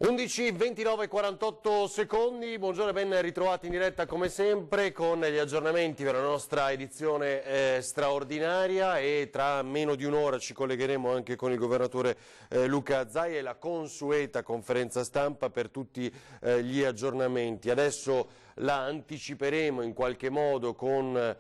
11, 29, 48 secondi, buongiorno e ben ritrovati in diretta come sempre con gli aggiornamenti per la nostra edizione straordinaria, e tra meno di un'ora ci collegheremo anche con il governatore Luca Zaia e la consueta conferenza stampa per tutti gli aggiornamenti. Adesso la anticiperemo in qualche modo con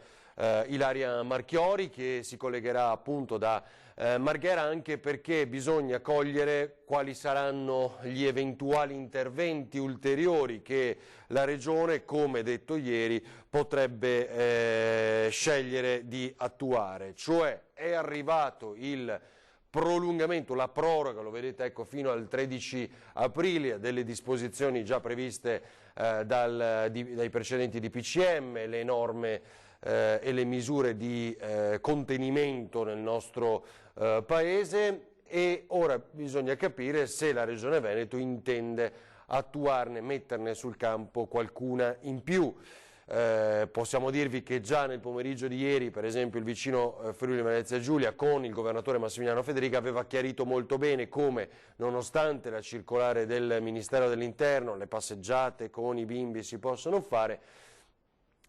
Ilaria Marchiori, che si collegherà appunto da Marghera, anche perché bisogna cogliere quali saranno gli eventuali interventi ulteriori che la Regione, come detto ieri, potrebbe scegliere di attuare. Cioè è arrivato il prolungamento, la proroga, lo vedete ecco, fino al 13 aprile delle disposizioni già previste dai precedenti DPCM, le norme e le misure di contenimento nel nostro Paese, e ora bisogna capire se la Regione Veneto intende attuarne, metterne sul campo qualcuna in più. Possiamo dirvi che già nel pomeriggio di ieri, per esempio, il vicino Friuli Venezia Giulia con il governatore Massimiliano Federica aveva chiarito molto bene come, nonostante la circolare del Ministero dell'Interno, le passeggiate con i bimbi si possono fare,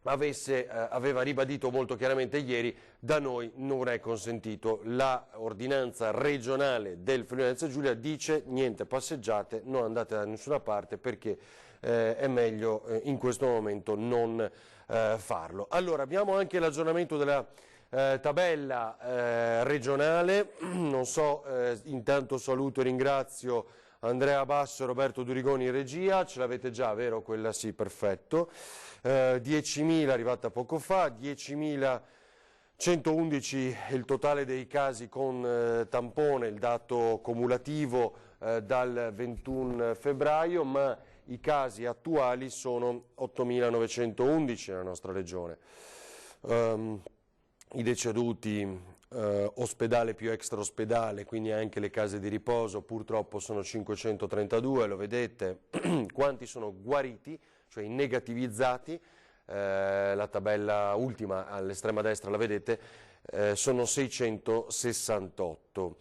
aveva ribadito molto chiaramente ieri: da noi non è consentito. La ordinanza regionale del Friuli Venezia Giulia dice niente passeggiate, non andate da nessuna parte, perché è meglio in questo momento non farlo. Allora, abbiamo anche l'aggiornamento della tabella regionale. Non so, intanto saluto e ringrazio Andrea Basso e Roberto Durigoni in regia. Ce l'avete già, vero? Quella sì, perfetto. 10.000 arrivata poco fa, 10.111 il totale dei casi con tampone, il dato cumulativo dal 21 febbraio, ma i casi attuali sono 8.911 nella nostra regione. I deceduti, ospedale più extraospedale, quindi anche le case di riposo, purtroppo sono 532, lo vedete. Quanti sono guariti, cioè i negativizzati, la tabella ultima all'estrema destra la vedete, sono 668.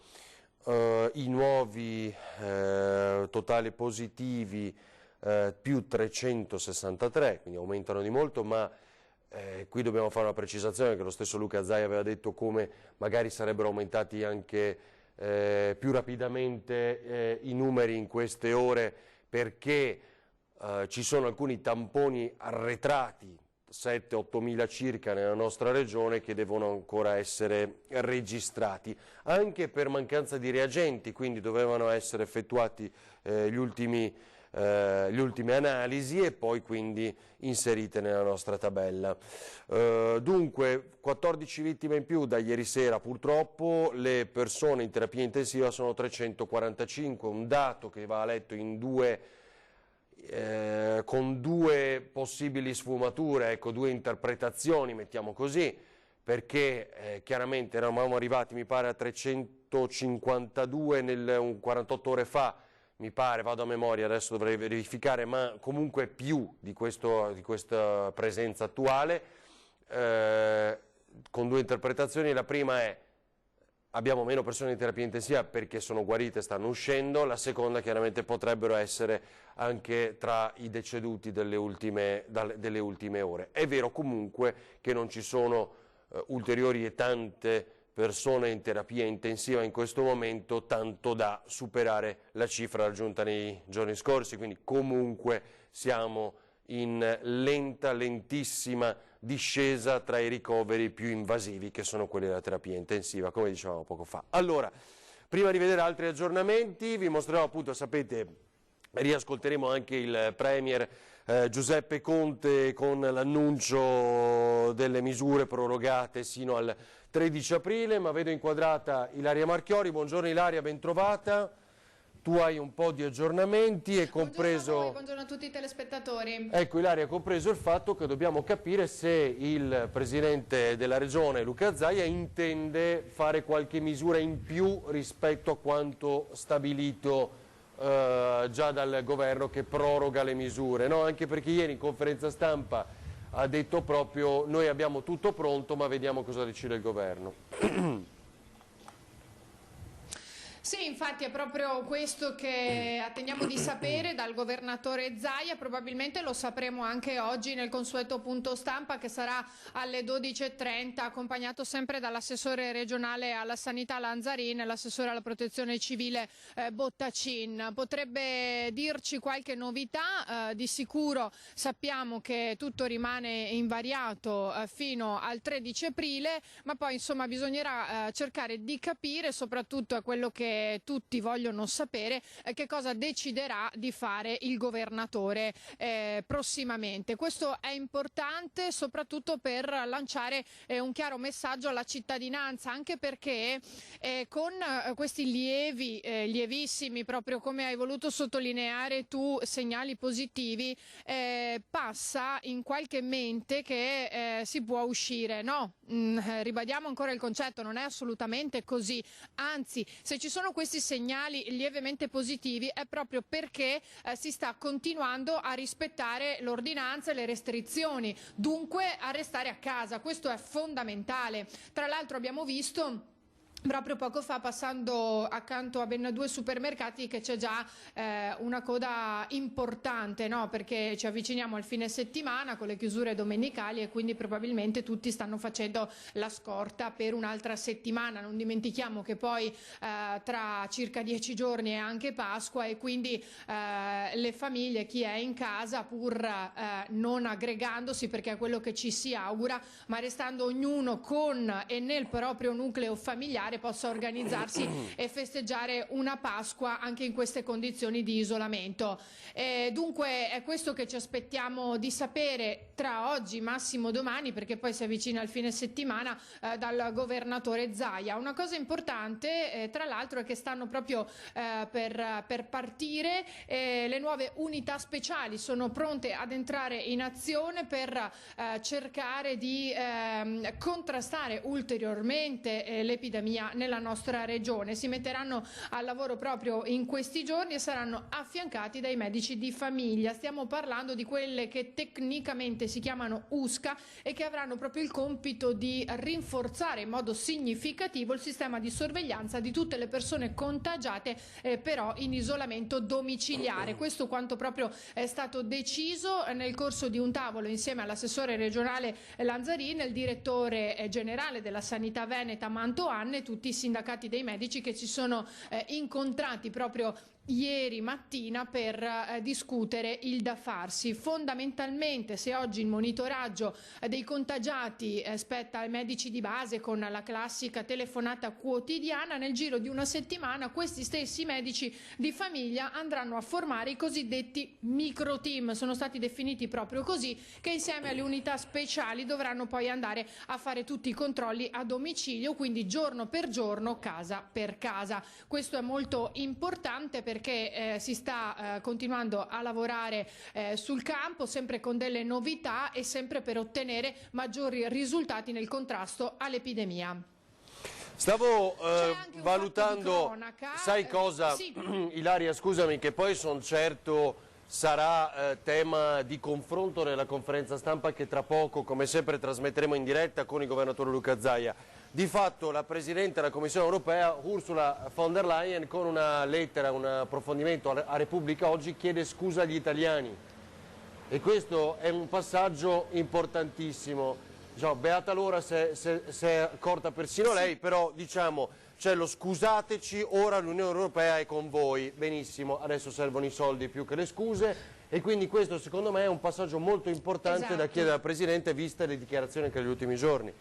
I nuovi totali positivi più 363, quindi aumentano di molto, ma qui dobbiamo fare una precisazione che lo stesso Luca Zaia aveva detto, come magari sarebbero aumentati anche più rapidamente i numeri in queste ore, perché ci sono alcuni tamponi arretrati, 7-8 mila circa nella nostra regione, che devono ancora essere registrati, anche per mancanza di reagenti, quindi dovevano essere effettuati le ultime analisi e poi quindi inserite nella nostra tabella. Dunque 14 vittime in più da ieri sera, purtroppo. Le persone in terapia intensiva sono 345, un dato che va letto in con due possibili sfumature, ecco, due interpretazioni, mettiamo così, perché chiaramente eravamo arrivati, mi pare, a 352 48 ore fa, mi pare, vado a memoria, adesso dovrei verificare, ma comunque più di questa presenza attuale, con due interpretazioni. La prima è: abbiamo meno persone in terapia intensiva perché sono guarite e stanno uscendo. La seconda, chiaramente, potrebbero essere anche tra i deceduti delle ultime ore. È vero comunque che non ci sono ulteriori e tante persone in terapia intensiva in questo momento, tanto da superare la cifra raggiunta nei giorni scorsi, quindi comunque siamo in lentissima discesa tra i ricoveri più invasivi, che sono quelli della terapia intensiva, come dicevamo poco fa. Allora, prima di vedere altri aggiornamenti, vi mostrerò, appunto, sapete, riascolteremo anche il Premier Giuseppe Conte con l'annuncio delle misure prorogate sino al 13 aprile, ma vedo inquadrata Ilaria Marchiori. Buongiorno Ilaria, ben trovata. Tu hai un po' di aggiornamenti e compreso... Buongiorno a voi, buongiorno a tutti i telespettatori. Ecco Ilaria, compreso il fatto che dobbiamo capire se il Presidente della Regione Luca Zaia intende fare qualche misura in più rispetto a quanto stabilito già dal Governo, che proroga le misure, no? Anche perché ieri in conferenza stampa ha detto proprio: noi abbiamo tutto pronto, ma vediamo cosa decide il Governo. Sì, infatti è proprio questo che attendiamo di sapere dal governatore Zaia. Probabilmente lo sapremo anche oggi nel consueto punto stampa, che sarà alle 12:30, accompagnato sempre dall'assessore regionale alla sanità Lanzarin e l'assessore alla protezione civile Bottacin. Potrebbe dirci qualche novità. Di sicuro sappiamo che tutto rimane invariato fino al 13 aprile, ma poi insomma bisognerà cercare di capire, soprattutto è quello che tutti vogliono sapere, che cosa deciderà di fare il governatore prossimamente. Questo è importante soprattutto per lanciare un chiaro messaggio alla cittadinanza, anche perché con questi lievissimi, proprio come hai voluto sottolineare tu, segnali positivi, passa in qualche mente che si può uscire. No, ribadiamo ancora il concetto, non è assolutamente così, anzi se ci sono questi segnali lievemente positivi è proprio perché si sta continuando a rispettare l'ordinanza e le restrizioni, dunque a restare a casa. Questo è fondamentale. Tra l'altro abbiamo visto proprio poco fa, passando accanto a ben 2 supermercati, che c'è già una coda importante, no? Perché ci avviciniamo al fine settimana con le chiusure domenicali e quindi probabilmente tutti stanno facendo la scorta per un'altra settimana. Non dimentichiamo che poi tra circa 10 giorni è anche Pasqua e quindi le famiglie, chi è in casa, pur non aggregandosi, perché è quello che ci si augura, ma restando ognuno con e nel proprio nucleo familiare, possa organizzarsi e festeggiare una Pasqua anche in queste condizioni di isolamento. Dunque è questo che ci aspettiamo di sapere tra oggi, massimo domani, perché poi si avvicina il fine settimana, dal governatore Zaia. Una cosa importante tra l'altro è che stanno proprio per partire le nuove unità speciali, sono pronte ad entrare in azione per cercare di contrastare ulteriormente l'epidemia nella nostra regione. Si metteranno al lavoro proprio in questi giorni e saranno affiancati dai medici di famiglia. Stiamo parlando di quelle che tecnicamente si chiamano USCA e che avranno proprio il compito di rinforzare in modo significativo il sistema di sorveglianza di tutte le persone contagiate però in isolamento domiciliare. Questo quanto proprio è stato deciso nel corso di un tavolo insieme all'assessore regionale Lanzarin, il direttore generale della sanità veneta Mantoan e tutti i sindacati dei medici, che si sono incontrati proprio ieri mattina per discutere il da farsi. Fondamentalmente, se oggi il monitoraggio dei contagiati spetta ai medici di base con la classica telefonata quotidiana, nel giro di una settimana questi stessi medici di famiglia andranno a formare i cosiddetti micro team, sono stati definiti proprio così, che insieme alle unità speciali dovranno poi andare a fare tutti i controlli a domicilio, quindi giorno per giorno, casa per casa. Questo è molto importante perché si sta continuando a lavorare sul campo, sempre con delle novità e sempre per ottenere maggiori risultati nel contrasto all'epidemia. Stavo valutando, sai cosa, sì. Ilaria, scusami, che poi sono certo sarà tema di confronto nella conferenza stampa che tra poco, come sempre, trasmetteremo in diretta con il governatore Luca Zaia. Di fatto la Presidente della Commissione europea, Ursula von der Leyen, con una lettera, un approfondimento a Repubblica Oggi, chiede scusa agli italiani. E questo è un passaggio importantissimo. Diciamo, beata l'ora se è accorta persino lei, però diciamo c'è lo scusateci, ora l'Unione Europea è con voi. Benissimo, adesso servono i soldi più che le scuse e quindi questo secondo me è un passaggio molto importante da chiedere al Presidente, viste le dichiarazioni anche degli ultimi giorni.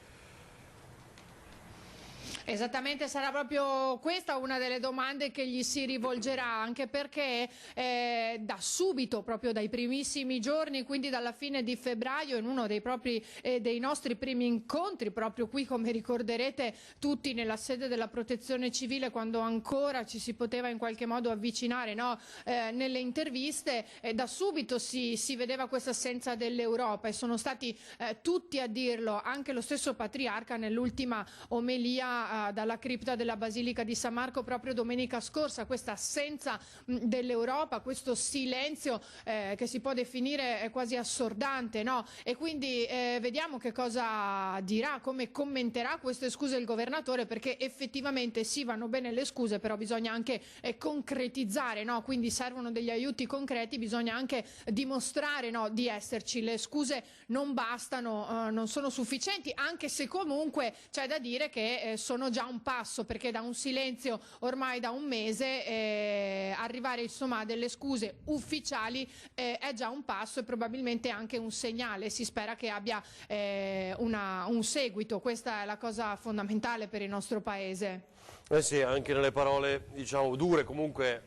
Esattamente, sarà proprio questa una delle domande che gli si rivolgerà, anche perché da subito, proprio dai primissimi giorni, quindi dalla fine di febbraio, in uno dei nostri primi incontri, proprio qui, come ricorderete tutti, nella sede della Protezione Civile, quando ancora ci si poteva in qualche modo avvicinare, no? Nelle interviste, da subito si vedeva questa assenza dell'Europa e sono stati tutti a dirlo, anche lo stesso Patriarca nell'ultima omelia dalla cripta della Basilica di San Marco proprio domenica scorsa, questa assenza dell'Europa, questo silenzio che si può definire quasi assordante, no? E quindi vediamo che cosa dirà, come commenterà queste scuse il governatore, perché effettivamente sì, vanno bene le scuse, però bisogna anche concretizzare, no? Quindi servono degli aiuti concreti, bisogna anche dimostrare, no, di esserci. Le scuse non bastano, non sono sufficienti, anche se comunque c'è da dire che sono già un passo, perché da un silenzio ormai da un mese arrivare insomma a delle scuse ufficiali è già un passo e probabilmente anche un segnale. Si spera che abbia un seguito, questa è la cosa fondamentale per il nostro Paese. Eh sì, anche nelle parole, diciamo, dure comunque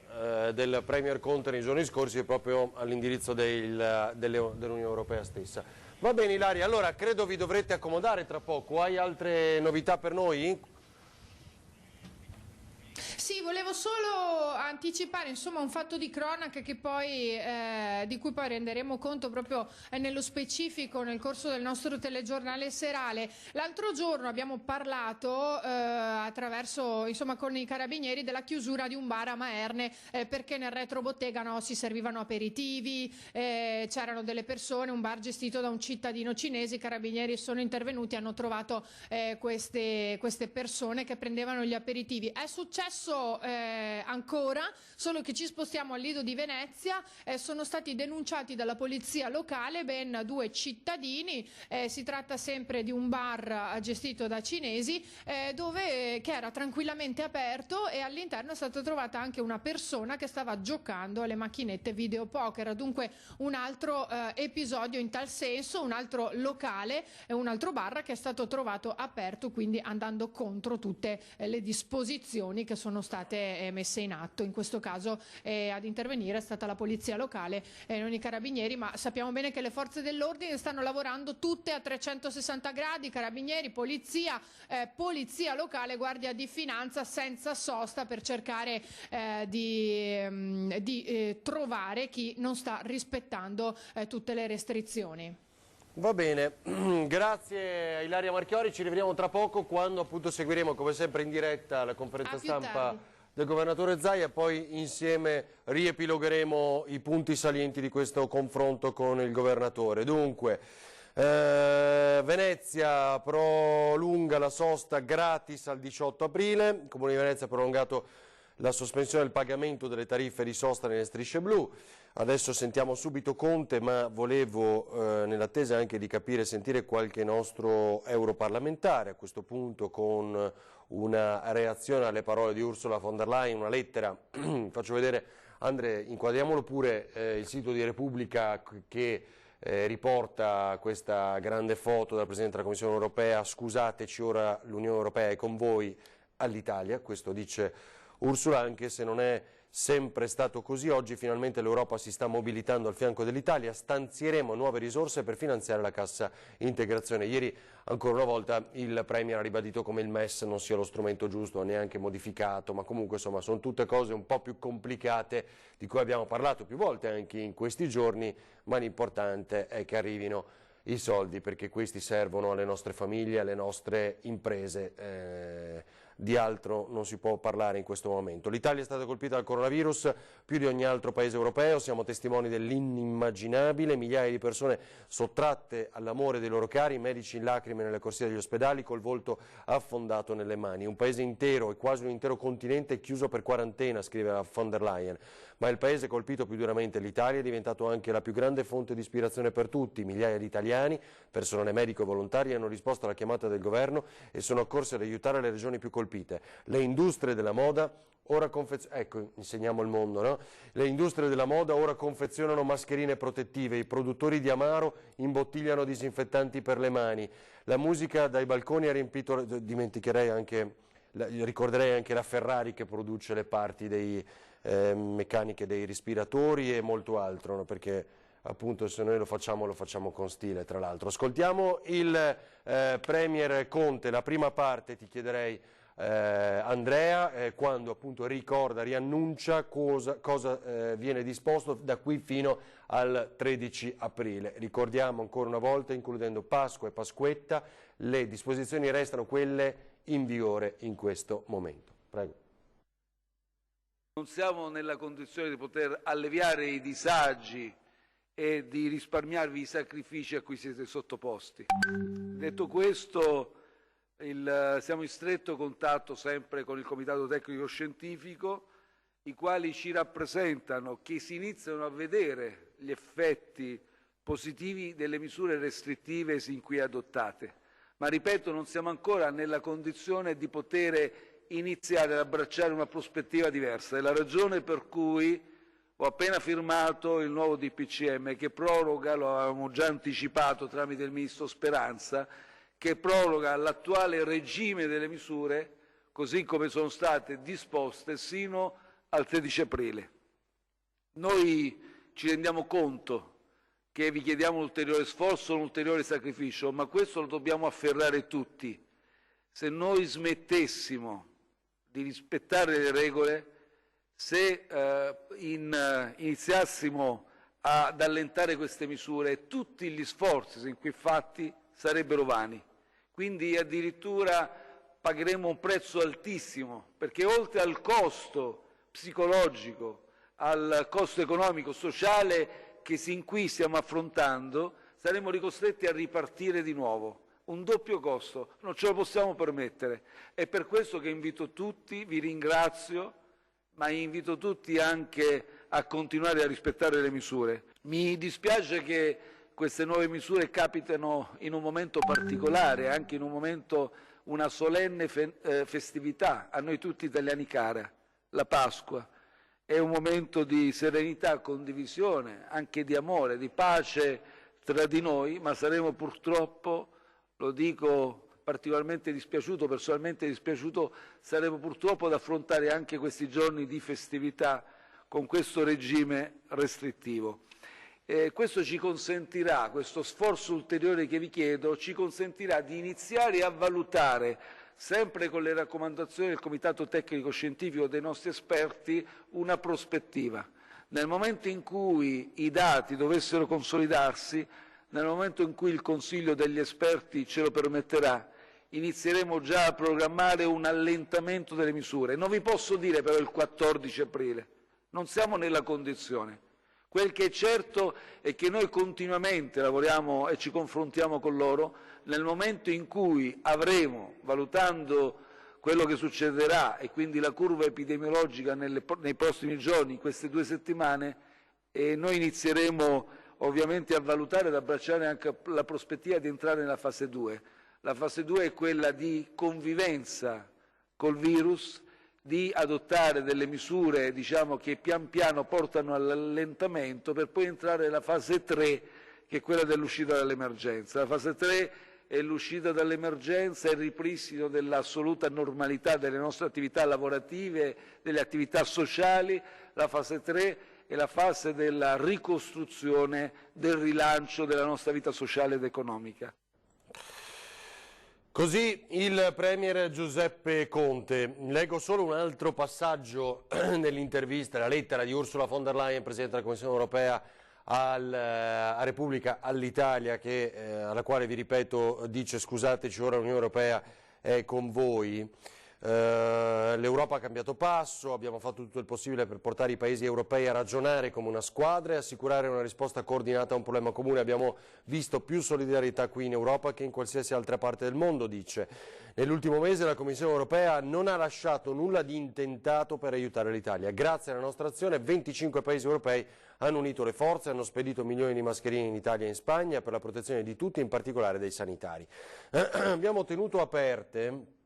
del Premier Conte nei giorni scorsi e proprio all'indirizzo dell'Unione Europea stessa. Va bene Ilaria, allora credo vi dovrete accomodare tra poco, hai altre novità per noi? Sì, volevo solo anticipare insomma un fatto di cronaca che poi, di cui poi renderemo conto proprio nello specifico nel corso del nostro telegiornale serale. L'altro giorno abbiamo parlato attraverso insomma con i carabinieri della chiusura di un bar a Maerne perché nel retrobottega, no, si servivano aperitivi, c'erano delle persone, un bar gestito da un cittadino cinese, i carabinieri sono intervenuti, hanno trovato queste persone che prendevano gli aperitivi. È successo ancora, solo che ci spostiamo al Lido di Venezia, sono stati denunciati dalla polizia locale ben 2 cittadini, si tratta sempre di un bar gestito da cinesi che era tranquillamente aperto e all'interno è stata trovata anche una persona che stava giocando alle macchinette videopoker. Dunque un altro episodio in tal senso, un altro locale, un altro bar che è stato trovato aperto, quindi andando contro tutte le disposizioni che sono state messe in atto. In questo caso ad intervenire è stata la polizia locale e non i carabinieri, ma sappiamo bene che le forze dell'ordine stanno lavorando tutte a 360 gradi, carabinieri, polizia locale, guardia di finanza, senza sosta per cercare di trovare chi non sta rispettando tutte le restrizioni. Va bene, grazie a Ilaria Marchiori, ci rivediamo tra poco quando appunto seguiremo come sempre in diretta la conferenza stampa del governatore Zaia e poi insieme riepilogheremo i punti salienti di questo confronto con il governatore. Dunque, Venezia prolunga la sosta gratis al 18 aprile, il Comune di Venezia ha prolungato la sospensione del pagamento delle tariffe di sosta nelle strisce blu. Adesso sentiamo subito Conte, ma volevo, nell'attesa anche di capire e sentire qualche nostro europarlamentare, a questo punto con una reazione alle parole di Ursula von der Leyen, una lettera, faccio vedere, Andre, inquadriamolo pure il sito di Repubblica che riporta questa grande foto della Presidente della Commissione Europea, scusateci, ora l'Unione Europea è con voi all'Italia, questo dice Ursula, anche se non è sempre stato così, oggi finalmente l'Europa si sta mobilitando al fianco dell'Italia, stanzieremo nuove risorse per finanziare la cassa integrazione. Ieri ancora una volta il Premier ha ribadito come il MES non sia lo strumento giusto, neanche modificato, ma comunque insomma sono tutte cose un po' più complicate di cui abbiamo parlato più volte anche in questi giorni, ma l'importante è che arrivino i soldi perché questi servono alle nostre famiglie, alle nostre imprese. Di altro non si può parlare in questo momento. L'Italia è stata colpita dal coronavirus più di ogni altro paese europeo, siamo testimoni dell'inimmaginabile, migliaia di persone sottratte all'amore dei loro cari, medici in lacrime nelle corsie degli ospedali col volto affondato nelle mani. Un paese intero e quasi un intero continente chiuso per quarantena, scrive la von der Leyen. Ma il paese colpito più duramente, l'Italia, è diventato anche la più grande fonte di ispirazione per tutti. Migliaia di italiani, personale medico e volontari, hanno risposto alla chiamata del governo e sono accorsi ad aiutare le regioni più colpite. Le industrie della moda ora ecco, insegniamo il mondo, no? Le industrie della moda ora confezionano mascherine protettive, i produttori di Amaro imbottigliano disinfettanti per le mani. La musica dai balconi ha riempito, ricorderei anche la Ferrari che produce le parti meccaniche dei respiratori e molto altro, no? Perché appunto se noi lo facciamo con stile, tra l'altro. Ascoltiamo il Premier Conte, la prima parte ti chiederei Andrea, quando appunto ricorda, riannuncia cosa viene disposto da qui fino al 13 aprile. Ricordiamo ancora una volta, includendo Pasqua e Pasquetta, le disposizioni restano quelle in vigore in questo momento. Prego. Non siamo nella condizione di poter alleviare i disagi e di risparmiarvi i sacrifici a cui siete sottoposti. Detto questo, siamo in stretto contatto sempre con il Comitato Tecnico Scientifico, i quali ci rappresentano che si iniziano a vedere gli effetti positivi delle misure restrittive sin qui adottate. Ma ripeto, non siamo ancora nella condizione di poter iniziare ad abbracciare una prospettiva diversa. È la ragione per cui ho appena firmato il nuovo DPCM che proroga, lo avevamo già anticipato tramite il Ministro Speranza, che proroga l'attuale regime delle misure, così come sono state disposte, sino al 13 aprile. Noi ci rendiamo conto che vi chiediamo un ulteriore sforzo, un ulteriore sacrificio, ma questo lo dobbiamo afferrare tutti. Se noi smettessimo di rispettare le regole, se iniziassimo ad allentare queste misure, tutti gli sforzi sin qui fatti sarebbero vani. Quindi addirittura pagheremo un prezzo altissimo, perché oltre al costo psicologico, al costo economico, sociale che sin qui stiamo affrontando, saremo ricostretti a ripartire di nuovo. Un doppio costo, non ce lo possiamo permettere. È per questo che invito tutti, vi ringrazio, ma invito tutti anche a continuare a rispettare le misure. Mi dispiace che queste nuove misure capitano in un momento particolare, anche in un momento, una solenne festività, a noi tutti italiani cara, la Pasqua. È un momento di serenità, condivisione, anche di amore, di pace tra di noi, ma saremo purtroppo, lo dico particolarmente dispiaciuto, personalmente dispiaciuto, saremo purtroppo ad affrontare anche questi giorni di festività con questo regime restrittivo. Questo ci consentirà, questo sforzo ulteriore che vi chiedo, ci consentirà di iniziare a valutare, sempre con le raccomandazioni del Comitato Tecnico Scientifico dei nostri esperti, una prospettiva. Nel momento in cui i dati dovessero consolidarsi, nel momento in cui il Consiglio degli esperti ce lo permetterà, inizieremo già a programmare un allentamento delle misure. Non vi posso dire però il 14 aprile, non siamo nella condizione. Quel che è certo è che noi continuamente lavoriamo e ci confrontiamo con loro. Nel momento in cui avremo, valutando quello che succederà e quindi la curva epidemiologica nei prossimi giorni, in queste 2 settimane, noi inizieremo ovviamente a valutare ed abbracciare anche la prospettiva di entrare nella fase 2. La fase 2 è quella di convivenza col virus, di adottare delle misure, diciamo, che pian piano portano all'allentamento per poi entrare nella fase 3, che è quella dell'uscita dall'emergenza. La fase 3 è l'uscita dall'emergenza e il ripristino dell'assoluta normalità delle nostre attività lavorative, delle attività sociali. La fase 3 è la fase della ricostruzione, del rilancio della nostra vita sociale ed economica. Così il Premier Giuseppe Conte. Leggo solo un altro passaggio nell'intervista, la lettera di Ursula von der Leyen, Presidente della Commissione Europea, a Repubblica all'Italia, alla quale, vi ripeto, dice: scusateci, ora l'Unione Europea è con voi. L'Europa ha cambiato passo, abbiamo fatto tutto il possibile per portare i paesi europei a ragionare come una squadra e assicurare una risposta coordinata a un problema comune. Abbiamo visto più solidarietà qui in Europa che in qualsiasi altra parte del mondo, dice. Nell'ultimo mese la Commissione Europea non ha lasciato nulla di intentato per aiutare l'Italia. Grazie alla nostra azione 25 paesi europei hanno unito le forze, hanno spedito milioni di mascherine in Italia e in Spagna per la protezione di tutti, in particolare dei sanitari. Abbiamo tenuto aperto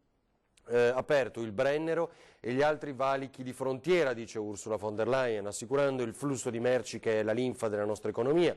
il Brennero e gli altri valichi di frontiera, dice Ursula von der Leyen, assicurando il flusso di merci che è la linfa della nostra economia.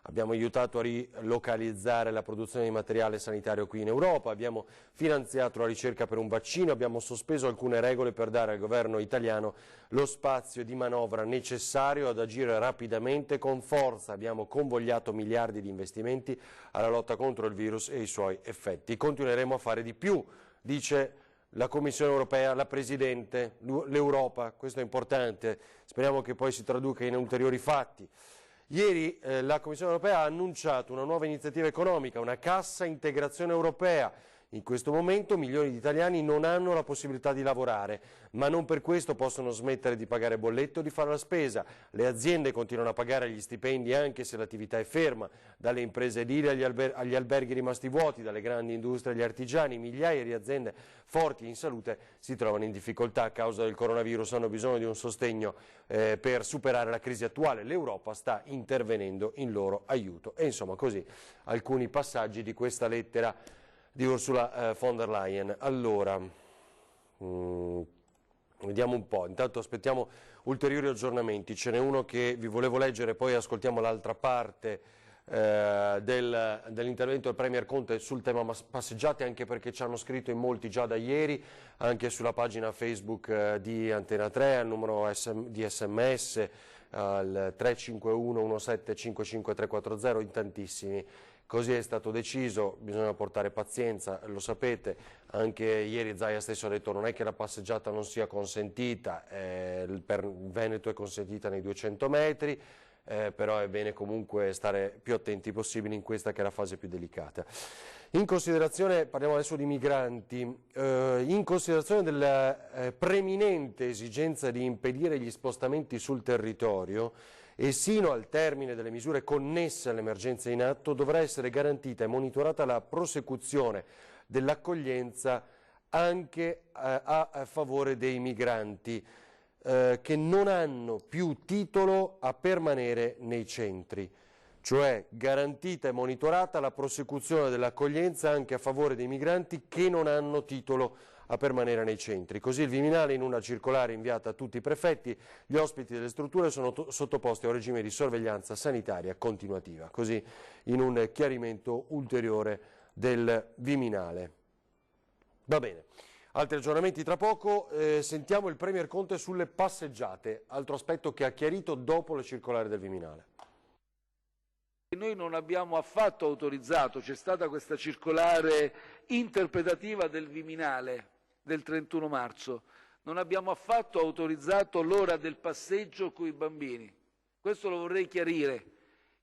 Abbiamo aiutato a rilocalizzare la produzione di materiale sanitario qui in Europa, abbiamo finanziato la ricerca per un vaccino, abbiamo sospeso alcune regole per dare al governo italiano lo spazio di manovra necessario ad agire rapidamente con forza. Abbiamo convogliato miliardi di investimenti alla lotta contro il virus e i suoi effetti. Continueremo a fare di più, dice la Commissione Europea, la Presidente, l'Europa. Questo è importante, speriamo che poi si traduca in ulteriori fatti. Ieri la Commissione Europea ha annunciato una nuova iniziativa economica, una cassa integrazione europea, in questo momento. Milioni di italiani non hanno la possibilità di lavorare, ma non per questo possono smettere di pagare bollette o di fare la spesa. Le aziende continuano a pagare gli stipendi anche se l'attività è ferma, dalle imprese edili agli alberghi rimasti vuoti, dalle grandi industrie agli artigiani. Migliaia di aziende forti in salute si trovano in difficoltà a causa del coronavirus, hanno bisogno di un sostegno per superare la crisi attuale. L'Europa sta intervenendo in loro aiuto. E insomma così alcuni passaggi di questa lettera di Ursula von der Leyen. Allora, vediamo un po', intanto aspettiamo ulteriori aggiornamenti, ce n'è uno che vi volevo leggere, poi ascoltiamo l'altra parte dell'intervento del Premier Conte sul tema passeggiate, anche perché ci hanno scritto in molti già da ieri, anche sulla pagina Facebook di Antena 3, al numero di SMS, al 351 17 55 340, in tantissimi. Così è stato deciso, bisogna portare pazienza, lo sapete, anche ieri Zaia stesso ha detto non è che la passeggiata non sia consentita, per il Veneto è consentita nei 200 metri, però è bene comunque stare più attenti possibile in questa che è la fase più delicata. In considerazione, parliamo adesso di migranti, in considerazione della preminente esigenza di impedire gli spostamenti sul territorio, e sino al termine delle misure connesse all'emergenza in atto dovrà essere garantita e monitorata la prosecuzione dell'accoglienza anche a favore dei migranti che non hanno più titolo a permanere nei centri, cioè garantita e monitorata la prosecuzione dell'accoglienza anche a favore dei migranti che non hanno titolo a permanere nei centri. Così il Viminale, in una circolare inviata a tutti i prefetti, gli ospiti delle strutture sono sottoposti a un regime di sorveglianza sanitaria continuativa, così in un chiarimento ulteriore del Viminale. Va bene, altri aggiornamenti tra poco, sentiamo il Premier Conte sulle passeggiate, altro aspetto che ha chiarito dopo le circolari del Viminale. Noi non abbiamo affatto autorizzato, c'è stata questa circolare interpretativa del Viminale del 31 marzo, non abbiamo affatto autorizzato l'ora del passeggio con i bambini. Questo lo vorrei chiarire.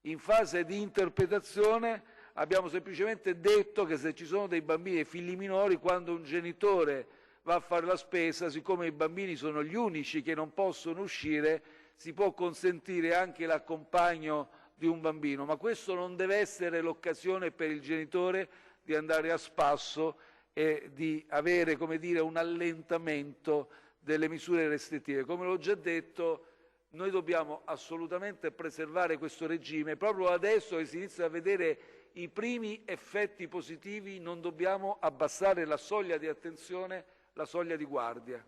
In fase di interpretazione abbiamo semplicemente detto che se ci sono dei bambini e figli minori, quando un genitore va a fare la spesa, siccome i bambini sono gli unici che non possono uscire, si può consentire anche l'accompagno di un bambino, ma questo non deve essere l'occasione per il genitore di andare a spasso e di avere, come dire, un allentamento delle misure restrittive. Come l'ho già detto, noi dobbiamo assolutamente preservare questo regime. Proprio adesso che si iniziano a vedere i primi effetti positivi, non dobbiamo abbassare la soglia di attenzione, la soglia di guardia.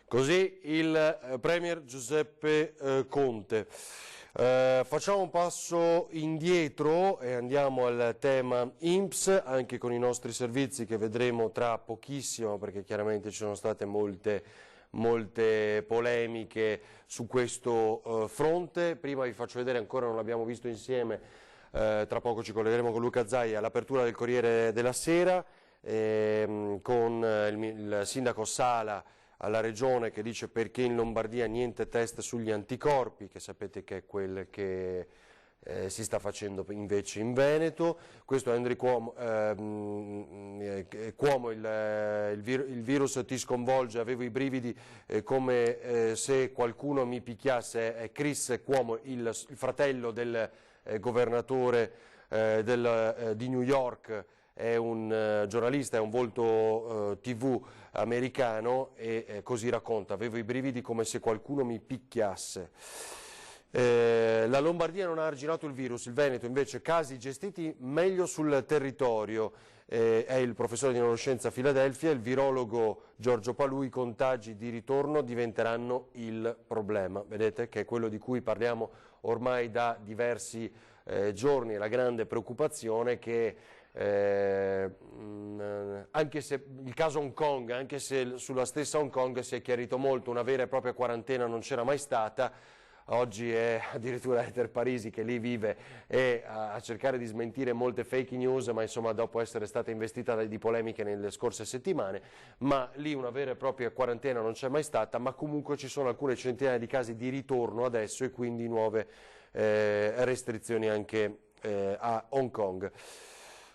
Così il Premier Giuseppe Conte. Facciamo un passo indietro e andiamo al tema INPS, anche con i nostri servizi che vedremo tra pochissimo, perché chiaramente ci sono state molte polemiche su questo fronte. Prima vi faccio vedere, ancora non l'abbiamo visto insieme, tra poco ci collegheremo con Luca Zaia, l'apertura del Corriere della Sera con il sindaco Sala alla Regione che dice perché in Lombardia niente test sugli anticorpi, che sapete che è quel che si sta facendo invece in Veneto. Questo è Enrico Cuomo, il virus ti sconvolge, avevo i brividi come se qualcuno mi picchiasse. È Chris Cuomo, il fratello del governatore di New York, è un giornalista, è un volto TV americano e così racconta: avevo i brividi come se qualcuno mi picchiasse. La Lombardia non ha arginato il virus, il Veneto invece casi gestiti meglio sul territorio. È il professore di neuroscienza a Filadelfia, il virologo Giorgio Palù. I contagi di ritorno diventeranno il problema. Vedete che è quello di cui parliamo ormai da diversi giorni, la grande preoccupazione che anche se il caso Hong Kong, anche se sulla stessa Hong Kong si è chiarito molto, una vera e propria quarantena non c'era mai stata. Oggi è addirittura Ether Parisi che lì vive e a cercare di smentire molte fake news, ma insomma dopo essere stata investita di polemiche nelle scorse settimane, ma lì una vera e propria quarantena non c'è mai stata, ma comunque ci sono alcune centinaia di casi di ritorno adesso e quindi nuove restrizioni anche a Hong Kong.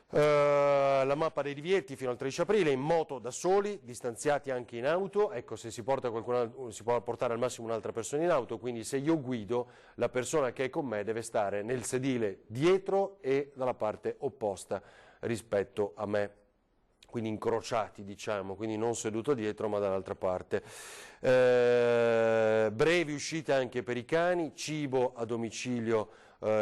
La mappa dei divieti fino al 13 aprile, in moto da soli, distanziati anche in auto, ecco, se si porta qualcuno, si può portare al massimo un'altra persona in auto, quindi se io guido, la persona che è con me deve stare nel sedile dietro e dalla parte opposta rispetto a me, quindi incrociati, diciamo, quindi non seduto dietro ma dall'altra parte. Brevi uscite anche per i cani, cibo a domicilio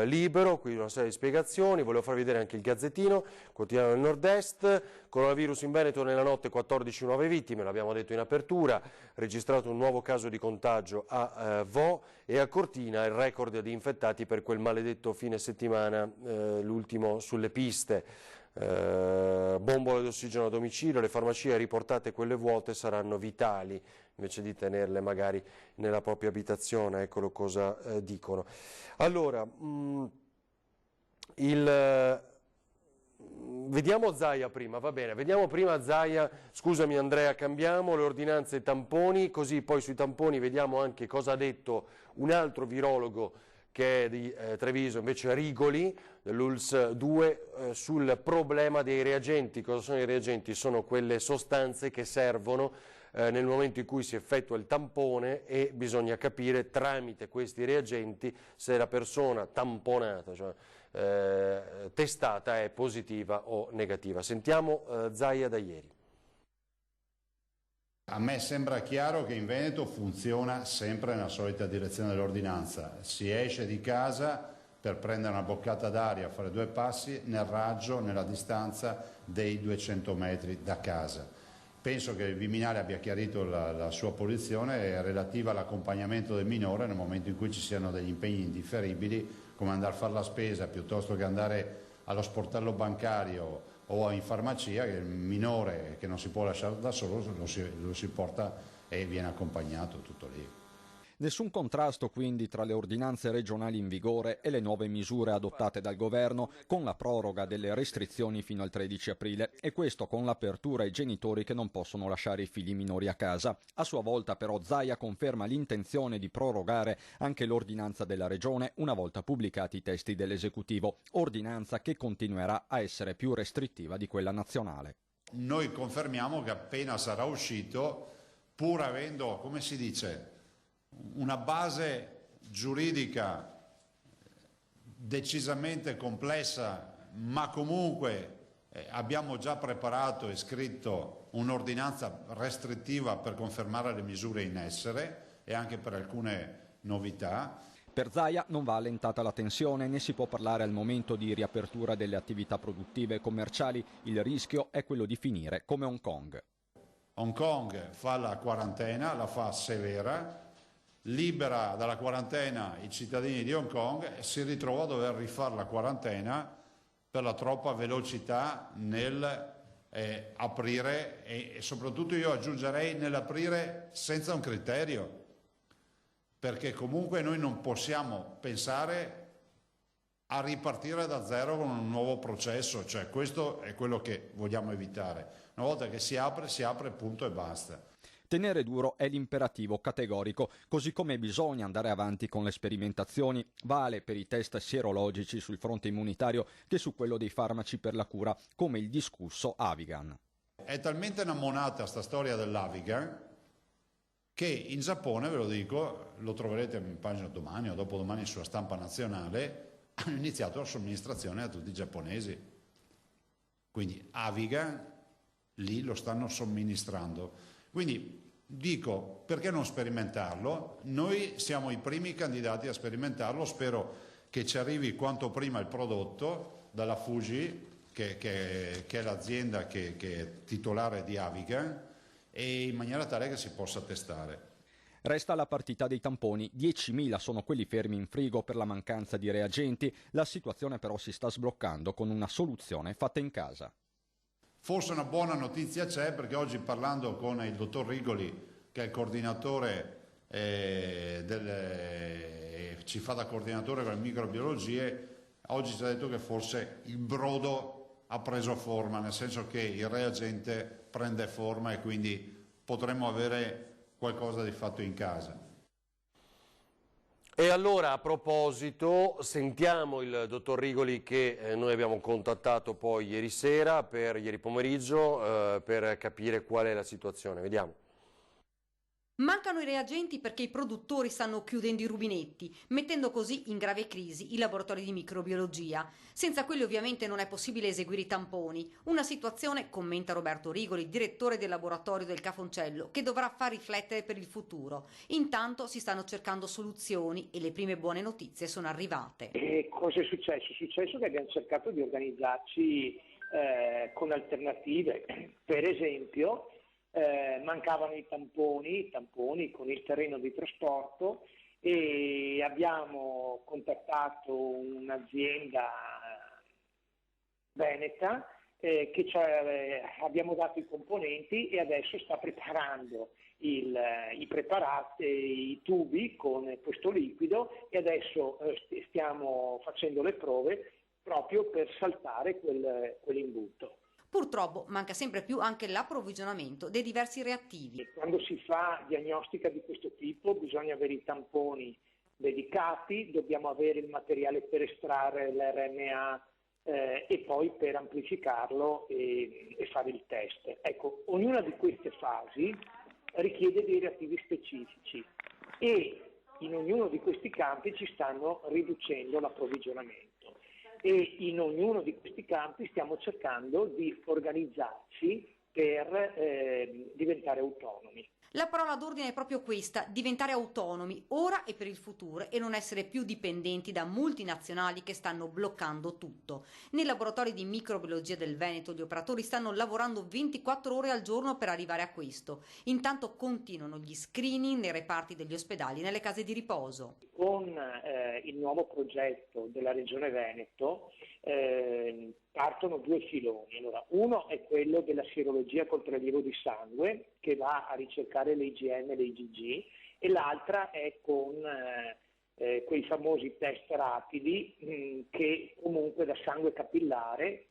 libero, qui una serie di spiegazioni. Volevo farvi vedere anche il Gazzettino, quotidiano del Nord-Est. Coronavirus in Veneto, nella notte 14 nuove vittime, l'abbiamo detto in apertura, registrato un nuovo caso di contagio a Vo, e a Cortina il record di infettati per quel maledetto fine settimana, l'ultimo sulle piste. Bombole d'ossigeno a domicilio, le farmacie riportate quelle vuote saranno vitali invece di tenerle magari nella propria abitazione, eccolo cosa dicono. Allora, vediamo Zaia prima, va bene, vediamo prima Zaia, scusami Andrea, cambiamo le ordinanze tamponi, così poi sui tamponi vediamo anche cosa ha detto un altro virologo che è di Treviso, invece Rigoli, dell'ULS 2, sul problema dei reagenti. Cosa sono i reagenti? Sono quelle sostanze che servono nel momento in cui si effettua il tampone, e bisogna capire tramite questi reagenti se la persona tamponata, cioè testata, è positiva o negativa. Sentiamo Zaia da ieri. A me sembra chiaro che in Veneto funziona sempre nella solita direzione dell'ordinanza. Si esce di casa per prendere una boccata d'aria, fare 2 passi nel raggio, nella distanza dei 200 metri da casa. Penso che il Viminale abbia chiarito la sua posizione relativa all'accompagnamento del minore nel momento in cui ci siano degli impegni indifferibili, come andare a fare la spesa piuttosto che andare allo sportello bancario o in farmacia, che il minore che non si può lasciare da solo lo si porta e viene accompagnato, tutto lì. Nessun contrasto quindi tra le ordinanze regionali in vigore e le nuove misure adottate dal governo, con la proroga delle restrizioni fino al 13 aprile, e questo con l'apertura ai genitori che non possono lasciare i figli minori a casa. A sua volta però Zaia conferma l'intenzione di prorogare anche l'ordinanza della regione una volta pubblicati i testi dell'esecutivo, ordinanza che continuerà a essere più restrittiva di quella nazionale. Noi confermiamo che appena sarà uscito, pur avendo, come si dice, una base giuridica decisamente complessa, ma comunque abbiamo già preparato e scritto un'ordinanza restrittiva per confermare le misure in essere e anche per alcune novità. Per Zaia non va allentata la tensione, né si può parlare al momento di riapertura delle attività produttive e commerciali. Il rischio è quello di finire come Hong Kong. Hong Kong fa la quarantena, la fa severa, libera dalla quarantena i cittadini di Hong Kong e si ritrova a dover rifare la quarantena per la troppa velocità nel aprire e soprattutto io aggiungerei nell'aprire senza un criterio, perché comunque noi non possiamo pensare a ripartire da zero con un nuovo processo, cioè questo è quello che vogliamo evitare. Una volta che si apre punto e basta. Tenere duro è l'imperativo categorico, così come bisogna andare avanti con le sperimentazioni, vale per i test sierologici sul fronte immunitario che su quello dei farmaci per la cura, come il discusso Avigan. È talmente innamorata sta storia dell'Avigan che in Giappone, ve lo dico, lo troverete in pagina domani o dopodomani sulla stampa nazionale, hanno iniziato la somministrazione a tutti i giapponesi. Quindi Avigan lì lo stanno somministrando. Quindi dico, perché non sperimentarlo? Noi siamo i primi candidati a sperimentarlo, spero che ci arrivi quanto prima il prodotto dalla Fuji, che è l'azienda che è titolare di Avigan, e in maniera tale che si possa testare. Resta la partita dei tamponi, 10.000 sono quelli fermi in frigo per la mancanza di reagenti, la situazione però si sta sbloccando con una soluzione fatta in casa. Forse una buona notizia c'è, perché oggi parlando con il dottor Rigoli, che è il coordinatore, ci fa da coordinatore con le microbiologie, oggi ci ha detto che forse il brodo ha preso forma, nel senso che il reagente prende forma e quindi potremmo avere qualcosa di fatto in casa. E allora, a proposito, sentiamo il dottor Rigoli che noi abbiamo contattato poi ieri pomeriggio, per capire qual è la situazione. Vediamo. Mancano i reagenti perché i produttori stanno chiudendo i rubinetti, mettendo così in grave crisi i laboratori di microbiologia. Senza quelli ovviamente non è possibile eseguire i tamponi. Una situazione, commenta Roberto Rigoli, direttore del laboratorio del Cafoncello, che dovrà far riflettere per il futuro. Intanto si stanno cercando soluzioni e le prime buone notizie sono arrivate. E cosa è successo? È successo che abbiamo cercato di organizzarci con alternative. Per esempio, mancavano i tamponi con il terreno di trasporto e abbiamo contattato un'azienda veneta abbiamo dato i componenti e adesso sta preparando i preparati, i tubi con questo liquido e adesso stiamo facendo le prove proprio per saltare quell'imbuto. Purtroppo manca sempre più anche l'approvvigionamento dei diversi reattivi. Quando si fa diagnostica di questo tipo bisogna avere i tamponi dedicati, dobbiamo avere il materiale per estrarre l'RNA e poi per amplificarlo e fare il test. Ecco, ognuna di queste fasi richiede dei reattivi specifici e in ognuno di questi campi ci stanno riducendo l'approvvigionamento. E in ognuno di questi campi stiamo cercando di organizzarci per diventare autonomi. La parola d'ordine è proprio questa, diventare autonomi, ora e per il futuro, e non essere più dipendenti da multinazionali che stanno bloccando tutto. Nei laboratori di microbiologia del Veneto gli operatori stanno lavorando 24 ore al giorno per arrivare a questo. Intanto continuano gli screening nei reparti degli ospedali e nelle case di riposo. Con il nuovo progetto della Regione Veneto partono due filoni. Allora, uno è quello della sierologia col prelievo di sangue che va a ricercare le IgM e le IgG e l'altra è con quei famosi test rapidi che comunque da sangue capillare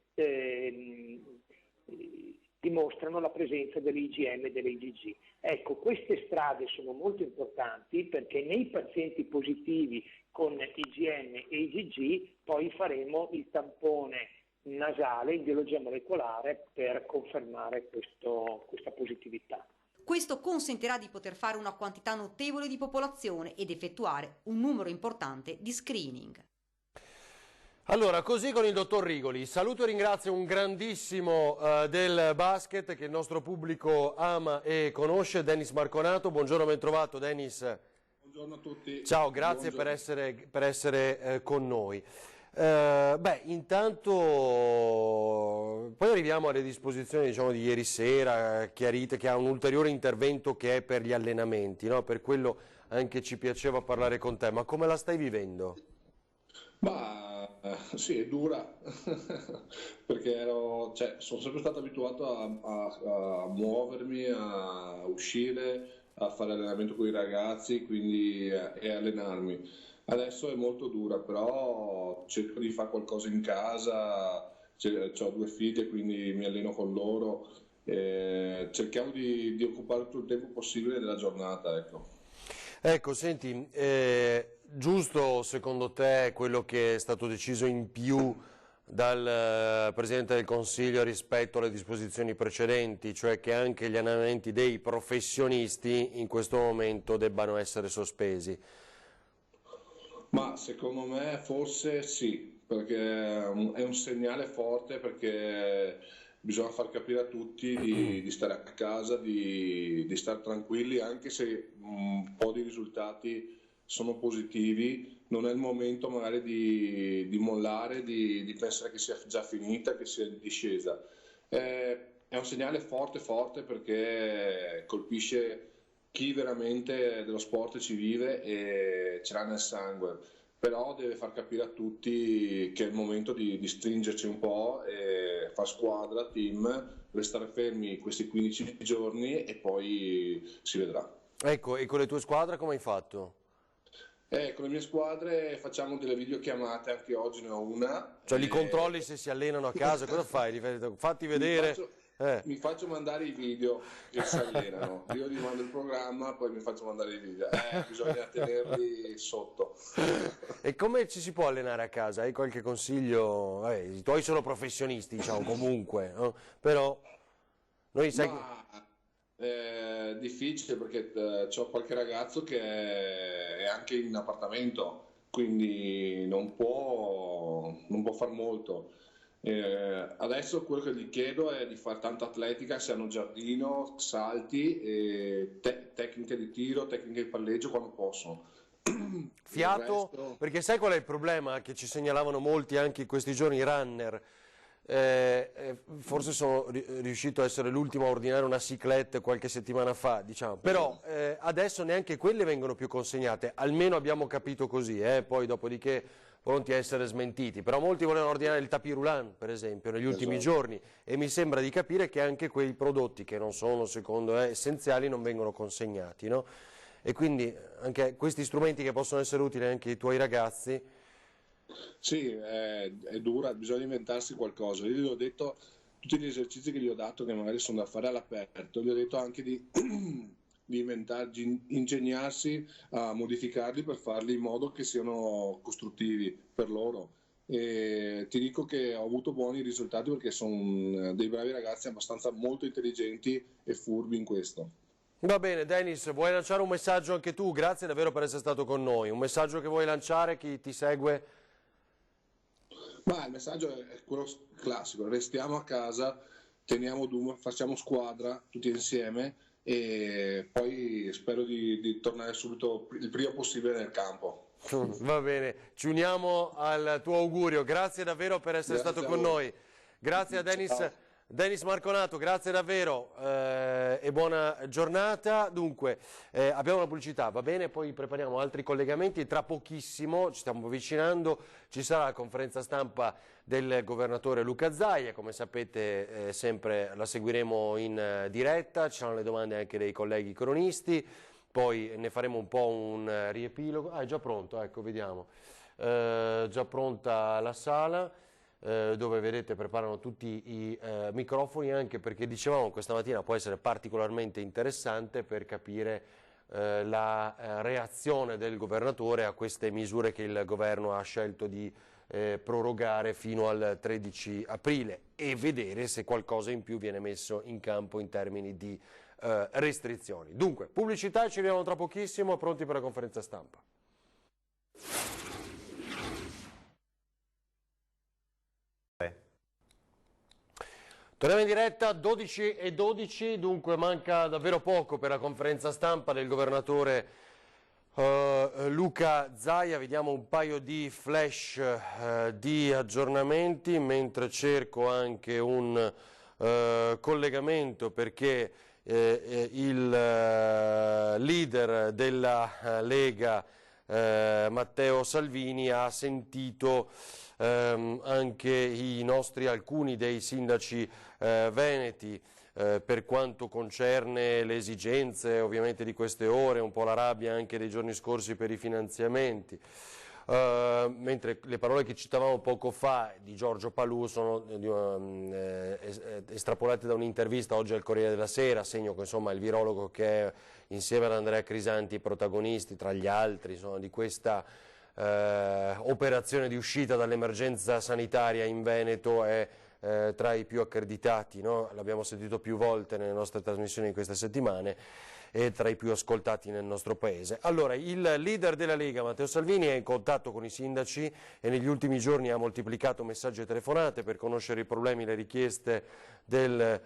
dimostrano la presenza delle IgM e delle IgG. Ecco, queste strade sono molto importanti perché nei pazienti positivi con IgM e IgG poi faremo il tampone nasale in biologia molecolare per confermare questa positività. Questo consentirà di poter fare una quantità notevole di popolazione ed effettuare un numero importante di screening. Allora, così con il dottor Rigoli. Saluto e ringrazio un grandissimo del basket che il nostro pubblico ama e conosce, Dennis Marconato. Buongiorno, ben trovato Dennis. Buongiorno a tutti. Ciao, grazie per essere con noi. Intanto poi arriviamo alle disposizioni di ieri sera, chiarite che ha un ulteriore intervento che è per gli allenamenti, no? Per quello anche ci piaceva parlare con te, ma come la stai vivendo? Sì, è dura, perché sono sempre stato abituato a muovermi, a uscire, a fare allenamento con i ragazzi, quindi e allenarmi. Adesso è molto dura, però cerco di fare qualcosa in casa, ho 2 figlie, quindi mi alleno con loro, cerchiamo di occupare tutto il tempo possibile della giornata, ecco. Ecco, senti, giusto secondo te quello che è stato deciso in più dal Presidente del Consiglio rispetto alle disposizioni precedenti, cioè che anche gli allenamenti dei professionisti in questo momento debbano essere sospesi? Ma secondo me forse sì, perché è un segnale forte, perché bisogna far capire a tutti di stare a casa, di stare tranquilli, anche se un po' di risultati sono positivi, non è il momento magari di mollare, di pensare che sia già finita, che sia in discesa. È un segnale forte perché colpisce chi veramente dello sport ci vive e ce l'ha nel sangue, però deve far capire a tutti che è il momento di stringerci un po' e far squadra, team, restare fermi questi 15 giorni e poi si vedrà. Ecco, e con le tue squadre come hai fatto? Con le mie squadre facciamo delle videochiamate, anche oggi ne ho una. Cioè li controlli se si allenano a casa, cosa fai? Fatti vedere. Mi faccio mandare i video che si allenano. Io gli mando il programma, poi mi faccio mandare i video. Bisogna tenerli sotto. E come ci si può allenare a casa? Hai qualche consiglio? I tuoi sono professionisti, diciamo, comunque, no? Però noi sai è difficile perché c'ho qualche ragazzo che è anche in appartamento, quindi non può far molto. Adesso quello che gli chiedo è di fare tanta atletica, se hanno giardino, salti, tecniche di tiro, tecniche di palleggio quando possono. Fiato, resto... perché sai qual è il problema che ci segnalavano molti anche in questi giorni, i runner. Forse sono riuscito a essere l'ultimo a ordinare una cyclette qualche settimana fa, diciamo. Però adesso neanche quelle vengono più consegnate, almeno abbiamo capito così, poi dopodiché pronti a essere smentiti, però molti volevano ordinare il tapis roulant, per esempio, negli ultimi giorni, e mi sembra di capire che anche quei prodotti che non sono, secondo essenziali, non vengono consegnati, no? E quindi anche questi strumenti che possono essere utili anche ai tuoi ragazzi. Sì, è dura, bisogna inventarsi qualcosa. Io gli ho detto, tutti gli esercizi che gli ho dato, che magari sono da fare all'aperto, gli ho detto anche di ingegnarsi a modificarli per farli in modo che siano costruttivi per loro. E ti dico che ho avuto buoni risultati perché sono dei bravi ragazzi abbastanza molto intelligenti e furbi in questo. Va bene, Dennis, vuoi lanciare un messaggio anche tu? Grazie davvero per essere stato con noi. Un messaggio che vuoi lanciare, chi ti segue? Ma il messaggio è quello classico: restiamo a casa, facciamo squadra tutti insieme e poi spero di tornare subito il prima possibile nel campo. Va bene, ci uniamo al tuo augurio, grazie davvero per essere stato con noi. Grazie a Dennis Marconato, grazie davvero e buona giornata. Dunque, abbiamo la pubblicità, va bene? Poi prepariamo altri collegamenti e tra pochissimo, ci stiamo avvicinando, ci sarà la conferenza stampa del governatore Luca Zaia. Come sapete sempre la seguiremo in diretta, ci saranno le domande anche dei colleghi cronisti, poi ne faremo un po' un riepilogo. È già pronto, ecco, vediamo. Già pronta la sala, dove vedete preparano tutti i microfoni, anche perché dicevamo questa mattina può essere particolarmente interessante per capire la reazione del governatore a queste misure che il governo ha scelto di prorogare fino al 13 aprile e vedere se qualcosa in più viene messo in campo in termini di restrizioni. Dunque, pubblicità, ci vediamo tra pochissimo, pronti per la conferenza stampa. Torniamo in diretta, 12:12, dunque manca davvero poco per la conferenza stampa del governatore Luca Zaia. Vediamo un paio di flash di aggiornamenti mentre cerco anche un collegamento, perché il leader della Lega Matteo Salvini ha sentito anche alcuni dei sindaci veneti per quanto concerne le esigenze ovviamente di queste ore, un po' la rabbia anche dei giorni scorsi per i finanziamenti. Mentre le parole che citavamo poco fa di Giorgio Palù sono estrapolate da un'intervista oggi al Corriere della Sera, segno che insomma il virologo che è insieme ad Andrea Crisanti protagonisti tra gli altri insomma, di questa operazione di uscita dall'emergenza sanitaria in Veneto è tra i più accreditati, no? L'abbiamo sentito più volte nelle nostre trasmissioni in queste settimane, e tra i più ascoltati nel nostro paese. Allora, il leader della Lega, Matteo Salvini, è in contatto con i sindaci e negli ultimi giorni ha moltiplicato messaggi e telefonate per conoscere i problemi e le richieste del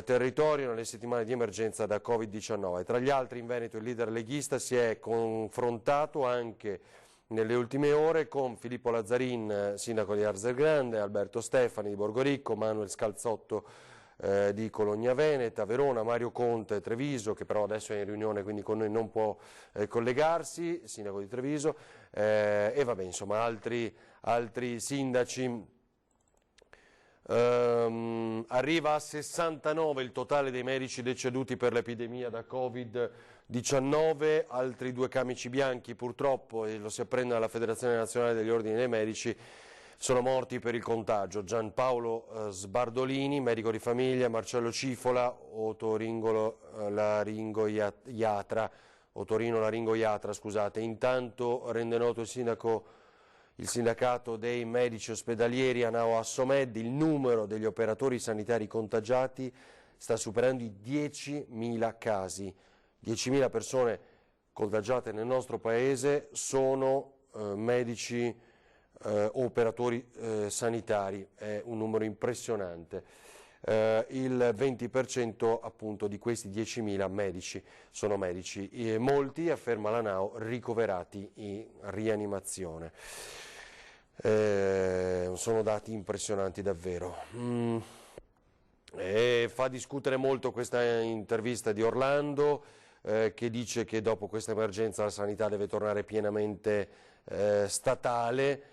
territorio nelle settimane di emergenza da Covid-19. Tra gli altri, in Veneto, il leader leghista si è confrontato anche nelle ultime ore con Filippo Lazzarin, sindaco di Arzer Grande, Alberto Stefani di Borgoricco, Manuel Scalzotto di Cologna Veneta, Verona, Mario Conte, Treviso, che però adesso è in riunione quindi con noi non può collegarsi, sindaco di Treviso, e vabbè insomma altri sindaci. Arriva a 69 il totale dei medici deceduti per l'epidemia da Covid-19, altri 2 camici bianchi purtroppo, e lo si apprende dalla Federazione Nazionale degli Ordini dei Medici, sono morti per il contagio: Gianpaolo Sbardolini, medico di famiglia, Marcello Cifola, otorinolaringoiatra, scusate. Intanto rende noto il sindacato dei medici ospedalieri Anao Assomed, il numero degli operatori sanitari contagiati sta superando i 10.000 casi. 10.000 persone contagiate nel nostro paese sono medici operatori sanitari, è un numero impressionante. Il 20% appunto di questi 10.000 medici sono medici, e molti, afferma l'ANAO, ricoverati in rianimazione. Sono dati impressionanti davvero. Fa discutere molto questa intervista di Orlando, che dice che dopo questa emergenza la sanità deve tornare pienamente statale.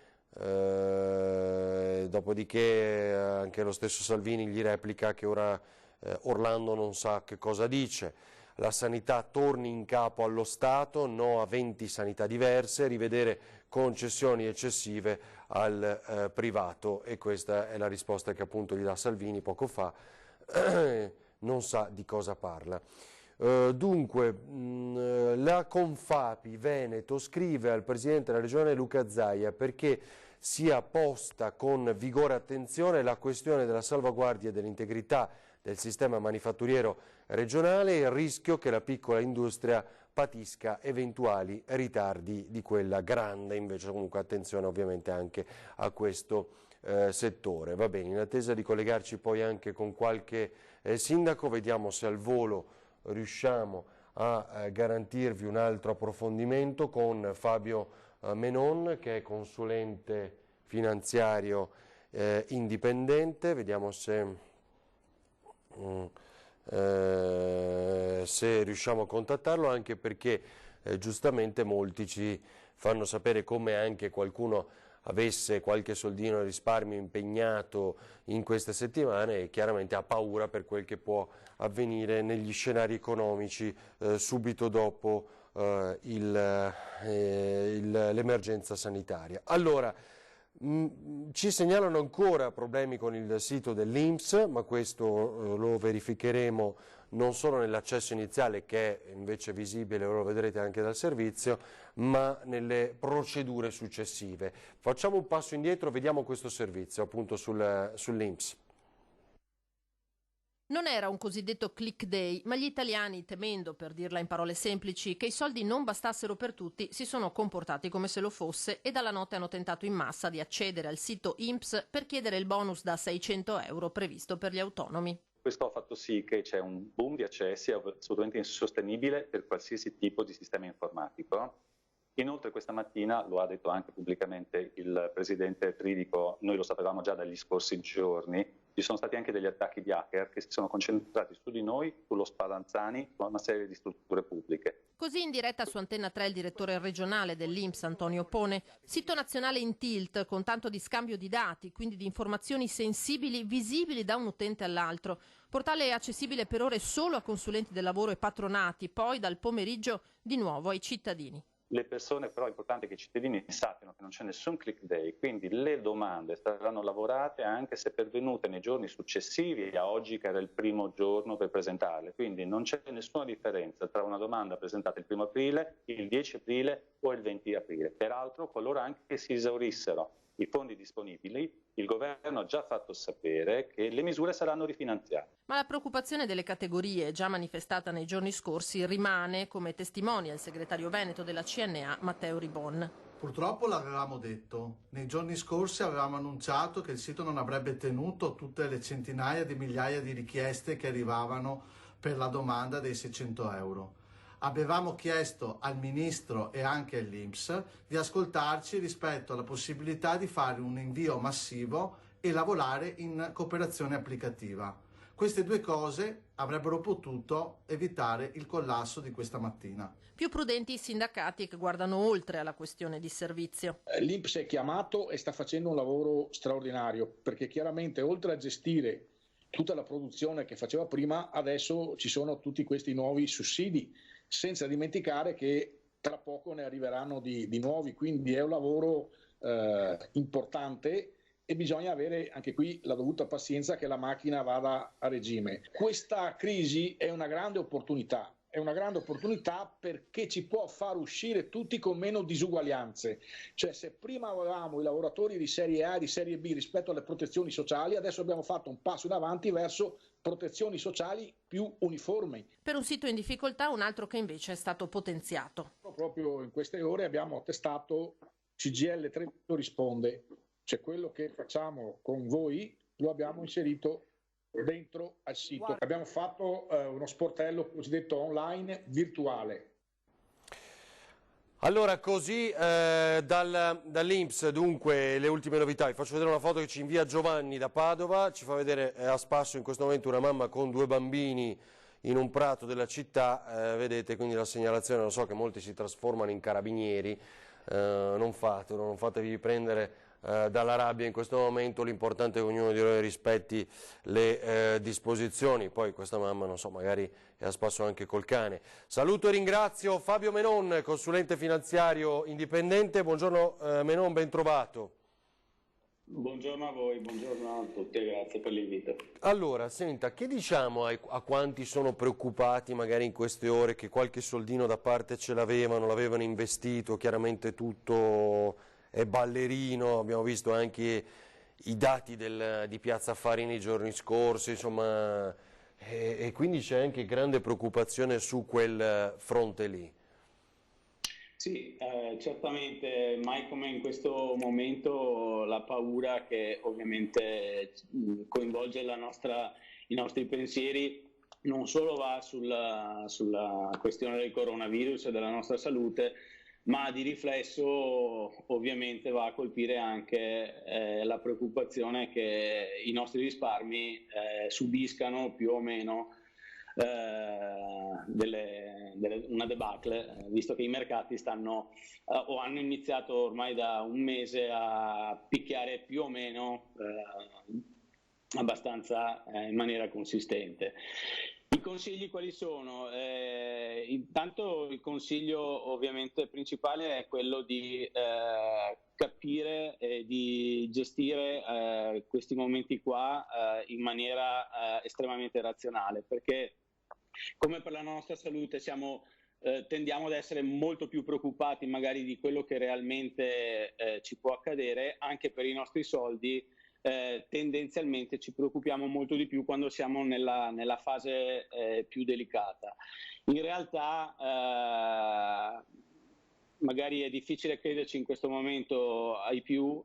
Dopodiché anche lo stesso Salvini gli replica che ora Orlando non sa che cosa dice. La sanità torni in capo allo Stato, no a 20 sanità diverse, rivedere concessioni eccessive al privato, e questa è la risposta che appunto gli dà Salvini poco fa. Non sa di cosa parla. Dunque, la Confapi Veneto scrive al Presidente della Regione Luca Zaia perché sia posta con vigore e attenzione la questione della salvaguardia dell'integrità del sistema manifatturiero regionale e il rischio che la piccola industria patisca eventuali ritardi di quella grande. Invece comunque attenzione ovviamente anche a questo settore. Va bene, in attesa di collegarci poi anche con qualche sindaco, vediamo se al volo riusciamo a garantirvi un altro approfondimento con Fabio Menon, che è consulente finanziario indipendente. Vediamo se riusciamo a contattarlo, anche perché giustamente molti ci fanno sapere come anche qualcuno avesse qualche soldino risparmio impegnato in queste settimane e chiaramente ha paura per quel che può avvenire negli scenari economici subito dopo l'emergenza sanitaria. Allora, ci segnalano ancora problemi con il sito dell'INPS, ma questo lo verificheremo non solo nell'accesso iniziale, che è invece visibile, lo vedrete anche dal servizio, ma nelle procedure successive. Facciamo un passo indietro, vediamo questo servizio appunto sull'INPS. Non era un cosiddetto click day, ma gli italiani, temendo, per dirla in parole semplici, che i soldi non bastassero per tutti, si sono comportati come se lo fosse e dalla notte hanno tentato in massa di accedere al sito INPS per chiedere il bonus da 600 euro previsto per gli autonomi. Questo ha fatto sì che c'è un boom di accessi assolutamente insostenibile per qualsiasi tipo di sistema informatico. Inoltre questa mattina, lo ha detto anche pubblicamente il presidente Tridico, noi lo sapevamo già dagli scorsi giorni, ci sono stati anche degli attacchi di hacker che si sono concentrati su di noi, sullo Spallanzani, su una serie di strutture pubbliche. Così in diretta su Antenna 3 il direttore regionale dell'INPS Antonio Pone, sito nazionale in tilt con tanto di scambio di dati, quindi di informazioni sensibili, visibili da un utente all'altro. Portale accessibile per ore solo a consulenti del lavoro e patronati, poi dal pomeriggio di nuovo ai cittadini. Le persone, però è importante che i cittadini sappiano che non c'è nessun click day, quindi le domande saranno lavorate anche se pervenute nei giorni successivi a oggi, che era il primo giorno per presentarle, quindi non c'è nessuna differenza tra una domanda presentata il 1 aprile, il 10 aprile o il 20 aprile. Peraltro, qualora anche si esaurissero i fondi disponibili, il governo ha già fatto sapere che le misure saranno rifinanziate. Ma la preoccupazione delle categorie, già manifestata nei giorni scorsi, rimane, come testimonia il segretario veneto della CNA, Matteo Ribon. Purtroppo l'avevamo detto. Nei giorni scorsi avevamo annunciato che il sito non avrebbe tenuto tutte le centinaia di migliaia di richieste che arrivavano per la domanda dei 600 euro. Avevamo chiesto al Ministro e anche all'INPS di ascoltarci rispetto alla possibilità di fare un invio massivo e lavorare in cooperazione applicativa. Queste due cose avrebbero potuto evitare il collasso di questa mattina. Più prudenti i sindacati che guardano oltre alla questione di servizio. L'INPS è chiamato e sta facendo un lavoro straordinario, perché chiaramente oltre a gestire tutta la produzione che faceva prima, adesso ci sono tutti questi nuovi sussidi, senza dimenticare che tra poco ne arriveranno di nuovi, quindi è un lavoro importante e bisogna avere anche qui la dovuta pazienza che la macchina vada a regime. Questa crisi è una grande opportunità. È una grande opportunità perché ci può far uscire tutti con meno disuguaglianze. Cioè, se prima avevamo i lavoratori di serie A e di serie B rispetto alle protezioni sociali, adesso abbiamo fatto un passo in avanti verso protezioni sociali più uniformi. Per un sito in difficoltà, un altro che invece è stato potenziato. Proprio in queste ore abbiamo testato CGIL Trento Risponde, cioè quello che facciamo con voi lo abbiamo inserito dentro al sito. Abbiamo fatto uno sportello cosiddetto online virtuale. Allora, così dall'Inps, dunque, le ultime novità. Vi faccio vedere una foto che ci invia Giovanni da Padova, ci fa vedere a spasso in questo momento una mamma con 2 bambini in un prato della città, vedete quindi la segnalazione, lo so che molti si trasformano in carabinieri, non fatelo, non fatevi prendere dalla rabbia in questo momento, l'importante è che ognuno di noi rispetti le disposizioni. Poi questa mamma, non so, magari è a spasso anche col cane. Saluto e ringrazio Fabio Menon, consulente finanziario indipendente. Buongiorno Menon, ben trovato. Buongiorno a voi, buongiorno a tutti, grazie per l'invito. Allora, senta, che diciamo a quanti sono preoccupati magari in queste ore che qualche soldino da parte ce l'avevano investito, chiaramente tutto è ballerino, abbiamo visto anche i dati di Piazza Affari nei giorni scorsi, insomma, e quindi c'è anche grande preoccupazione su quel fronte lì. Sì, certamente, mai come in questo momento la paura che ovviamente coinvolge i nostri pensieri non solo va sulla questione del coronavirus e della nostra salute, ma di riflesso ovviamente va a colpire anche la preoccupazione che i nostri risparmi subiscano più o meno una debacle, visto che i mercati stanno o hanno iniziato ormai da un mese a picchiare più o meno abbastanza in maniera consistente. I consigli quali sono? Intanto il consiglio ovviamente principale è quello di capire e di gestire questi momenti qua in maniera estremamente razionale, perché come per la nostra salute tendiamo ad essere molto più preoccupati magari di quello che realmente ci può accadere. Anche per i nostri soldi tendenzialmente ci preoccupiamo molto di più quando siamo nella fase più delicata. In realtà magari è difficile crederci in questo momento ai più,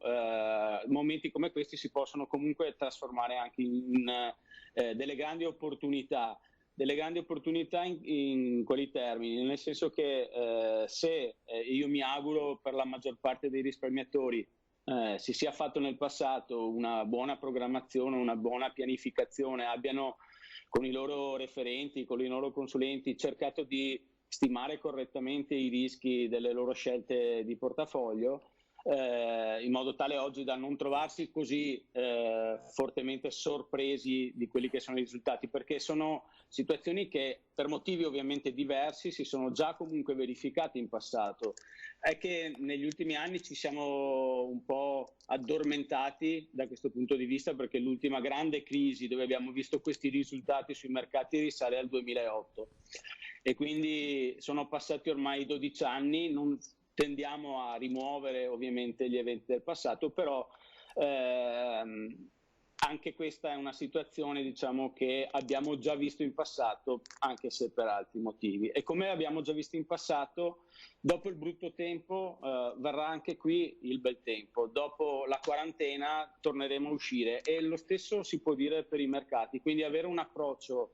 momenti come questi si possono comunque trasformare anche in delle grandi opportunità in quali termini, nel senso che se io mi auguro per la maggior parte dei risparmiatori si sia fatto nel passato una buona programmazione, una buona pianificazione, abbiano con i loro referenti, con i loro consulenti cercato di stimare correttamente i rischi delle loro scelte di portafoglio, in modo tale oggi da non trovarsi così fortemente sorpresi di quelli che sono i risultati, perché sono situazioni che per motivi ovviamente diversi si sono già comunque verificati in passato. È che negli ultimi anni ci siamo un po' addormentati da questo punto di vista, perché l'ultima grande crisi dove abbiamo visto questi risultati sui mercati risale al 2008 e quindi sono passati ormai 12 anni, non tendiamo a rimuovere ovviamente gli eventi del passato, però anche questa è una situazione, diciamo, che abbiamo già visto in passato, anche se per altri motivi. E come abbiamo già visto in passato, dopo il brutto tempo verrà anche qui il bel tempo. Dopo la quarantena torneremo a uscire, e lo stesso si può dire per i mercati. Quindi avere un approccio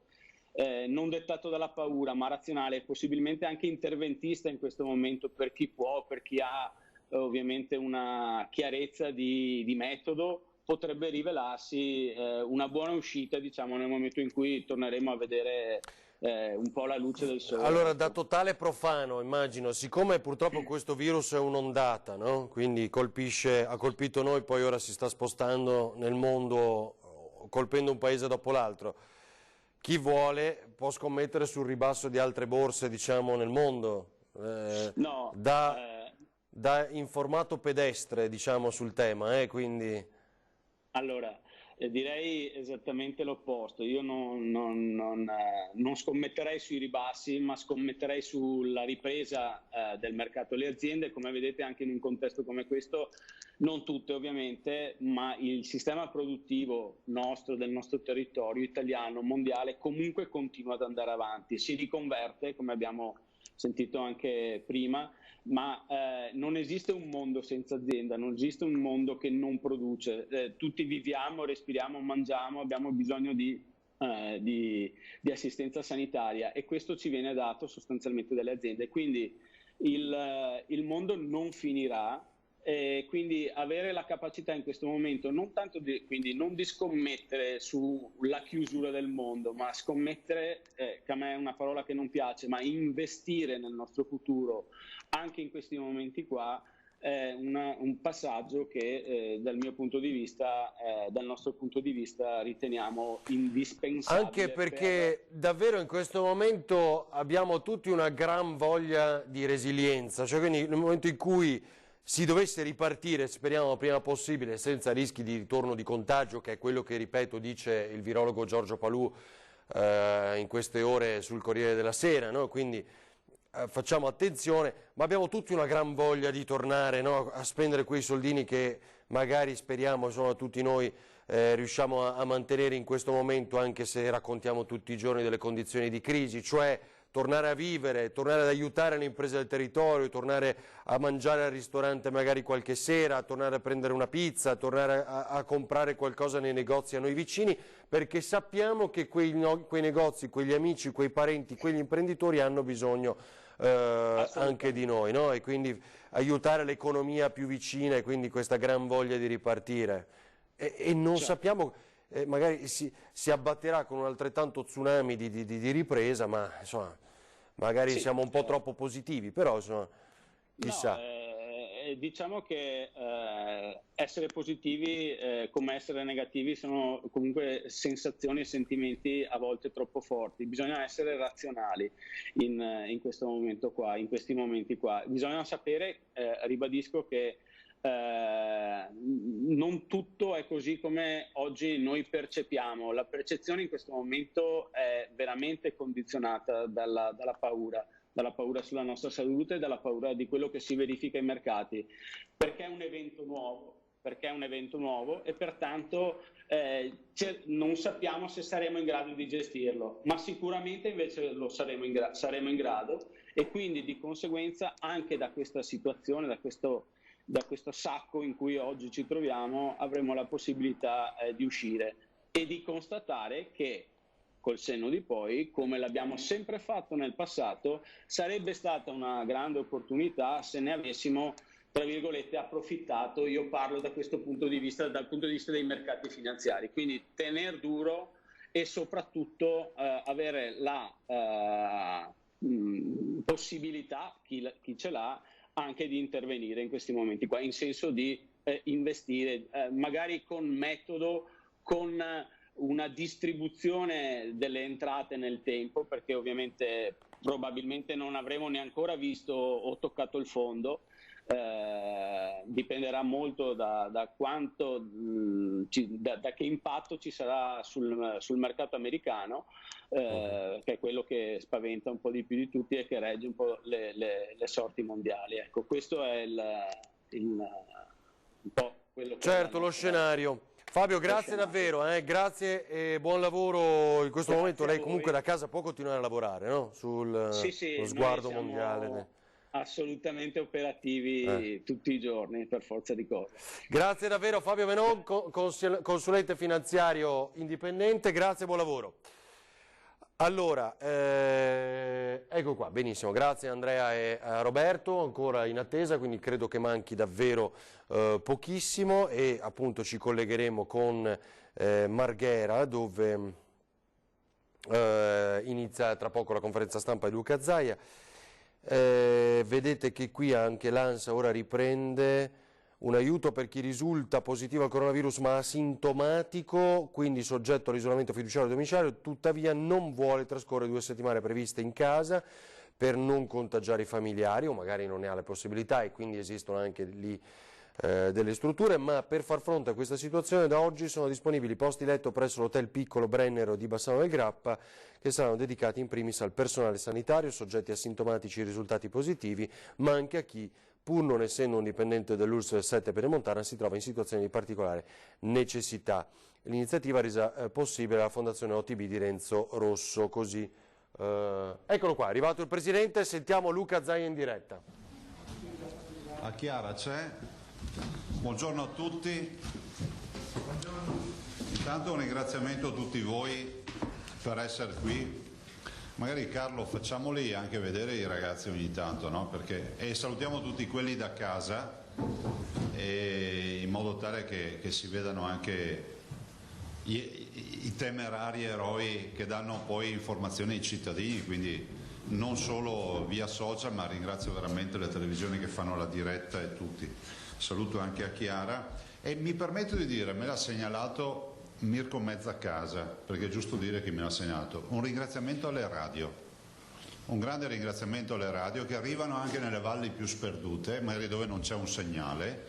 non dettato dalla paura, ma razionale e possibilmente anche interventista in questo momento, per chi può, per chi ha ovviamente una chiarezza di metodo, potrebbe rivelarsi una buona uscita, diciamo, nel momento in cui torneremo a vedere un po' la luce del sole. Allora, da totale profano, immagino, siccome purtroppo questo virus è un'ondata, no? Quindi ha colpito noi, poi ora si sta spostando nel mondo, colpendo un paese dopo l'altro. Chi vuole può scommettere sul ribasso di altre borse, diciamo, nel mondo, da informato pedestre, diciamo, sul tema, quindi... Allora, direi esattamente l'opposto. Io non scommetterei sui ribassi, ma scommetterei sulla ripresa del mercato. Le aziende, come vedete anche in un contesto come questo, non tutte ovviamente, ma il sistema produttivo nostro, del nostro territorio italiano, mondiale, comunque continua ad andare avanti. Si riconverte, come abbiamo sentito anche prima, ma non esiste un mondo senza azienda, non esiste un mondo che non produce. Tutti viviamo, respiriamo, mangiamo, abbiamo bisogno di assistenza sanitaria e questo ci viene dato sostanzialmente dalle aziende. Quindi il mondo non finirà. Quindi avere la capacità in questo momento non tanto quindi non di scommettere sulla chiusura del mondo, ma scommettere, che a me è una parola che non piace, ma investire nel nostro futuro anche in questi momenti qua è un passaggio che dal mio punto di vista, dal nostro punto di vista riteniamo indispensabile. Anche perché davvero in questo momento abbiamo tutti una gran voglia di resilienza, cioè quindi nel momento in cui si dovesse ripartire, speriamo prima possibile, senza rischi di ritorno di contagio, che è quello che, ripeto, dice il virologo Giorgio Palù in queste ore sul Corriere della Sera, no? Quindi facciamo attenzione, ma abbiamo tutti una gran voglia di tornare, no? A spendere quei soldini che magari speriamo, insomma, tutti noi riusciamo a mantenere in questo momento, anche se raccontiamo tutti i giorni delle condizioni di crisi, cioè tornare a vivere, tornare ad aiutare le imprese del territorio, tornare a mangiare al ristorante magari qualche sera, tornare a prendere una pizza, tornare a comprare qualcosa nei negozi a noi vicini, perché sappiamo che quei negozi, quegli amici, quei parenti, quegli imprenditori hanno bisogno anche di noi, no? E quindi aiutare l'economia più vicina e quindi questa gran voglia di ripartire. E non sappiamo... magari si abbatterà con un altrettanto tsunami di ripresa, ma insomma, magari siamo un po' troppo positivi, però insomma, chissà. No, diciamo che essere positivi come essere negativi sono comunque sensazioni e sentimenti a volte troppo forti. Bisogna essere razionali in questo momento qua, in questi momenti qua. Bisogna sapere, ribadisco che non tutto è così come oggi noi percepiamo. La percezione in questo momento è veramente condizionata dalla paura sulla nostra salute e dalla paura di quello che si verifica ai mercati, perché è un evento nuovo e pertanto non sappiamo se saremo in grado di gestirlo, ma sicuramente invece lo saremo in grado, e quindi di conseguenza anche da questa situazione, da questo sacco in cui oggi ci troviamo, avremo la possibilità di uscire e di constatare che col senno di poi, come l'abbiamo sempre fatto nel passato, sarebbe stata una grande opportunità se ne avessimo, tra virgolette, approfittato. Io parlo da questo punto di vista, dal punto di vista dei mercati finanziari, quindi tener duro e soprattutto avere la possibilità, chi ce l'ha, anche di intervenire in questi momenti qua, in senso di investire, magari con metodo, con una distribuzione delle entrate nel tempo, perché ovviamente probabilmente non avremo neanche ancora visto o toccato il fondo. Dipenderà molto da quanto, da che impatto ci sarà sul mercato americano, che è quello che spaventa un po' di più di tutti e che regge un po' le sorti mondiali. Ecco, questo è un po' quello che... Certo, lo scenario. Fabio, grazie davvero, grazie e buon lavoro in questo momento. Lei comunque da casa può continuare a lavorare, no? Sullo sguardo mondiale. Assolutamente operativi tutti i giorni, per forza di cose. Grazie davvero Fabio Menon, consulente finanziario indipendente, grazie e buon lavoro. Allora, ecco qua, benissimo, grazie Andrea e Roberto, ancora in attesa, quindi credo che manchi davvero pochissimo e appunto ci collegheremo con Marghera, dove inizia tra poco la conferenza stampa di Luca Zaia. Vedete che qui anche l'ANSA ora riprende un aiuto per chi risulta positivo al coronavirus ma asintomatico, quindi soggetto all'isolamento fiduciario domiciliare, tuttavia non vuole trascorrere 2 settimane previste in casa per non contagiare i familiari o magari non ne ha le possibilità, e quindi esistono anche lì delle strutture, ma per far fronte a questa situazione da oggi sono disponibili posti letto presso l'hotel Piccolo Brennero di Bassano del Grappa, che saranno dedicati in primis al personale sanitario, soggetti asintomatici risultati positivi, ma anche a chi, pur non essendo un dipendente dell'ULSS 7 Pedemontana, si trova in situazioni di particolare necessità. L'iniziativa è resa possibile dalla Fondazione OTB di Renzo Rosso. Così, eccolo qua, è arrivato il Presidente, sentiamo Luca Zaia in diretta. A Chiara c'è? Buongiorno a tutti. Intanto un ringraziamento a tutti voi per essere qui. Magari Carlo facciamoli anche vedere i ragazzi ogni tanto, no? E salutiamo tutti quelli da casa, in modo tale che si vedano anche i temerari eroi che danno poi informazioni ai cittadini, quindi non solo via social, ma ringrazio veramente le televisioni che fanno la diretta e tutti. Saluto anche a Chiara e mi permetto di dire, me l'ha segnalato Mirko Mezzacasa, perché è giusto dire che me l'ha segnalato, un ringraziamento alle radio, un grande ringraziamento alle radio che arrivano anche nelle valli più sperdute, magari dove non c'è un segnale,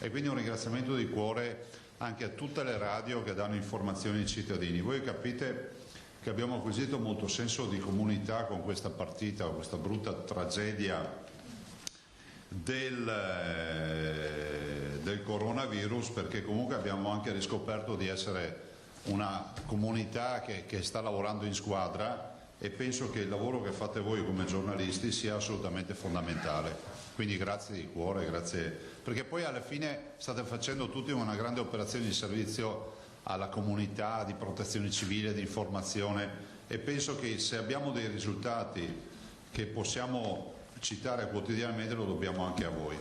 e quindi un ringraziamento di cuore anche a tutte le radio che danno informazioni ai cittadini. Voi capite che abbiamo acquisito molto senso di comunità con questa partita, con questa brutta tragedia del coronavirus, perché comunque abbiamo anche riscoperto di essere una comunità che sta lavorando in squadra, e penso che il lavoro che fate voi come giornalisti sia assolutamente fondamentale. Quindi grazie di cuore, grazie, perché poi alla fine state facendo tutti una grande operazione di servizio alla comunità, di protezione civile, di informazione, e penso che se abbiamo dei risultati che possiamo citare quotidianamente lo dobbiamo anche a voi.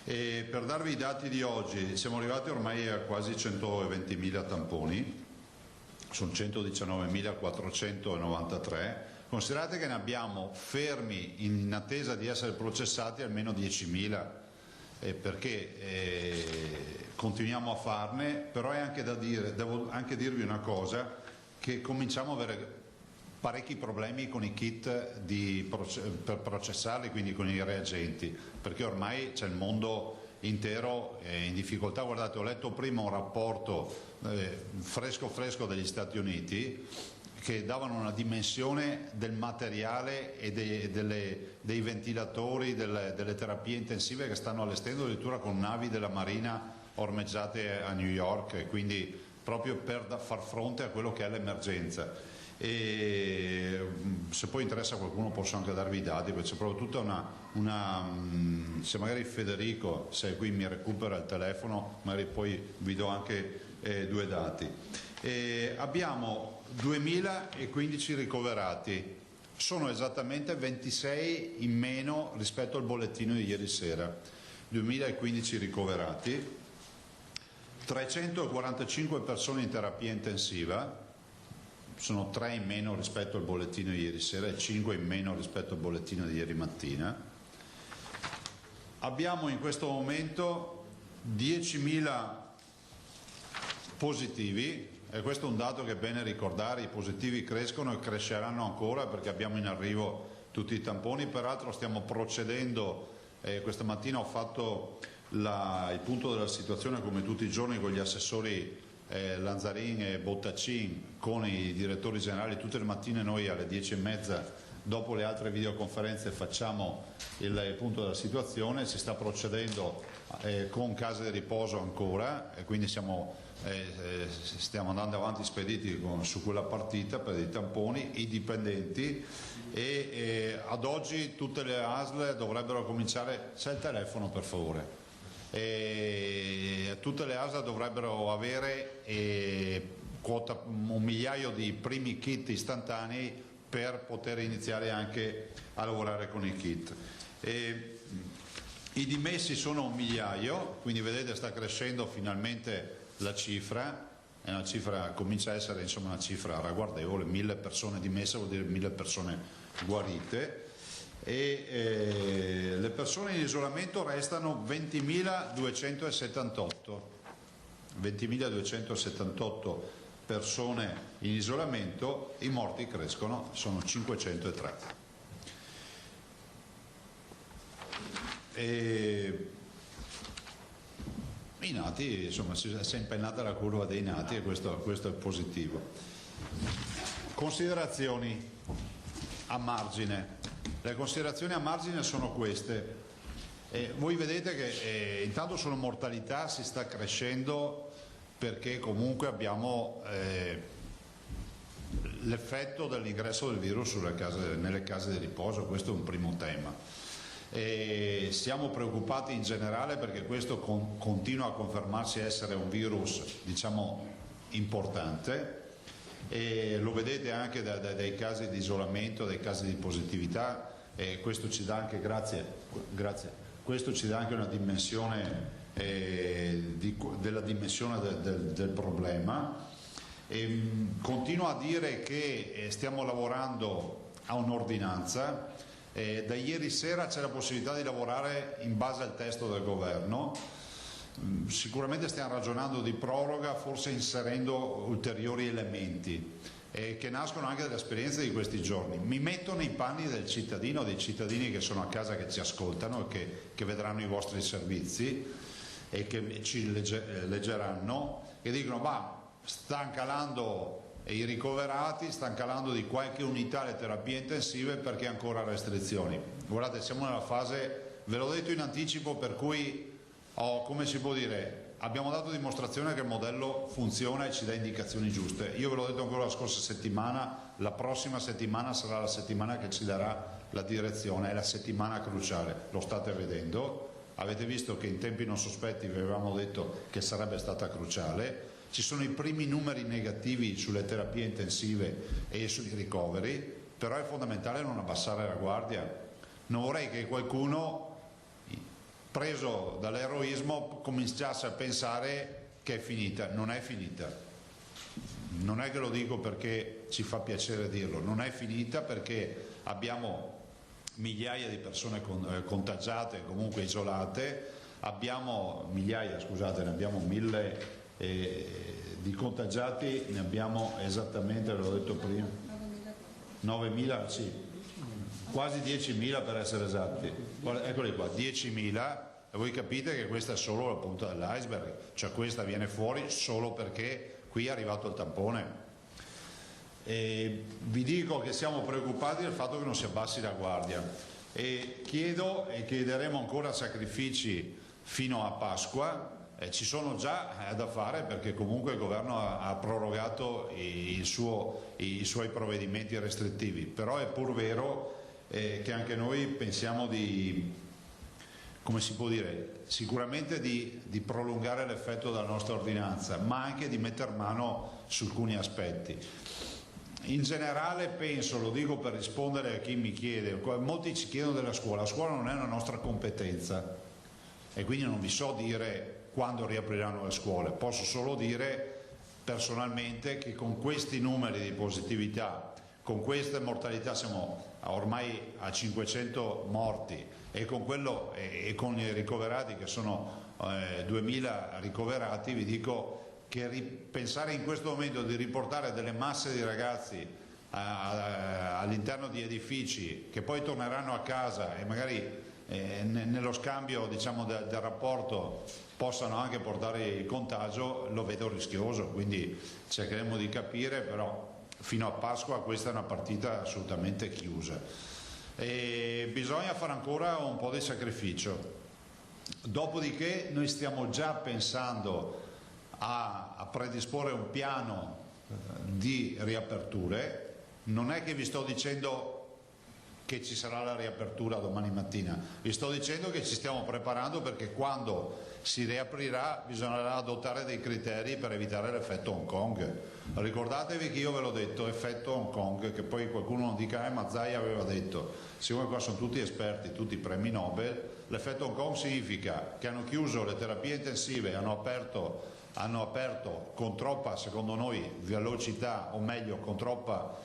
E per darvi i dati di oggi, siamo arrivati ormai a quasi 120.000 tamponi, sono 119.493, considerate che ne abbiamo fermi in attesa di essere processati almeno 10.000, perché continuiamo a farne, però è anche da dire, devo anche dirvi una cosa, che cominciamo a avere parecchi problemi con i kit per processarli, quindi con i reagenti, perché ormai c'è il mondo intero in difficoltà. Guardate, ho letto prima un rapporto fresco degli Stati Uniti che davano una dimensione del materiale e dei ventilatori, delle terapie intensive che stanno allestendo addirittura con navi della Marina ormeggiate a New York, e quindi proprio per far fronte a quello che è l'emergenza. E se poi interessa a qualcuno posso anche darvi i dati, perché c'è proprio tutta se magari Federico, se qui mi recupera il telefono, magari poi vi do anche due dati. Abbiamo 2015 ricoverati, sono esattamente 26 in meno rispetto al bollettino di ieri sera. 2015 ricoverati, 345 persone in terapia intensiva, sono 3 in meno rispetto al bollettino di ieri sera e 5 in meno rispetto al bollettino di ieri mattina. Abbiamo in questo momento 10.000 positivi, e questo è un dato che è bene ricordare, i positivi crescono e cresceranno ancora perché abbiamo in arrivo tutti i tamponi. Peraltro stiamo procedendo, questa mattina ho fatto il punto della situazione come tutti i giorni con gli assessori Lanzarin e Bottacin, con i direttori generali. Tutte le mattine noi alle 10:30, dopo le altre videoconferenze, facciamo il punto della situazione. Si sta procedendo con case di riposo ancora, e quindi stiamo andando avanti spediti su quella partita per i tamponi, i dipendenti, e ad oggi tutte le ASL dovrebbero cominciare. C'è il telefono, per favore? Tutte le ASL dovrebbero avere quota 1 migliaio di primi kit istantanei per poter iniziare anche a lavorare con i kit. I dimessi sono 1 migliaio, quindi vedete sta crescendo finalmente la cifra, è una cifra, comincia a essere insomma una cifra ragguardevole. 1.000 persone dimesse vuol dire 1.000 persone guarite. E le persone in isolamento restano 20.278 persone in isolamento, i morti crescono, sono 503. I nati, insomma, si è impennata la curva dei nati e questo è positivo. Considerazioni a margine. Le considerazioni a margine sono queste. Voi vedete che intanto sulla mortalità si sta crescendo perché comunque abbiamo l'effetto dell'ingresso del virus nelle case di riposo, questo è un primo tema. Siamo preoccupati in generale perché questo continua a confermarsi essere un virus, diciamo, importante, e lo vedete anche dai casi di isolamento, dai casi di positività, e questo ci dà anche, grazie, questo ci dà anche una dimensione della dimensione del problema. Continuo a dire che stiamo lavorando a un'ordinanza. Da ieri sera c'è la possibilità di lavorare in base al testo del governo. Sicuramente stiamo ragionando di proroga, forse inserendo ulteriori elementi che nascono anche dall'esperienza di questi giorni. Mi metto nei panni del cittadino, dei cittadini che sono a casa, che ci ascoltano e che vedranno i vostri servizi e che ci leggeranno, che dicono: ma stanno calando i ricoverati, stanno calando di qualche unità le terapie intensive, perché ancora restrizioni. Guardate, siamo nella fase, ve l'ho detto in anticipo, per cui come si può dire, abbiamo dato dimostrazione che il modello funziona e ci dà indicazioni giuste. Io ve l'ho detto ancora la scorsa settimana, la prossima settimana sarà la settimana che ci darà la direzione, è la settimana cruciale, lo state vedendo, avete visto che in tempi non sospetti vi avevamo detto che sarebbe stata cruciale. Ci sono i primi numeri negativi sulle terapie intensive e sui ricoveri, però è fondamentale non abbassare la guardia. Non vorrei che qualcuno, preso dall'eroismo, cominciasse a pensare che è finita. Non è finita. Non è che lo dico perché ci fa piacere dirlo, non è finita, perché abbiamo migliaia di persone contagiate, comunque isolate, abbiamo migliaia, scusate, ne abbiamo 1000. Di contagiati ne abbiamo esattamente, ve l'ho detto prima, 9.000, sì, quasi 10.000 per essere esatti. Eccoli qua, 10.000, e voi capite che questa è solo la punta dell'iceberg, cioè questa viene fuori solo perché qui è arrivato il tampone. Vi dico che siamo preoccupati del fatto che non si abbassi la guardia e chiedo e chiederemo ancora sacrifici fino a Pasqua. Ci sono già da fare, perché comunque il governo ha prorogato i suoi provvedimenti restrittivi, però è pur vero che anche noi pensiamo di, come si può dire, sicuramente di prolungare l'effetto della nostra ordinanza, ma anche di metter mano su alcuni aspetti. In generale penso, lo dico per rispondere a chi mi chiede, molti ci chiedono della scuola, la scuola non è una nostra competenza e quindi non vi so dire quando riapriranno le scuole. Posso solo dire personalmente che con questi numeri di positività, con queste mortalità, siamo ormai a 500 morti, e con quello e con i ricoverati che sono 2000 ricoverati, vi dico che pensare in questo momento di riportare delle masse di ragazzi all'interno di edifici che poi torneranno a casa e magari nello scambio, diciamo, del rapporto possano anche portare il contagio, lo vedo rischioso, quindi cercheremo di capire, però fino a Pasqua questa è una partita assolutamente chiusa e bisogna fare ancora un po' di sacrificio. Dopodiché noi stiamo già pensando a predisporre un piano di riaperture. Non è che vi sto dicendo che ci sarà la riapertura domani mattina, vi sto dicendo che ci stiamo preparando, perché quando si riaprirà bisognerà adottare dei criteri per evitare l'effetto Hong Kong. Ricordatevi che io ve l'ho detto, effetto Hong Kong, che poi qualcuno non dica ma Zaia aveva detto, siccome qua sono tutti esperti, tutti premi Nobel. L'effetto Hong Kong significa che hanno chiuso le terapie intensive, hanno aperto con troppa, secondo noi, velocità, o meglio con troppa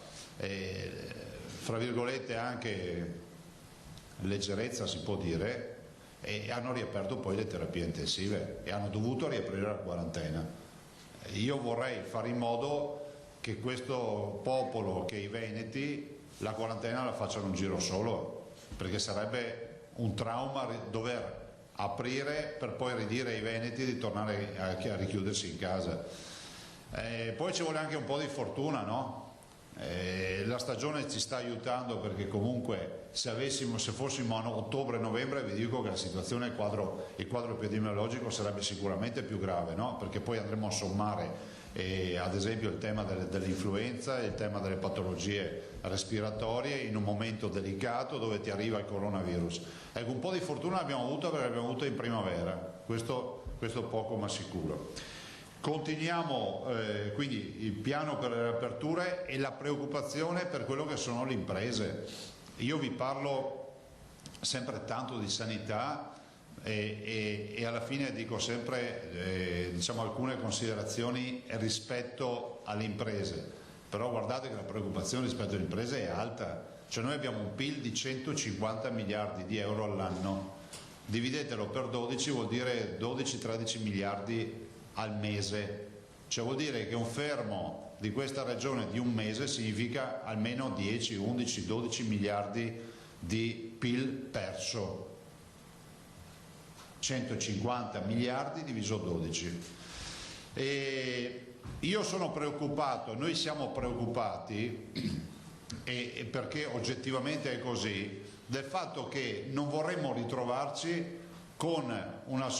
fra virgolette anche leggerezza, si può dire, e hanno riaperto poi le terapie intensive e hanno dovuto riaprire la quarantena. Io vorrei fare in modo che questo popolo, che i veneti, la quarantena la facciano un giro solo, perché sarebbe un trauma dover aprire per poi ridire ai veneti di tornare a richiudersi in casa. Poi ci vuole anche un po' di fortuna, no? La stagione ci sta aiutando, perché comunque se fossimo a ottobre-novembre vi dico che la situazione, il quadro epidemiologico sarebbe sicuramente più grave, no? Perché poi andremo a sommare ad esempio il tema dell'influenza e il tema delle patologie respiratorie in un momento delicato dove ti arriva il coronavirus. Ecco, un po' di fortuna l'abbiamo avuta, perché l'abbiamo avuta in primavera, questo poco ma sicuro. Continuiamo quindi il piano per le riaperture e la preoccupazione per quello che sono le imprese. Io vi parlo sempre tanto di sanità e alla fine dico sempre diciamo alcune considerazioni rispetto alle imprese, però guardate che la preoccupazione rispetto alle imprese è alta. Cioè noi abbiamo un PIL di 150 miliardi di euro all'anno, dividetelo per 12 vuol dire 12-13 miliardi al mese, cioè vuol dire che un fermo di questa regione di un mese significa almeno 10, 11, 12 miliardi di PIL perso. 150 miliardi diviso 12. E io sono preoccupato, noi siamo preoccupati, e perché oggettivamente è così, del fatto che non vorremmo ritrovarci con una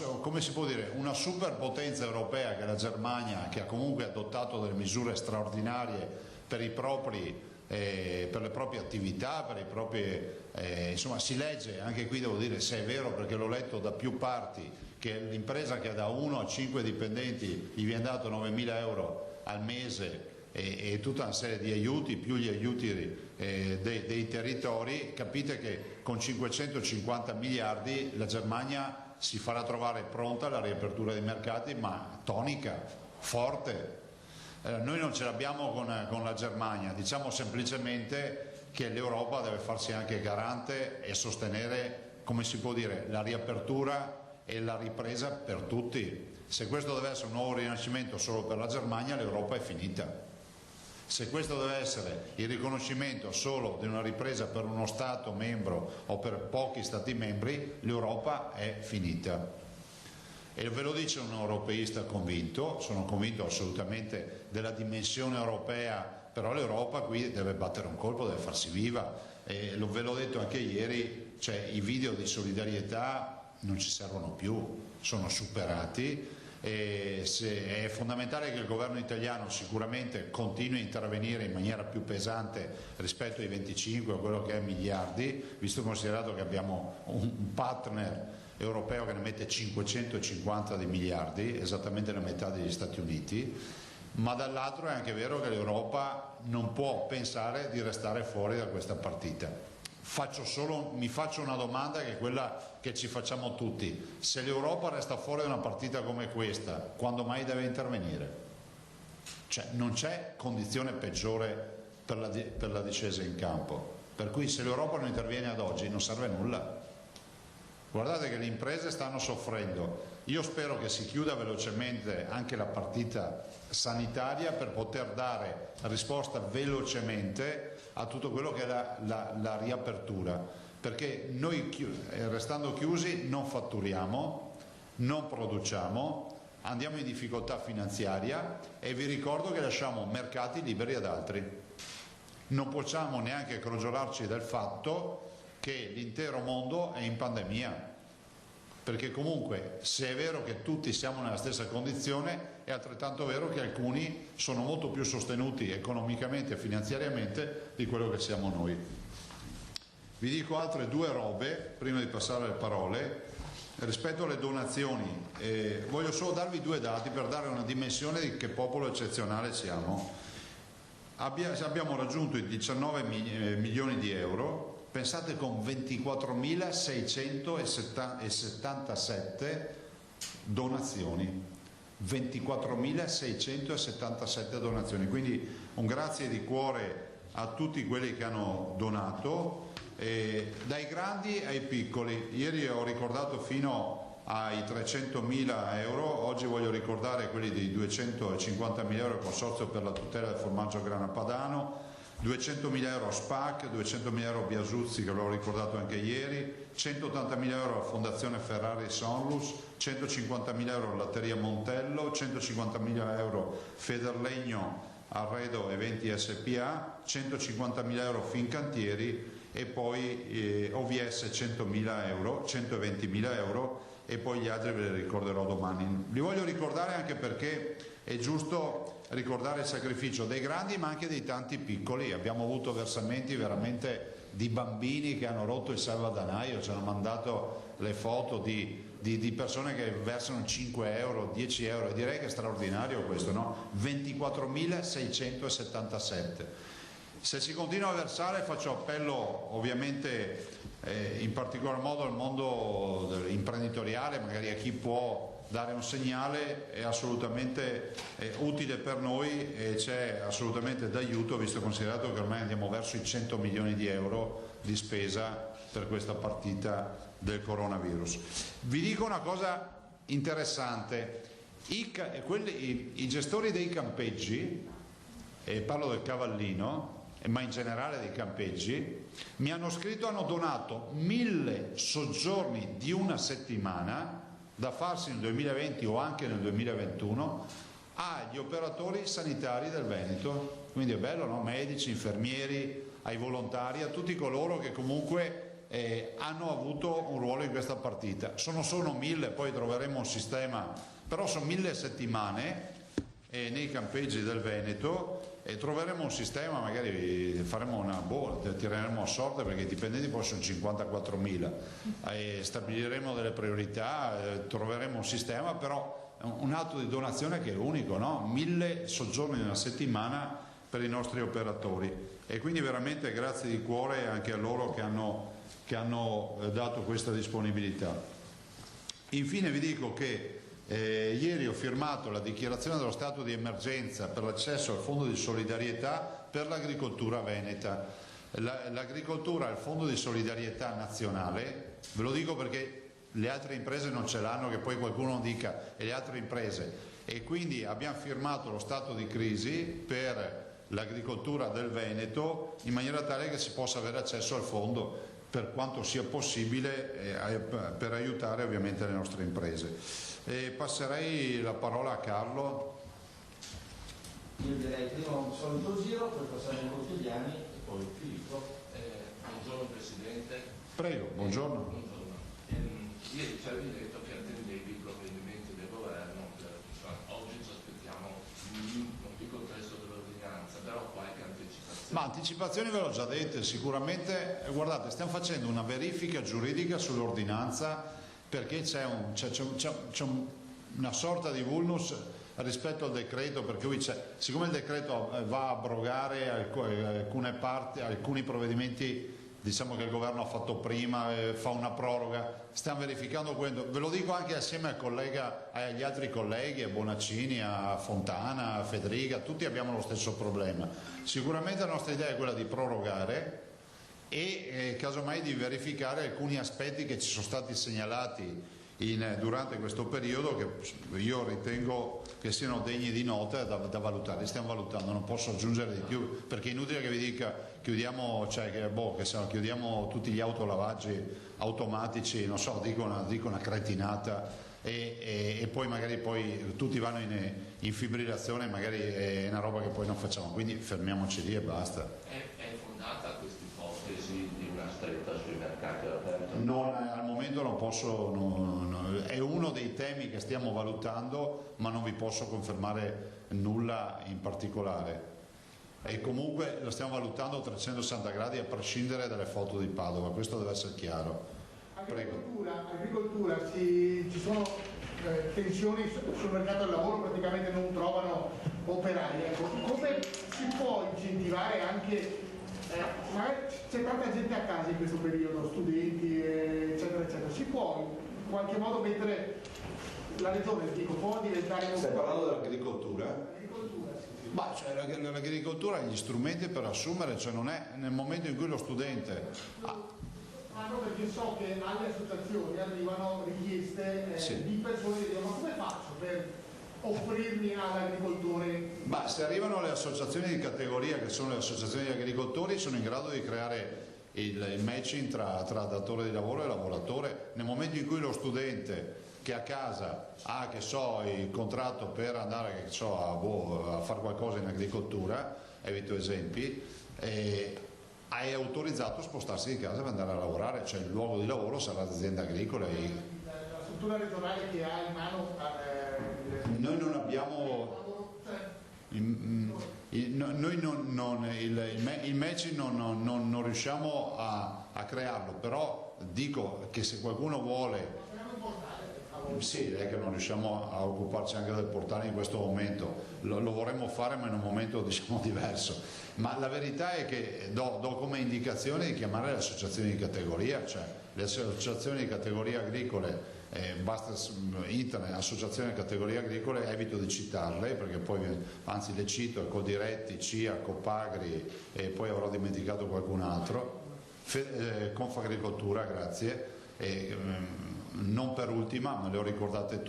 superpotenza europea che è la Germania, che ha comunque adottato delle misure straordinarie per le proprie attività, per i propri, insomma si legge, anche qui devo dire se è vero perché l'ho letto da più parti, che l'impresa che da 1 a 5 dipendenti gli viene dato 9.000 euro al mese e tutta una serie di aiuti, più gli aiuti dei territori. Capite che con 550 miliardi la Germania si farà trovare pronta alla riapertura dei mercati, ma tonica, forte. Noi non ce l'abbiamo con la Germania, diciamo semplicemente che l'Europa deve farsi anche garante e sostenere, come si può dire, la riapertura e la ripresa per tutti. Se questo deve essere un nuovo rinascimento solo per la Germania, l'Europa è finita. Se questo deve essere il riconoscimento solo di una ripresa per uno Stato membro o per pochi Stati membri, l'Europa è finita. E ve lo dice un europeista convinto, sono convinto assolutamente della dimensione europea, però l'Europa qui deve battere un colpo, deve farsi viva. Ve l'ho detto anche ieri, cioè i video di solidarietà non ci servono più, sono superati. È fondamentale che il governo italiano sicuramente continui a intervenire in maniera più pesante rispetto ai 25 o quello che è miliardi, visto e considerato che abbiamo un partner europeo che ne mette 550 di miliardi, esattamente la metà degli Stati Uniti, ma dall'altro è anche vero che l'Europa non può pensare di restare fuori da questa partita. Mi faccio una domanda che è quella che ci facciamo tutti: se l'Europa resta fuori da una partita come questa, quando mai deve intervenire? Cioè non c'è condizione peggiore per la discesa in campo, per cui se l'Europa non interviene ad oggi non serve a nulla. Guardate che le imprese stanno soffrendo, io spero che si chiuda velocemente anche la partita sanitaria per poter dare risposta velocemente a tutto quello che è la riapertura, perché noi restando chiusi non fatturiamo, non produciamo, andiamo in difficoltà finanziaria e vi ricordo che lasciamo mercati liberi ad altri. Non possiamo neanche crogiolarci del fatto che l'intero mondo è in pandemia, perché comunque se è vero che tutti siamo nella stessa condizione, è altrettanto vero che alcuni sono molto più sostenuti economicamente e finanziariamente di quello che siamo noi. Vi dico altre due robe prima di passare le parole. Rispetto alle donazioni, voglio solo darvi due dati per dare una dimensione di che popolo eccezionale siamo. Abbiamo raggiunto i 19 milioni di euro, pensate, con 24.677 donazioni. 24.677 donazioni, quindi un grazie di cuore a tutti quelli che hanno donato, dai grandi ai piccoli. Ieri ho ricordato fino ai 300.000 euro, oggi voglio ricordare quelli dei 250.000 euro del Consorzio per la tutela del formaggio grana padano, 200.000 euro a SPAC, 200.000 euro a Biasuzzi, che l'ho ricordato anche ieri, 180.000 euro alla Fondazione Ferrari Sonlus, 150.000 euro alla Latteria Montello, 150.000 euro Federlegno Arredo Eventi SPA, 150.000 euro Fincantieri e poi OVS 100.000 euro, 120.000 euro e poi gli altri ve li ricorderò domani. Li voglio ricordare anche perché è giusto ricordare il sacrificio dei grandi ma anche dei tanti piccoli. Abbiamo avuto versamenti veramente di bambini che hanno rotto il salvadanaio, ci hanno mandato le foto di persone che versano 5 euro, 10 euro, e direi che è straordinario questo, no? 24.677. Se si continua a versare faccio appello ovviamente in particolar modo al mondo imprenditoriale, magari a chi può dare un segnale, è assolutamente utile per noi e c'è assolutamente d'aiuto, visto e considerato che ormai andiamo verso i 100 milioni di euro di spesa per questa partita del coronavirus. Vi dico una cosa interessante, i gestori dei campeggi, e parlo del Cavallino, ma in generale dei campeggi, mi hanno scritto, hanno donato 1000 soggiorni di una settimana da farsi nel 2020 o anche nel 2021 agli operatori sanitari del Veneto. Quindi è bello, no? Medici, infermieri, ai volontari, a tutti coloro che comunque hanno avuto un ruolo in questa partita. Sono 1000, poi troveremo un sistema, però sono 1000 settimane nei campeggi del Veneto e troveremo un sistema, magari faremo tireremo a sorte perché i dipendenti poi sono 54.000, stabiliremo delle priorità, troveremo un sistema, però un atto di donazione che è unico, no? 1000 soggiorni in una settimana per i nostri operatori e quindi veramente grazie di cuore anche a loro che hanno dato questa disponibilità. Infine vi dico che ieri ho firmato la dichiarazione dello stato di emergenza per l'accesso al fondo di solidarietà per l'agricoltura veneta. L'agricoltura è il fondo di solidarietà nazionale, ve lo dico perché le altre imprese non ce l'hanno, che poi qualcuno dica e le altre imprese, e quindi abbiamo firmato lo stato di crisi per l'agricoltura del Veneto in maniera tale che si possa avere accesso al fondo per quanto sia possibile per aiutare ovviamente le nostre imprese. Passerei la parola a Carlo. Io direi prima un solito giro, poi passare ai quotidiani e poi Filippo. Buongiorno Presidente. Prego, buongiorno. Buongiorno. Ieri ci avevi detto che attendevi i provvedimenti del governo, oggi ci aspettiamo, non dico il testo dell'ordinanza, però qualche anticipazione. Ma anticipazioni ve l'ho già dette, sicuramente, guardate, stiamo facendo una verifica giuridica sull'ordinanza perché c'è una sorta di vulnus rispetto al decreto, per cui siccome il decreto va a abrogare alcune parti, alcuni provvedimenti diciamo che il governo ha fatto prima, fa una proroga, stiamo verificando quello, ve lo dico anche assieme agli altri colleghi, a Bonaccini, a Fontana, a Federica, tutti abbiamo lo stesso problema. Sicuramente la nostra idea è quella di prorogare e casomai di verificare alcuni aspetti che ci sono stati segnalati durante questo periodo che io ritengo che siano degni di nota da valutare. Li stiamo valutando, non posso aggiungere di più perché è inutile che vi dica chiudiamo tutti gli autolavaggi automatici, non so, dico una cretinata e poi magari tutti vanno in fibrillazione, magari è una roba che poi non facciamo, quindi fermiamoci lì e basta. È fondata questa ipotesi di una stretta sui mercati all'aperto? Al momento non posso, è uno dei temi che stiamo valutando, ma non vi posso confermare nulla in particolare. E comunque lo stiamo valutando a 360 gradi a prescindere dalle foto di Padova, questo deve essere chiaro. Agricoltura, ci sono tensioni sul mercato del lavoro, praticamente non trovano operai. Come si può incentivare anche, magari c'è tanta gente a casa in questo periodo, studenti eccetera eccetera, si può in qualche modo mettere la regione, può diventare... Stai parlando dell'agricoltura? Ma cioè, l'agricoltura ha gli strumenti per assumere, cioè non è nel momento in cui lo studente perché so che alle associazioni arrivano richieste di persone che dicono ma come faccio per offrirmi all'agricoltore? Ma se arrivano le associazioni di categoria, che sono le associazioni di agricoltori, sono in grado di creare il matching tra datore di lavoro e lavoratore. Nel momento in cui lo studente che a casa ha, che so, il contratto per andare, che so, a fare qualcosa in agricoltura, evito esempi, è autorizzato a spostarsi di casa per andare a lavorare, cioè il luogo di lavoro sarà l'azienda agricola. La struttura regionale che ha in mano noi non abbiamo il matching non riusciamo a crearlo, però dico che se qualcuno vuole, sì, è che non riusciamo a occuparci anche del portale in questo momento, lo vorremmo fare ma in un momento diciamo diverso, ma la verità è che do come indicazione di chiamare le associazioni di categoria, cioè le associazioni di categoria agricole, basta internet, associazioni di categoria agricole, evito di citarle perché poi anzi le cito, Coldiretti, CIA, Copagri e poi avrò dimenticato qualcun altro, Confagricoltura, grazie. Non per ultima, ma le ho ricordate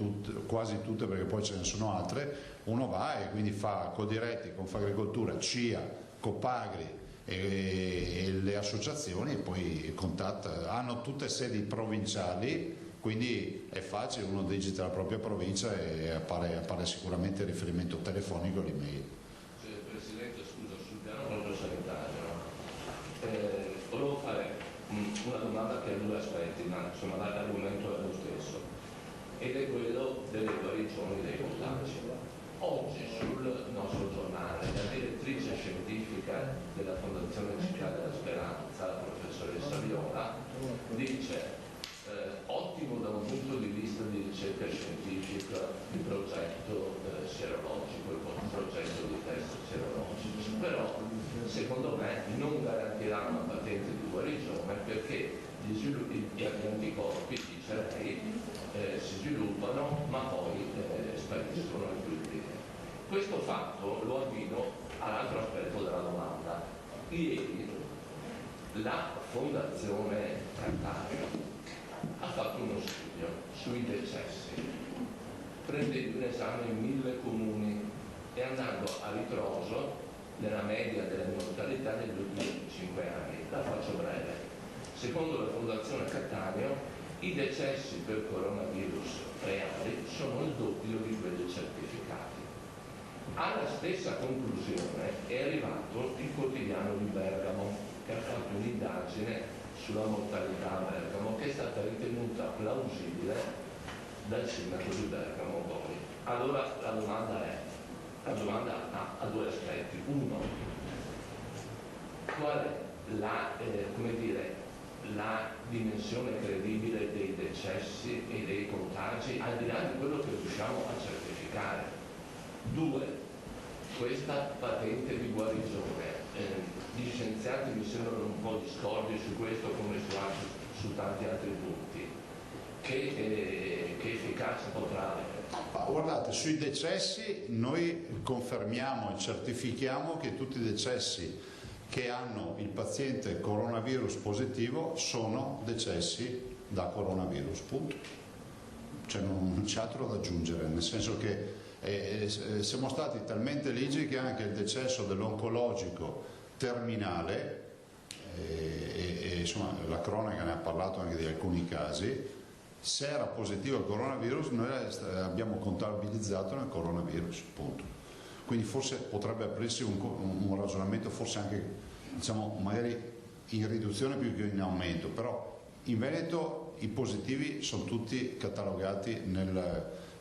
quasi tutte perché poi ce ne sono altre. Uno va e quindi fa Coldiretti, Confagricoltura, CIA, Copagri e le associazioni e poi contatta, hanno tutte sedi provinciali, quindi è facile, uno digita la propria provincia e appare sicuramente il riferimento telefonico e l'email. Presidente, scusa, sul piano proprio sanitario, volevo fare una domanda che ha due aspetti, ma insomma l'argomento è lo stesso, ed è quello delle guarigioni dei contagi. Oggi sul nostro giornale la direttrice scientifica della Fondazione Città della Speranza, la professoressa Viola, dice ottimo da un punto di vista di ricerca scientifica il progetto sierologico, il progetto di test sierologici, però secondo me non garantirà una patente di guarigione perché gli anticorpi, dice lei, si sviluppano ma poi spariscono e quindi questo fatto lo abbino all'altro aspetto della domanda. Ieri la Fondazione Cartario ha fatto uno studio sui decessi, prendendo in esame 1000 comuni e andando a ritroso nella media della mortalità negli ultimi 5 anni. La faccio breve. Secondo la Fondazione Cattaneo, i decessi per coronavirus reali sono il doppio di quelli certificati. Alla stessa conclusione è arrivato il quotidiano di Bergamo, che ha fatto un'indagine sulla mortalità a Bergamo che è stata ritenuta plausibile dal sindaco di Bergamo poi. Allora la domanda ha due aspetti. Uno, qual è la dimensione credibile dei decessi e dei contagi al di là di quello che riusciamo a certificare? Due, questa patente di guarigione, gli scienziati mi sembrano un po' discordi su questo come su tanti altri punti, che efficacia potrà avere? Guardate, sui decessi noi confermiamo e certifichiamo che tutti i decessi che hanno il paziente coronavirus positivo sono decessi da coronavirus, punto. Cioè non c'è altro da aggiungere, nel senso che siamo stati talmente ligi che anche il decesso dell'oncologico terminale, insomma la cronaca ne ha parlato anche di alcuni casi, se era positivo al coronavirus noi abbiamo contabilizzato nel coronavirus, punto. Quindi forse potrebbe aprirsi un ragionamento forse anche diciamo magari in riduzione più che in aumento, però in Veneto i positivi sono tutti catalogati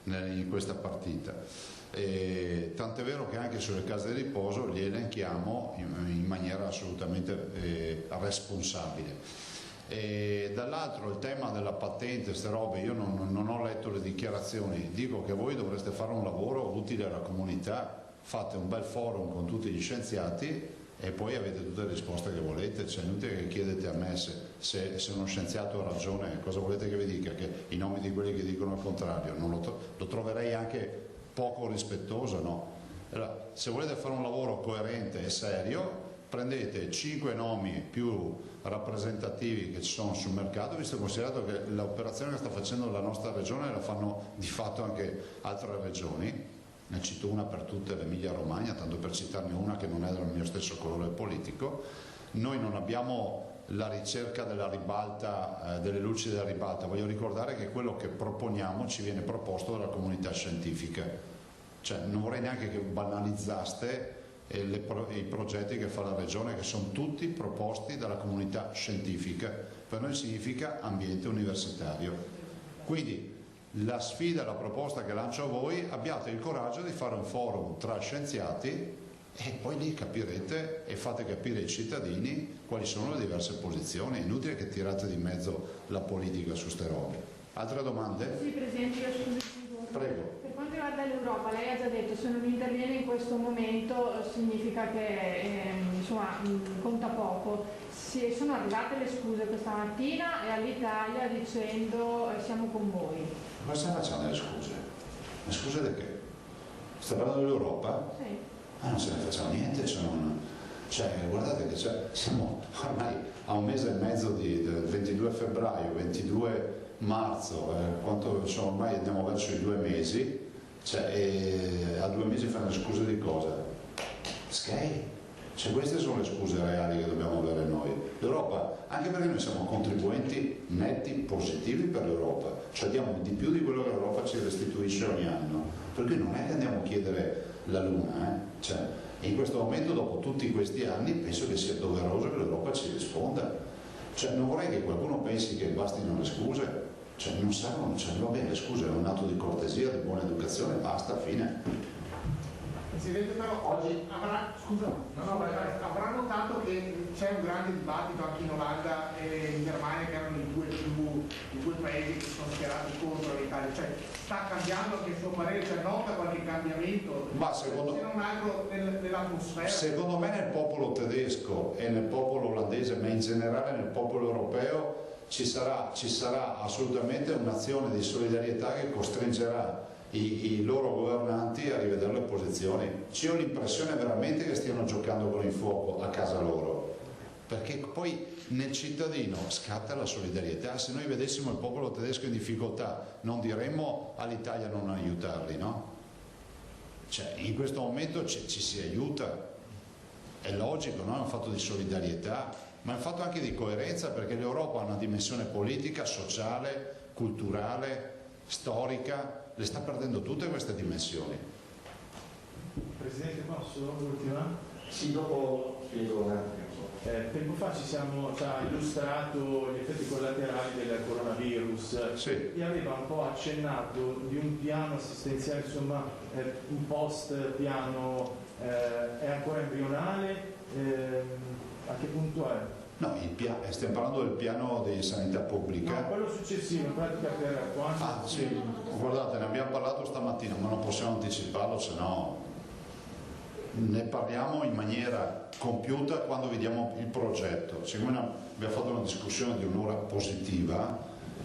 in questa partita. Tant'è vero che anche sulle case di riposo li elenchiamo in maniera assolutamente responsabile. Dall'altro il tema della patente, queste robe, io non ho letto le dichiarazioni, dico che voi dovreste fare un lavoro utile alla comunità, fate un bel forum con tutti gli scienziati e poi avete tutte le risposte che volete, cioè inutile che chiedete a me se uno scienziato ha ragione, cosa volete che vi dica, che i nomi di quelli che dicono il contrario, lo troverei anche poco rispettoso, no? Allora, se volete fare un lavoro coerente e serio, prendete 5 nomi più rappresentativi che ci sono sul mercato, visto e considerato che l'operazione che sta facendo la nostra regione la fanno di fatto anche altre regioni, ne cito una per tutte, l'Emilia Romagna, tanto per citarne una che non è del mio stesso colore politico. Noi non abbiamo la ricerca della ribalta, delle luci della ribalta. Voglio ricordare che quello che proponiamo ci viene proposto dalla comunità scientifica, cioè non vorrei neanche che banalizzaste i progetti che fa la Regione, che sono tutti proposti dalla comunità scientifica. Per noi significa ambiente universitario. Quindi la sfida, la proposta che lancio a voi: abbiate il coraggio di fare un forum tra scienziati e poi lì capirete e fate capire ai cittadini quali sono le diverse posizioni. È inutile che tirate di mezzo la politica su ste robe. Altre domande? Sì, Presidente, io scusi. Prego. Per quanto riguarda l'Europa, lei ha già detto se non interviene in questo momento significa che insomma, conta poco. Sono arrivate le scuse questa mattina e all'Italia dicendo siamo con voi. Cosa stanno facendo le scuse? Le scuse di che? Sta parlando dell'Europa? Sì. Non se ne facciamo niente, cioè, guardate che siamo ormai a un mese e mezzo del 22 febbraio, 22 marzo, quanto sono ormai, andiamo verso i 2 mesi, cioè, a 2 mesi fanno le scuse di cosa? Sky? Cioè, queste sono le scuse reali che dobbiamo avere noi. L'Europa, anche perché noi siamo contribuenti netti positivi per l'Europa, cioè diamo di più di quello che l'Europa ci restituisce ogni anno, per cui non è che andiamo a chiedere la luna, cioè, in questo momento, dopo tutti questi anni, penso che sia doveroso che l'Europa ci risponda. Cioè, non vorrei che qualcuno pensi che bastino le scuse, cioè, non servono, cioè, va bene, le scuse è un atto di cortesia, di buona educazione, basta, fine. Presidente, però oggi avrà notato che c'è un grande dibattito anche in Olanda e in Germania, che erano i due paesi che sono schierati contro l'Italia. Cioè, sta cambiando anche il suo parere, cioè nota qualche cambiamento? Ma secondo, se non altro nell'atmosfera? Secondo me nel popolo tedesco e nel popolo olandese, ma in generale nel popolo europeo, ci sarà assolutamente un'azione di solidarietà che costringerà i loro governanti a rivedere le posizioni. Ci ho l'impressione veramente che stiano giocando con il fuoco a casa loro, perché poi nel cittadino scatta la solidarietà. Se noi vedessimo il popolo tedesco in difficoltà non diremmo all'Italia non aiutarli, no? Cioè, in questo momento ci si aiuta, è logico, no? È un fatto di solidarietà, ma è un fatto anche di coerenza, perché l'Europa ha una dimensione politica, sociale, culturale, storica, le sta perdendo tutte queste dimensioni. Presidente, posso? L'ultima? Sì, dopo spiego un attimo. Tempo fa ci ha illustrato gli effetti collaterali del coronavirus, sì, e aveva un po' accennato di un piano assistenziale, insomma un post piano, è ancora embrionale, a che punto è? No, stiamo parlando del piano di sanità pubblica. No, quello successivo, in pratica per quanto... Ah sì, guardate, ne abbiamo parlato stamattina, ma non possiamo anticiparlo, se no ne parliamo in maniera compiuta quando vediamo il progetto. Siccome abbiamo fatto una discussione di un'ora positiva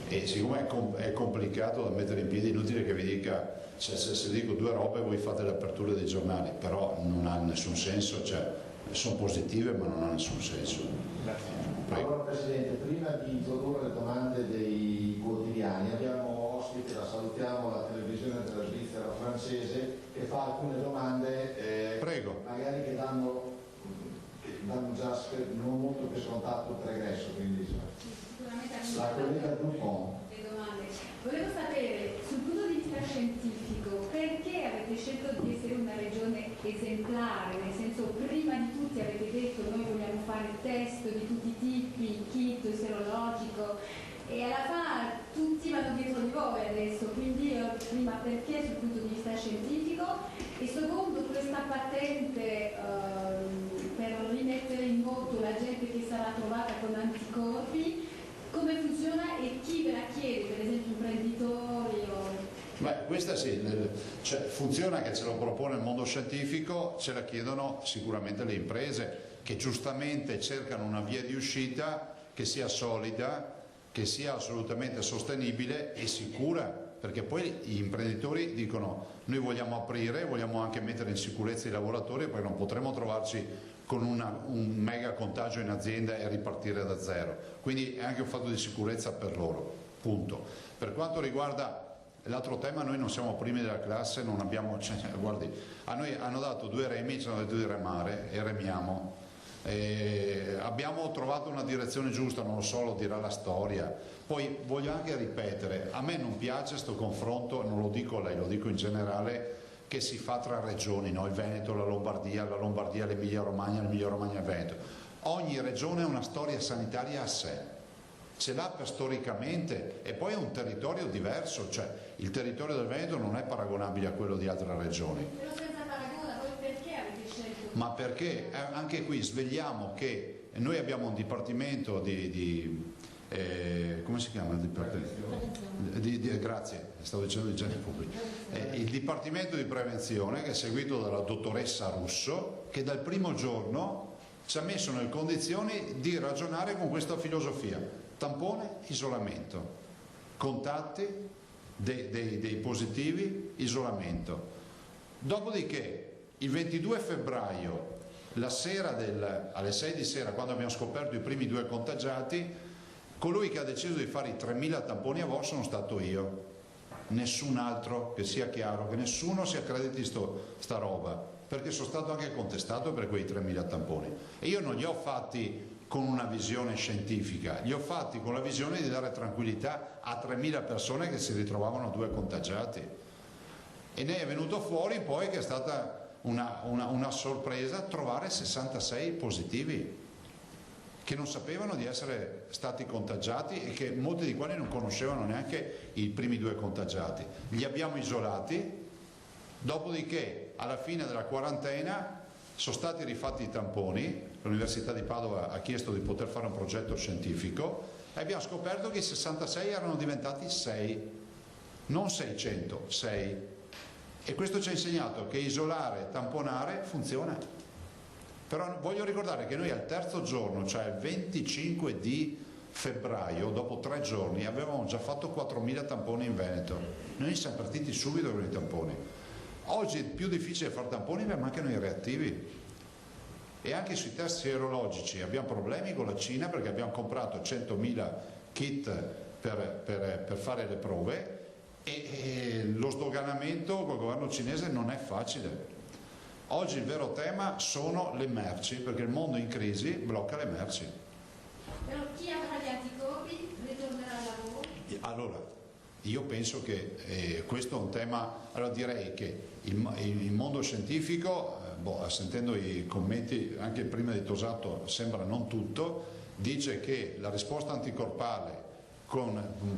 e siccome è complicato da mettere in piedi, inutile che vi dica, cioè, se dico 2 robe voi fate le aperture dei giornali, però non ha nessun senso, cioè sono positive ma non ha nessun senso. Allora Presidente, prima di introdurre le domande dei quotidiani abbiamo ospite, la salutiamo, la televisione della Svizzera francese, che fa alcune domande magari che danno già non molto per scontato il pregresso, quindi la collega Dupont. Le domande. Volevo sapere, sul punto di vista scientifico, perché avete scelto di essere una regione esemplare? Nel senso, prima di tutti avete detto noi vogliamo fare test di tutti i tipi, kit, serologico, e alla fine tutti vanno dietro di voi adesso, quindi prima perché sul punto di vista scientifico, e secondo questa patente per rimettere in moto la gente che sarà trovata con anticorpi, come funziona e chi ve la chiede, per esempio imprenditori o... Beh, questa sì, cioè, funziona che ce lo propone il mondo scientifico, ce la chiedono sicuramente le imprese che giustamente cercano una via di uscita che sia solida, che sia assolutamente sostenibile e sicura, perché poi gli imprenditori dicono noi vogliamo aprire, vogliamo anche mettere in sicurezza i lavoratori, perché non potremo trovarci con un mega contagio in azienda e ripartire da zero, quindi è anche un fatto di sicurezza per loro, punto. Per quanto riguarda l'altro tema, noi non siamo primi della classe, non abbiamo, guardi, a noi hanno dato 2 remi, ci hanno detto di remare e remiamo. Abbiamo trovato una direzione giusta, non lo so, lo dirà la storia. Poi voglio anche ripetere, a me non piace questo confronto, non lo dico a lei, lo dico in generale, che si fa tra regioni, no? Il Veneto, la Lombardia, l'Emilia Romagna, e il Veneto. Ogni regione ha una storia sanitaria a sé, ce l'ha storicamente, e poi è un territorio diverso, cioè il territorio del Veneto non è paragonabile a quello di altre regioni. Però senza paragone, voi perché avete scelto? Ma perché anche qui svegliamo che noi abbiamo un dipartimento come si chiama il dipartimento? Grazie, stavo dicendo di igiene pubblica. Il dipartimento di prevenzione, che è seguito dalla dottoressa Russo, che dal primo giorno ci ha messo nelle condizioni di ragionare con questa filosofia: tampone, isolamento, contatti dei positivi, isolamento. Dopodiché il 22 febbraio, la sera alle 6 di sera, quando abbiamo scoperto i primi 2 contagiati, colui che ha deciso di fare i 3.000 tamponi a Vo sono stato io, nessun altro, che sia chiaro, che nessuno si accrediti sta roba, perché sono stato anche contestato per quei 3.000 tamponi, e io non li ho fatti con una visione scientifica, li ho fatti con la visione di dare tranquillità a 3.000 persone che si ritrovavano 2 contagiati, e ne è venuto fuori poi che è stata una sorpresa trovare 66 positivi che non sapevano di essere stati contagiati e che molti di quali non conoscevano neanche i primi 2 contagiati. Li abbiamo isolati, dopodiché alla fine della quarantena sono stati rifatti i tamponi, l'Università di Padova ha chiesto di poter fare un progetto scientifico e abbiamo scoperto che i 66 erano diventati 6, non 600, 6. E questo ci ha insegnato che isolare e tamponare funziona. Però voglio ricordare che noi al terzo giorno, cioè il 25 di febbraio, dopo 3 giorni, avevamo già fatto 4.000 tamponi in Veneto. Noi siamo partiti subito con i tamponi. Oggi è più difficile fare tamponi, ma mancano i reattivi. E anche sui test sierologici abbiamo problemi con la Cina, perché abbiamo comprato 100.000 kit per fare le prove, e lo sdoganamento col governo cinese non è facile. Oggi il vero tema sono le merci, perché il mondo in crisi blocca le merci. Però chi avrà gli anticorpi ritornerà al lavoro? Allora, io penso che questo è un tema, allora direi che il mondo scientifico, sentendo i commenti anche prima di Tosato, sembra non tutto, dice che la risposta anticorpale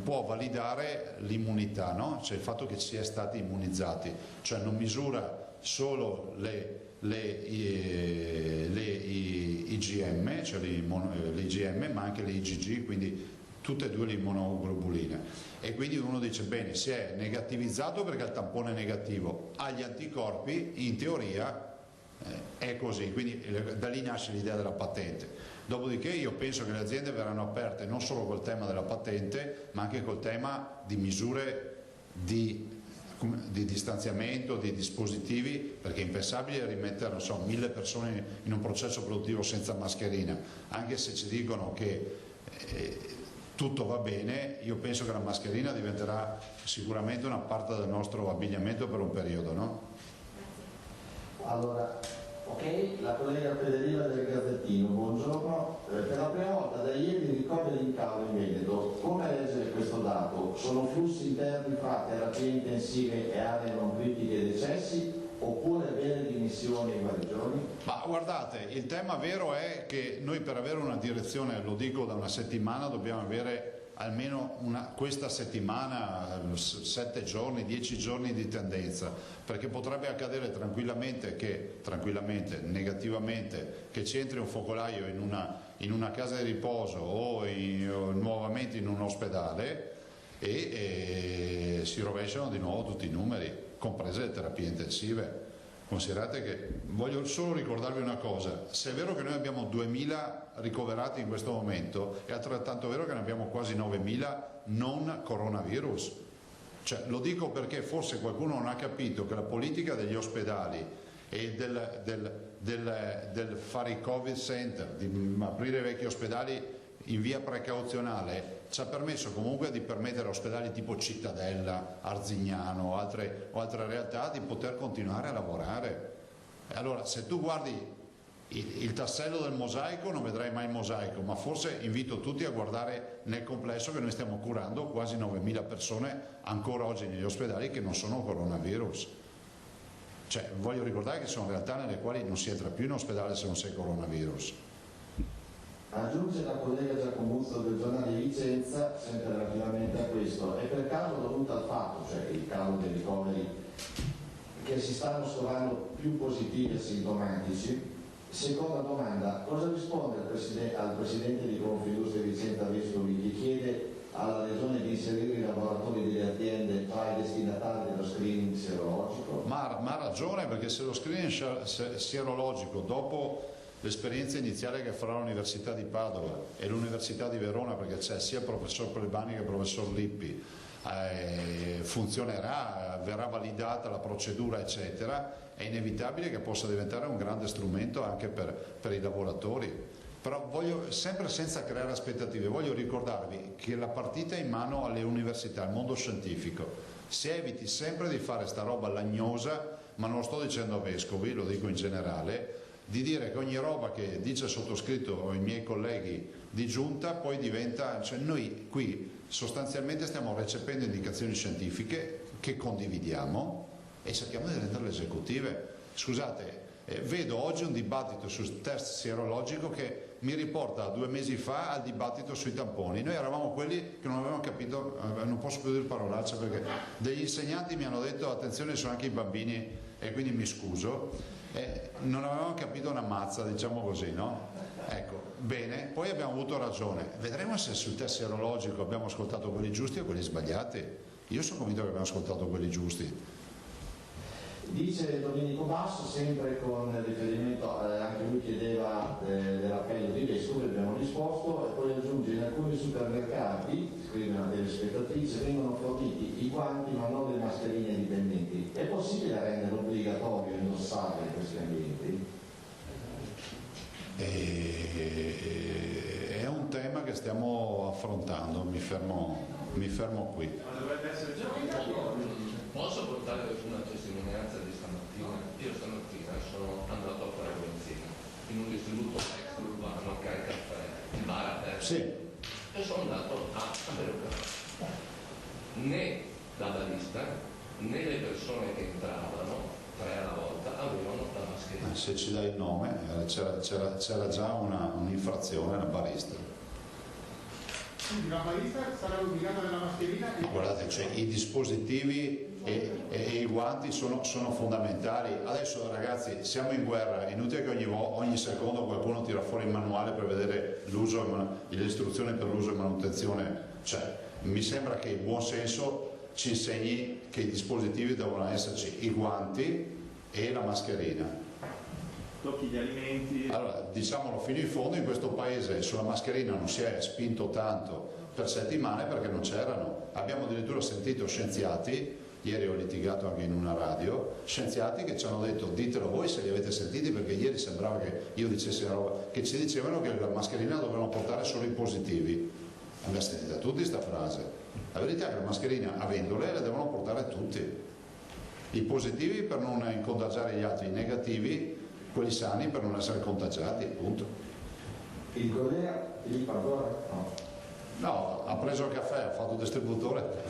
può validare l'immunità, no? Cioè il fatto che si è stati immunizzati, cioè non misura solo le IgM, cioè le IgM, ma anche le IgG, quindi tutte e 2 le immunoglobuline. E quindi uno dice, bene, si è negativizzato perché il tampone è negativo, ha gli anticorpi, in teoria è così, quindi da lì nasce l'idea della patente. Dopodiché io penso che le aziende verranno aperte non solo col tema della patente, ma anche col tema di misure di distanziamento, di dispositivi, perché è impensabile rimettere, non so, 1.000 persone in un processo produttivo senza mascherina. Anche se ci dicono che tutto va bene, io penso che la mascherina diventerà sicuramente una parte del nostro abbigliamento per un periodo, no? Allora, ok, la collega Federica del Gazzettino, buongiorno. Per la prima volta da ieri il ricovero in calo in Veneto, come leggere questo dato? Sono flussi interni fra terapie intensive e aree non critiche e decessi, oppure vere dimissioni e guarigioni? Ma guardate, il tema vero è che noi per avere una direzione, lo dico da una settimana, dobbiamo avere almeno questa settimana 7 giorni, 10 giorni di tendenza, perché potrebbe accadere negativamente, che ci entri un focolaio in una casa di riposo o nuovamente in un ospedale e si rovesciano di nuovo tutti i numeri, comprese le terapie intensive. Considerate che, voglio solo ricordarvi una cosa, se è vero che noi abbiamo 2.000 ricoverati in questo momento, è altrettanto vero che ne abbiamo quasi 9.000 non coronavirus. Cioè, lo dico perché forse qualcuno non ha capito che la politica degli ospedali e del fare i Covid center, di aprire i vecchi ospedali in via precauzionale ci ha permesso comunque di permettere a ospedali tipo Cittadella, Arzignano o altre realtà di poter continuare a lavorare. E allora se tu guardi il tassello del mosaico non vedrai mai il mosaico, ma forse invito tutti a guardare nel complesso che noi stiamo curando quasi 9.000 persone ancora oggi negli ospedali che non sono coronavirus. Cioè, voglio ricordare che sono realtà nelle quali non si entra più in ospedale se non sei coronavirus. Aggiunge la collega Giacomuzzo del giornale di Vicenza, sempre relativamente a questo, è per caso dovuto al fatto, cioè il calo dei ricoveri, che si stanno scovando più positivi asintomatici? Seconda domanda, cosa risponde al presidente di Confindustria Vicenza Vescovi che chiede alla Regione di inserire i lavoratori delle aziende tra i destinatari dello screening sierologico? Ma ha ragione, perché se lo screening sierologico dopo l'esperienza iniziale che farà l'Università di Padova e l'Università di Verona, perché c'è sia il professor Plebani che il professor Lippi, funzionerà, verrà validata la procedura eccetera, è inevitabile che possa diventare un grande strumento anche per i lavoratori. Però voglio, sempre senza creare aspettative, voglio ricordarvi che la partita è in mano alle università, al mondo scientifico. Si eviti sempre di fare sta roba lagnosa, ma non lo sto dicendo a Vescovi, lo dico in generale, di dire che ogni roba che dice sottoscritto o i miei colleghi di giunta poi diventa, cioè noi qui sostanzialmente stiamo recependo indicazioni scientifiche che condividiamo e cerchiamo di renderle esecutive. Scusate, vedo oggi un dibattito sul test sierologico che mi riporta 2 mesi fa al dibattito sui tamponi. Noi eravamo quelli che non avevamo capito, non posso più dire parolacce perché degli insegnanti mi hanno detto attenzione sono anche i bambini e quindi mi scuso. Non avevamo capito una mazza, diciamo così, no? Ecco, bene, poi abbiamo avuto ragione. Vedremo se sul test sierologico abbiamo ascoltato quelli giusti o quelli sbagliati. Io sono convinto che abbiamo ascoltato quelli giusti. Dice Domenico Basso, sempre con riferimento, anche lui chiedeva dell'appello di Vescovi, abbiamo risposto, e poi aggiunge in alcuni supermercati, scrive una telespettatrice, vengono forniti i guanti ma non le mascherine ai dipendenti. È possibile rendere obbligatorio indossarle in questi ambienti? È un tema che stiamo affrontando, mi fermo qui. Ma dovrebbe essere già posso portare una testimonianza di stamattina? Io stamattina sono andato a fare benzina in un distributo extraurbano che ha il caffè, il bar aperto. Sì. E sono andato a bere un caffè. Né la barista né le persone che entravano 3 alla volta avevano la mascherina. Se ci dai il nome, c'era già un'infrazione alla barista. Quindi la barista sarà obbligata della mascherina? Guardate, cioè, i dispositivi e i guanti sono fondamentali. Adesso ragazzi siamo in guerra, è inutile che ogni secondo qualcuno tira fuori il manuale per vedere l'uso, le istruzioni per l'uso e manutenzione. Cioè, mi sembra che il buon senso ci insegni che i dispositivi devono esserci i guanti e la mascherina. Tocchi gli alimenti. Allora, diciamolo fino in fondo, in questo paese sulla mascherina non si è spinto tanto per settimane perché non c'erano. Abbiamo addirittura sentito scienziati, ieri ho litigato anche in una radio, scienziati che ci hanno detto ditelo voi se li avete sentiti, perché ieri sembrava che io dicessi una roba, che ci dicevano che la mascherina dovevano portare solo i positivi. Abbiamo sentito tutti questa frase. La verità è che la mascherina, avendole, la devono portare tutti. I positivi per non contagiare gli altri, i negativi, quelli sani per non essere contagiati, punto. Il collega Filippo ancora? No. No, ha preso il caffè, ha fatto il distributore.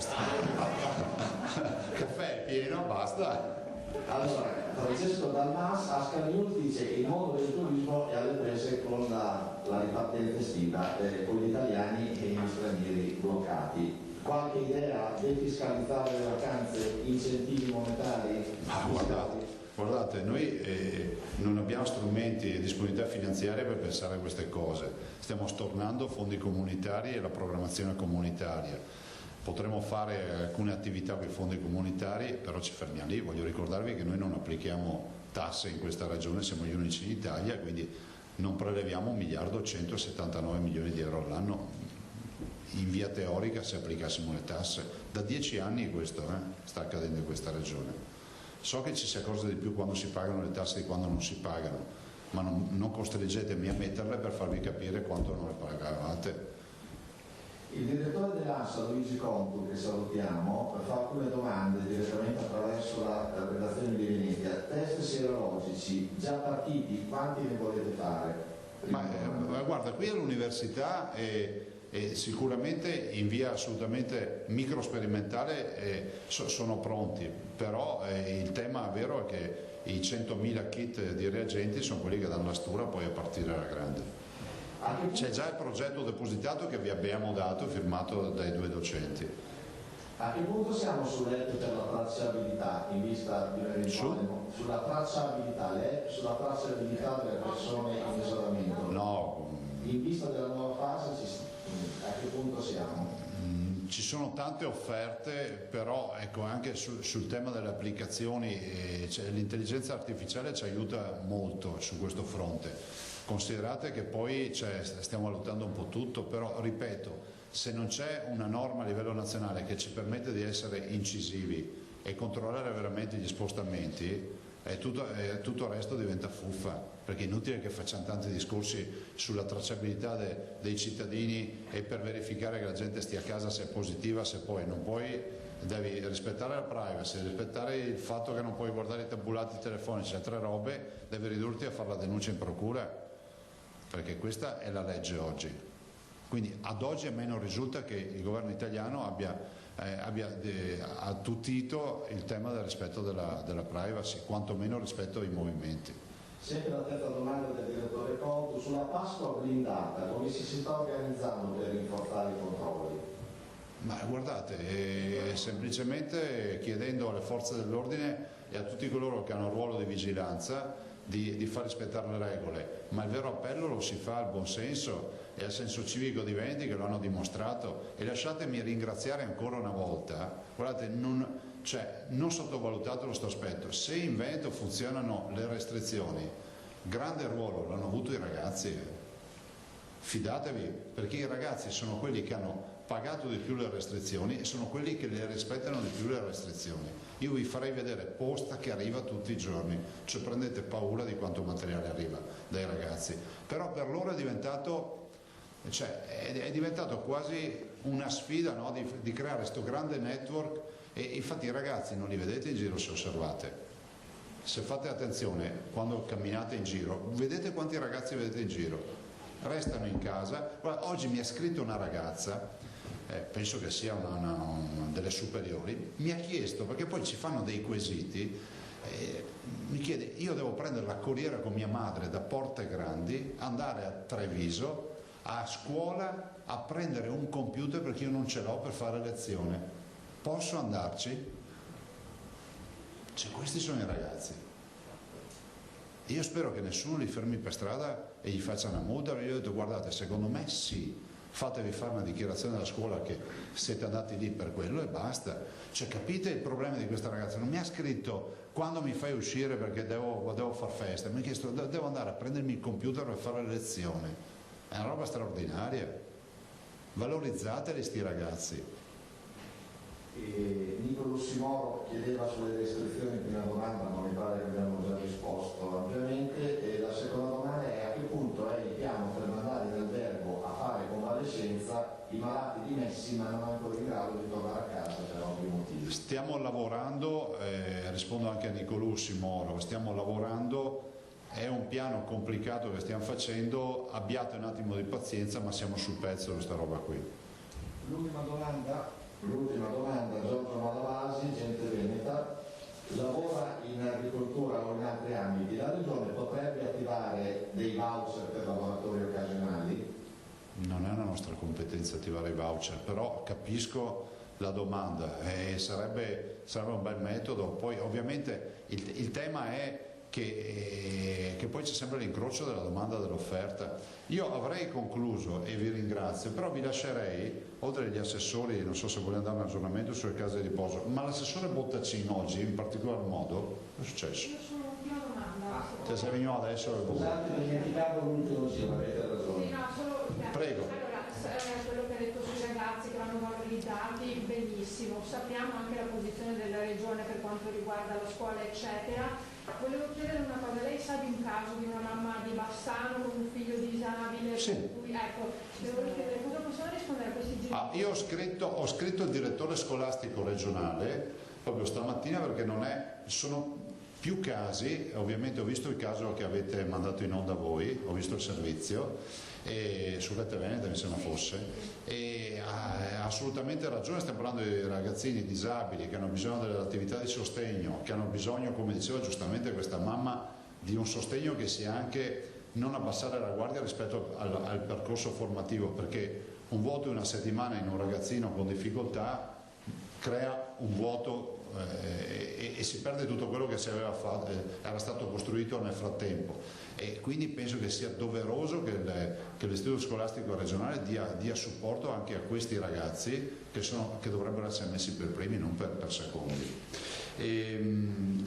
Caffè è pieno, basta. Allora, Francesco Dalmas, Ascar News dice che il mondo del turismo è alle prese con la ripartenza estiva, con gli italiani e gli stranieri bloccati. Qualche idea? Defiscalizzare le vacanze, incentivi monetari? Guardate, noi non abbiamo strumenti e disponibilità finanziaria per pensare a queste cose. Stiamo stornando fondi comunitari e la programmazione comunitaria. Potremmo fare alcune attività con i fondi comunitari, però ci fermiamo lì. Voglio ricordarvi che noi non applichiamo tasse in questa regione, siamo gli unici in Italia, quindi non preleviamo 1.179 milioni di euro all'anno. In via teorica, se applicassimo le tasse. Da 10 anni questo sta accadendo in questa regione. So che ci si accorge di più quando si pagano le tasse di quando non si pagano, ma non costringetemi a metterle per farvi capire quanto non le pagavate. Il direttore dell'ANSA, Luigi Contu, che salutiamo, fa alcune domande direttamente attraverso la redazione di Venezia. Test sierologici già partiti, quanti ne volete fare? Guarda, qui all'università sicuramente in via assolutamente microsperimentale sono pronti, però il tema vero è che i 100.000 kit di reagenti sono quelli che danno la stura poi a partire alla grande. C'è già il progetto depositato che vi abbiamo dato, firmato dai 2 docenti. A che punto siamo sull'app per la tracciabilità in vista di un'eventuale sulla tracciabilità delle persone in isolamento? No. In vista della nuova fase a che punto siamo? Ci sono tante offerte, però ecco, anche sul tema delle applicazioni l'intelligenza artificiale ci aiuta molto su questo fronte. Considerate che poi stiamo valutando un po' tutto, però ripeto, se non c'è una norma a livello nazionale che ci permette di essere incisivi e controllare veramente gli spostamenti, tutto il resto diventa fuffa, perché è inutile che facciamo tanti discorsi sulla tracciabilità dei cittadini e per verificare che la gente stia a casa se è positiva, se poi non puoi, devi rispettare la privacy, rispettare il fatto che non puoi guardare i tabulati telefonici, altre robe, devi ridurti a fare la denuncia in procura, perché questa è la legge oggi. Quindi ad oggi a me non risulta che il governo italiano abbia attutito il tema del rispetto della privacy, quantomeno rispetto ai movimenti. Sempre la terza domanda del direttore Contu, sulla Pasqua blindata, come si sta organizzando per rinforzare i controlli? Ma guardate, semplicemente chiedendo alle forze dell'ordine e a tutti coloro che hanno un ruolo di vigilanza di far rispettare le regole, ma il vero appello lo si fa al buonsenso e al senso civico di Veneti, che lo hanno dimostrato. E lasciatemi ringraziare ancora una volta, guardate, non sottovalutate questo aspetto. Se in Veneto funzionano le restrizioni, grande ruolo l'hanno avuto i ragazzi, fidatevi, perché i ragazzi sono quelli che hanno pagato di più le restrizioni e sono quelli che le rispettano di più le restrizioni. Io vi farei vedere posta che arriva tutti i giorni, cioè prendete paura di quanto materiale arriva dai ragazzi, però per loro è diventato quasi una sfida, no? di creare questo grande network, e infatti i ragazzi non li vedete in giro se osservate, se fate attenzione quando camminate in giro, vedete quanti ragazzi vedete in giro, restano in casa. Guarda, oggi mi ha scritto una ragazza, penso che sia una delle superiori, mi ha chiesto, perché poi ci fanno dei quesiti, mi chiede, io devo prendere la corriera con mia madre da Porte Grandi, andare a Treviso, a scuola, a prendere un computer perché io non ce l'ho per fare lezione, posso andarci? Cioè, questi sono i ragazzi. Io spero che nessuno li fermi per strada e gli faccia una multa. Io ho detto, guardate, secondo me sì, fatevi fare una dichiarazione dalla scuola che siete andati lì per quello e basta. Cioè, capite il problema di questa ragazza? Non mi ha scritto quando mi fai uscire perché devo far festa, mi ha chiesto devo andare a prendermi il computer per fare lezione. È una roba straordinaria. Valorizzateli sti ragazzi. Nicolo Simoro chiedeva sulle restrizioni, prima domanda, ma mi pare che abbiamo già risposto ampiamente, e la seconda domanda è a che punto è il piano per mandare in albergo a fare convalescenza i malati dimessi ma non ancora in grado di tornare a casa per ovvi motivi. Stiamo lavorando, rispondo anche a Nicolo Simoro, stiamo lavorando, è un piano complicato che stiamo facendo, abbiate un attimo di pazienza, ma siamo sul pezzo di questa roba qui. L'ultima domanda, Giorgio Malavasi, gente veneta, lavora in agricoltura o in altri ambiti, la Regione potrebbe attivare dei voucher per lavoratori occasionali? Non è una nostra competenza attivare i voucher, però capisco la domanda e sarebbe un bel metodo. Poi ovviamente il tema è che poi c'è sempre l'incrocio della domanda e dell'offerta. Io avrei concluso e vi ringrazio, però vi lascerei, oltre agli assessori, non so se volete andare a un aggiornamento sulle case di riposo, ma l'assessore Bottacin oggi in particolar modo, che è successo? Io sono l'ultima domanda. Cioè, se veniamo adesso... Scusate, mi dimenticavo l'ultimo, sì, avete ragione. Sì, no, solo... Prego. Allora, quello che ha detto sui ragazzi che vanno valorizzati, benissimo. Sappiamo anche la posizione della Regione per quanto riguarda la scuola, eccetera. Volevo chiedere una cosa, lei sa di un caso di una mamma di Bassano con un figlio disabile? Sì. Ecco, volevo chiedere cosa possono rispondere a questi genitori? Io ho scritto al direttore scolastico regionale proprio stamattina perché sono più casi, ovviamente ho visto il caso che avete mandato in onda voi, ho visto il servizio su Rete Veneta mi sembra fosse, e ha assolutamente ragione, stiamo parlando di ragazzini disabili che hanno bisogno dell'attività di sostegno, che hanno bisogno, come diceva giustamente questa mamma, di un sostegno che sia anche non abbassare la guardia rispetto al percorso formativo, perché un vuoto in una settimana in un ragazzino con difficoltà crea un vuoto e si perde tutto quello che era stato costruito nel frattempo, e quindi penso che sia doveroso che l'istituto scolastico regionale dia supporto anche a questi ragazzi che dovrebbero essere messi per primi, non per secondi.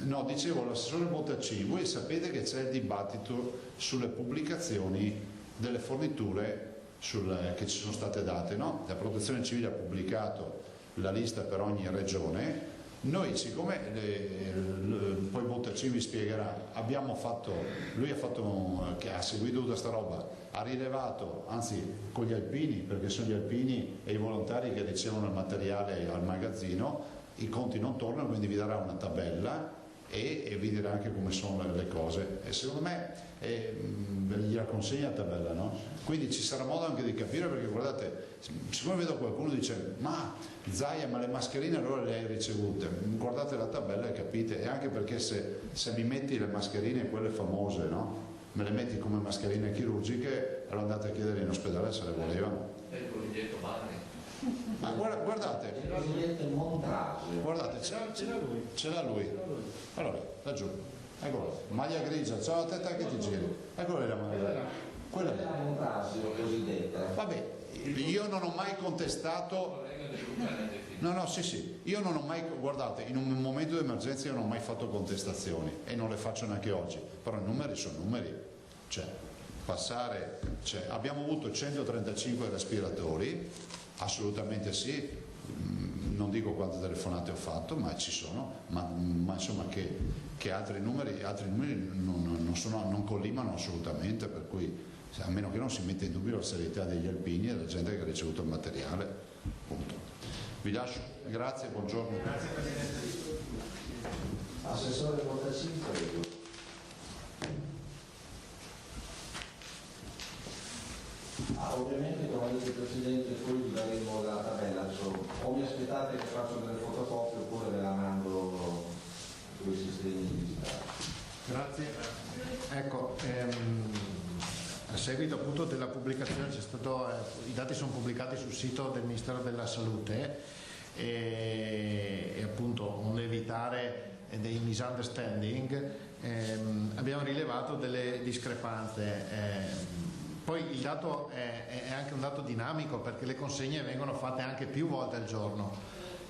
No, dicevo, l'assessore Bottacci, voi sapete che c'è il dibattito sulle pubblicazioni delle forniture che ci sono state date, no? La Protezione Civile ha pubblicato la lista per ogni regione. Noi, siccome poi Bottacci vi spiegherà, lui che ha seguito tutta sta roba, ha rilevato, anzi con gli alpini, perché sono gli alpini e i volontari che ricevono il materiale al magazzino, i conti non tornano, quindi vi darà una tabella e vi dirà anche come sono le cose, e secondo me gliela consegna la tabella, no? Quindi ci sarà modo anche di capire, perché guardate, siccome vedo qualcuno dice ma Zaia, ma le mascherine allora le hai ricevute, guardate la tabella e capite, e anche perché se mi metti le mascherine quelle famose, no? Me le metti come mascherine chirurgiche, allora andate a chiedere in ospedale se le volevano. Il cosiddetto Barney. Ma guardate, ce l'ha lui. Allora, laggiù, eccolo, maglia grigia, ciao a te che ti giri. Eccolo la maglia. Quella è la Montrasio cosiddetta. Vabbè, io non ho mai contestato. No, sì, io non ho mai, guardate, in un momento di emergenza io non ho mai fatto contestazioni e non le faccio neanche oggi, però i numeri sono numeri, abbiamo avuto 135 respiratori, assolutamente sì, non dico quante telefonate ho fatto, ma ci sono, ma insomma che altri numeri non collimano assolutamente, per cui a meno che non si metta in dubbio la serietà degli alpini e della gente che ha ricevuto il materiale, punto. Vi lascio, grazie, buongiorno. Grazie Presidente. Assessore Bottacci, prego. Ovviamente, come ha detto il Presidente, poi vi daremo la tabella, o mi aspettate che faccio delle fotocopie oppure ve la mando sui sistemi digitali. Grazie. Ecco, a seguito appunto della pubblicazione i dati sono pubblicati sul sito del Ministero della Salute e appunto non evitare dei misunderstanding, abbiamo rilevato delle discrepanze. Poi il dato è anche un dato dinamico, perché le consegne vengono fatte anche più volte al giorno,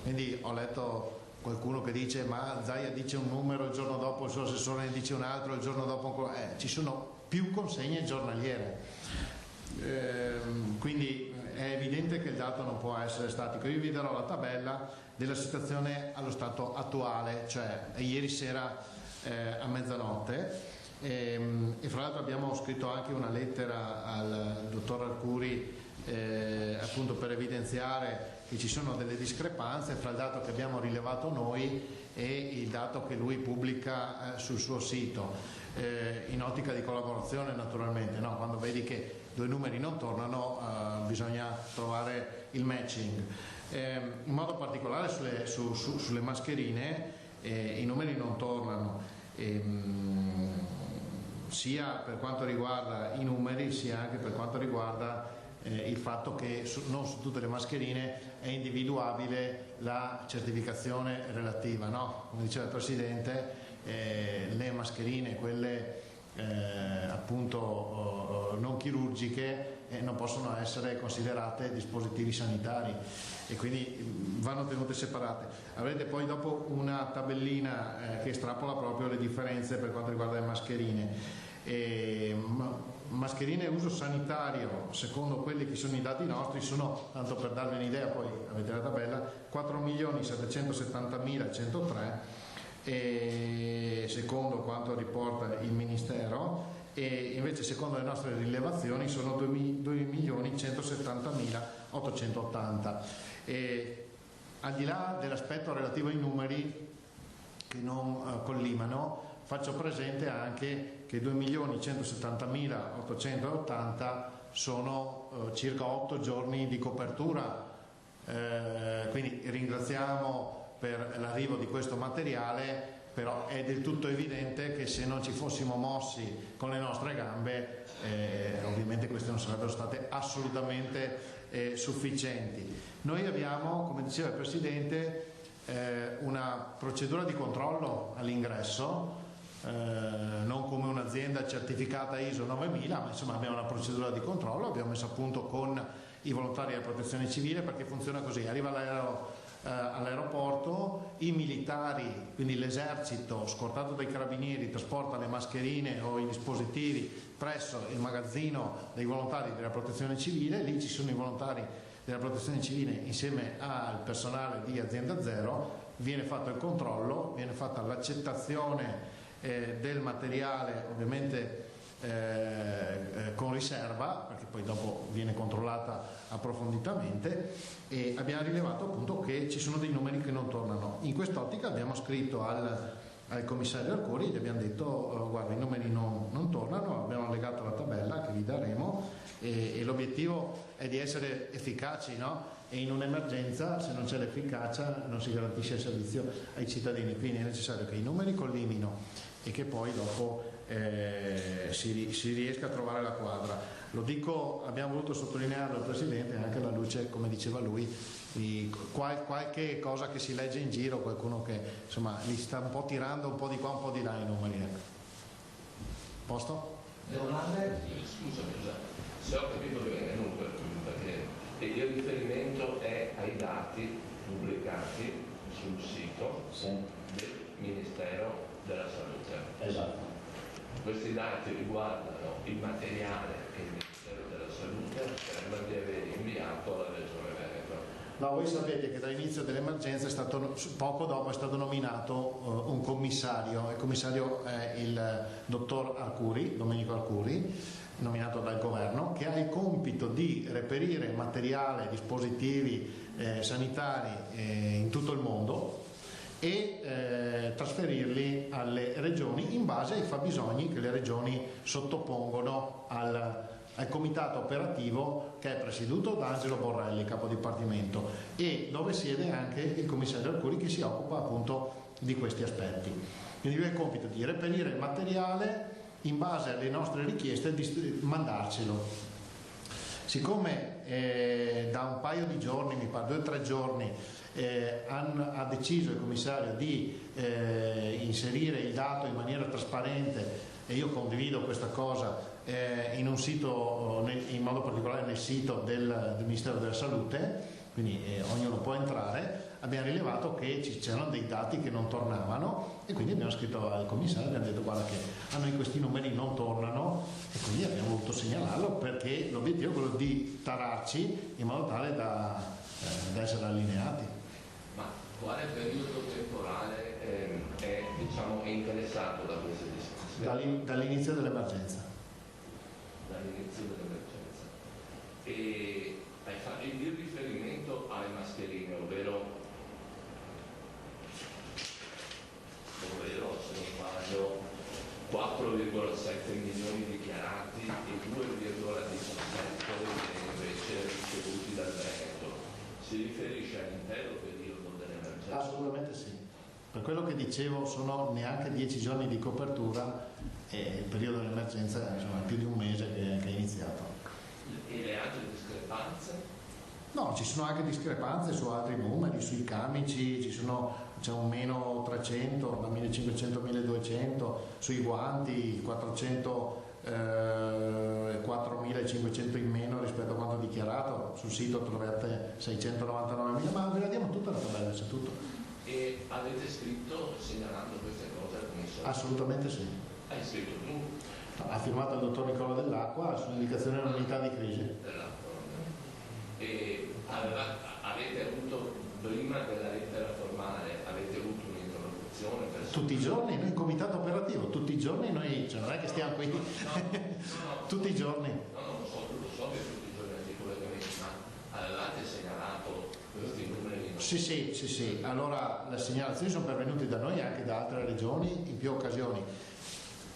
quindi ho letto qualcuno che dice ma Zaia dice un numero, il giorno dopo il suo assessore ne dice un altro, il giorno dopo ancora, ci sono più consegne giornaliere, quindi è evidente che il dato non può essere statico. Io vi darò la tabella della situazione allo stato attuale, cioè ieri sera a mezzanotte, e fra l'altro abbiamo scritto anche una lettera al dottor Arcuri appunto per evidenziare che ci sono delle discrepanze fra il dato che abbiamo rilevato noi e il dato che lui pubblica sul suo sito, in ottica di collaborazione naturalmente, no? Quando vedi che due numeri non tornano bisogna trovare il matching, in modo particolare sulle mascherine i numeri non tornano, sia per quanto riguarda i numeri sia anche per quanto riguarda il fatto che non su tutte le mascherine è individuabile la certificazione relativa, no? Come diceva il Presidente, le mascherine, quelle appunto non chirurgiche, non possono essere considerate dispositivi sanitari e quindi vanno tenute separate. Avrete poi dopo una tabellina che estrapola proprio le differenze per quanto riguarda le mascherine. Mascherine uso sanitario, secondo quelli che sono i dati nostri, sono, tanto per darvi un'idea, poi avete la tabella, 4.770.103 e secondo quanto riporta il Ministero, e invece secondo le nostre rilevazioni sono 2.170.880. E al di là dell'aspetto relativo ai numeri che non collimano, faccio presente anche che 2.170.880 sono circa 8 giorni di copertura, quindi ringraziamo per l'arrivo di questo materiale, però è del tutto evidente che se non ci fossimo mossi con le nostre gambe ovviamente queste non sarebbero state assolutamente sufficienti. Noi abbiamo, come diceva il Presidente, una procedura di controllo all'ingresso, non come un'azienda certificata ISO 9000, ma insomma abbiamo una procedura di controllo, abbiamo messo a punto con i volontari della protezione civile, perché funziona così: arriva all'aeroporto, i militari, quindi l'esercito scortato dai carabinieri, trasporta le mascherine o i dispositivi presso il magazzino dei volontari della protezione civile, lì ci sono i volontari della protezione civile insieme al personale di Azienda Zero, viene fatto il controllo, viene fatta l'accettazione del materiale, ovviamente con riserva, perché poi dopo viene controllata approfonditamente, e abbiamo rilevato appunto che ci sono dei numeri che non tornano. In quest'ottica abbiamo scritto al commissario Arcuri e gli abbiamo detto guarda, i numeri non tornano, abbiamo allegato la tabella che vi daremo e l'obiettivo è di essere efficaci, no? E in un'emergenza, se non c'è l'efficacia, non si garantisce il servizio ai cittadini, quindi è necessario che i numeri collimino e che poi dopo si riesca a trovare la quadra. Lo dico, abbiamo voluto sottolinearlo al Presidente anche alla luce, come diceva lui, di qualche cosa che si legge in giro, qualcuno che insomma li sta un po' tirando un po' di qua un po' di là i numeri. Posto? Scusami, se ho capito bene, perché il riferimento è ai dati pubblicati sul sito del Ministero della Salute. Esatto. Questi dati riguardano il materiale che il Ministero della Salute sembra di aver inviato alla Regione Veneto. No, voi sapete che dall'inizio dell'emergenza poco dopo è stato nominato un commissario. Il commissario è il dottor Arcuri, Domenico Arcuri, nominato dal governo, che ha il compito di reperire materiale, dispositivi sanitari in tutto il mondo e trasferirli alle regioni in base ai fabbisogni che le regioni sottopongono al comitato operativo, che è presieduto da Angelo Borrelli, capo dipartimento, e dove siede anche il commissario Arcuri, che si occupa appunto di questi aspetti. Quindi lui ha il compito di reperire il materiale in base alle nostre richieste di mandarcelo. Siccome da un paio di giorni, mi pare 2 o 3 giorni, ha deciso il commissario di inserire il dato in maniera trasparente, e io condivido questa cosa, in un sito, in modo particolare nel sito del Ministero della Salute, quindi ognuno può entrare, abbiamo rilevato che c'erano dei dati che non tornavano e quindi abbiamo scritto al commissario e abbiamo detto guarda che a noi questi numeri non tornano, e quindi abbiamo voluto segnalarlo, perché l'obiettivo è quello di tararci in modo tale da essere allineati. Ma quale periodo temporale è interessato da queste discussioni? Dall'inizio dell'emergenza. Dall'inizio dell'emergenza. E hai fatto il riferimento alle mascherine, ovvero se non sbaglio 4,7 milioni dichiarati e 2,17 invece ricevuti dal Veneto. Si riferisce all'intero periodo dell'emergenza? Assolutamente sì. Per quello che dicevo, sono neanche 10 giorni di copertura e il periodo dell'emergenza è più di un mese che è iniziato. E le altre discrepanze? No, ci sono anche discrepanze su altri numeri, sui camici c'è un meno 300, da 1500 a 1200, sui guanti 400, 4500 in meno rispetto a quanto dichiarato, sul sito trovate 699.000, ma ve la diamo tutta la tabella, c'è tutto. E avete scritto segnalando queste cose al commissario? Assolutamente sì. Hai scritto tu? No, ha firmato il dottor Nicola Dell'Acqua sull'indicazione dell'unità di crisi. E avete avuto, prima della lettera formale, avete avuto un'interlocuzione formazione? Tutti i giorni, noi in comitato operativo, tutti i giorni noi, cioè non è che stiamo qui, tutti i giorni. No, non lo so che tutti i giorni di collegamenti, ma avevate segnalato questi numeri? Sì, allora le segnalazioni sono pervenute da noi e anche da altre regioni in più occasioni.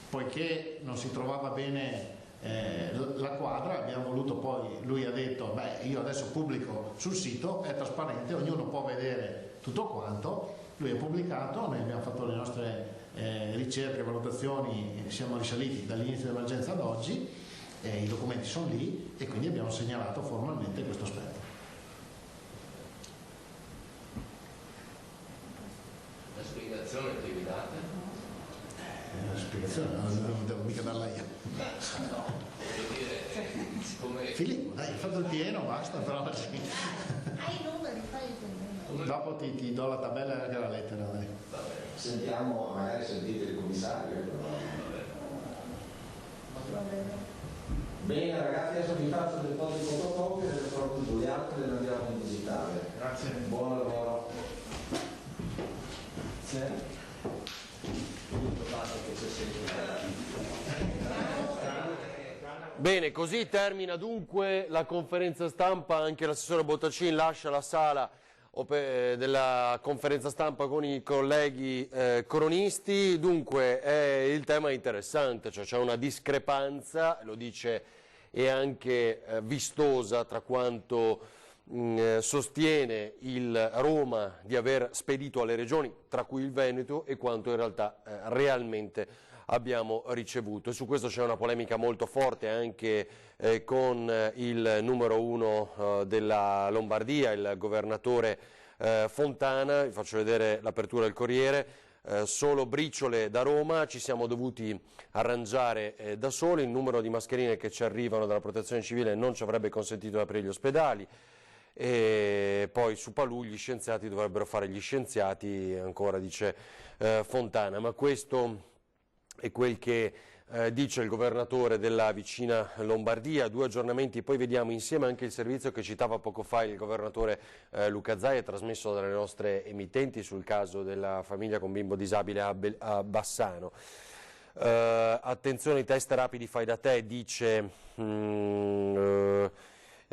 Poiché non si trovava bene la quadra, abbiamo voluto poi, lui ha detto, io adesso pubblico sul sito, è trasparente, ognuno può vedere tutto quanto, lui ha pubblicato, noi abbiamo fatto le nostre ricerche e valutazioni, siamo risaliti dall'inizio dell'emergenza ad oggi, i documenti sono lì e quindi abbiamo segnalato formalmente questo aspetto. La spiegazione che vi date? La spiegazione non devo mica darla io. No, voglio dire, come... Filippo, dai, hai fatto il pieno, basta, però sì. Hai i numeri, fai il numero. Dopo ti do la tabella e anche la lettera, dai. Sentiamo, magari sentite il commissario. Bene ragazzi, adesso vi faccio del po' di fotocopie e proprio gli altri le andiamo in digitale. Grazie. Buon lavoro. Grazie. Bene, così termina dunque la conferenza stampa, anche l'assessore Bottacin lascia la sala della conferenza stampa con i colleghi cronisti. Dunque il tema è interessante, cioè c'è una discrepanza, lo dice, e anche vistosa tra quanto sostiene il Roma di aver spedito alle regioni, tra cui il Veneto, e quanto in realtà realmente abbiamo ricevuto. E su questo c'è una polemica molto forte anche con il numero uno della Lombardia, il governatore Fontana. Vi faccio vedere l'apertura del Corriere. Solo briciole da Roma, ci siamo dovuti arrangiare da soli, il numero di mascherine che ci arrivano dalla protezione civile non ci avrebbe consentito di aprire gli ospedali. E poi su Palù gli scienziati dovrebbero fare gli scienziati, ancora dice Fontana, ma questo è quel che dice il governatore della vicina Lombardia. Due aggiornamenti, poi vediamo insieme anche il servizio che citava poco fa il governatore Luca Zaia, trasmesso dalle nostre emittenti sul caso della famiglia con bimbo disabile a Bassano. Attenzione ai test rapidi fai da te, dice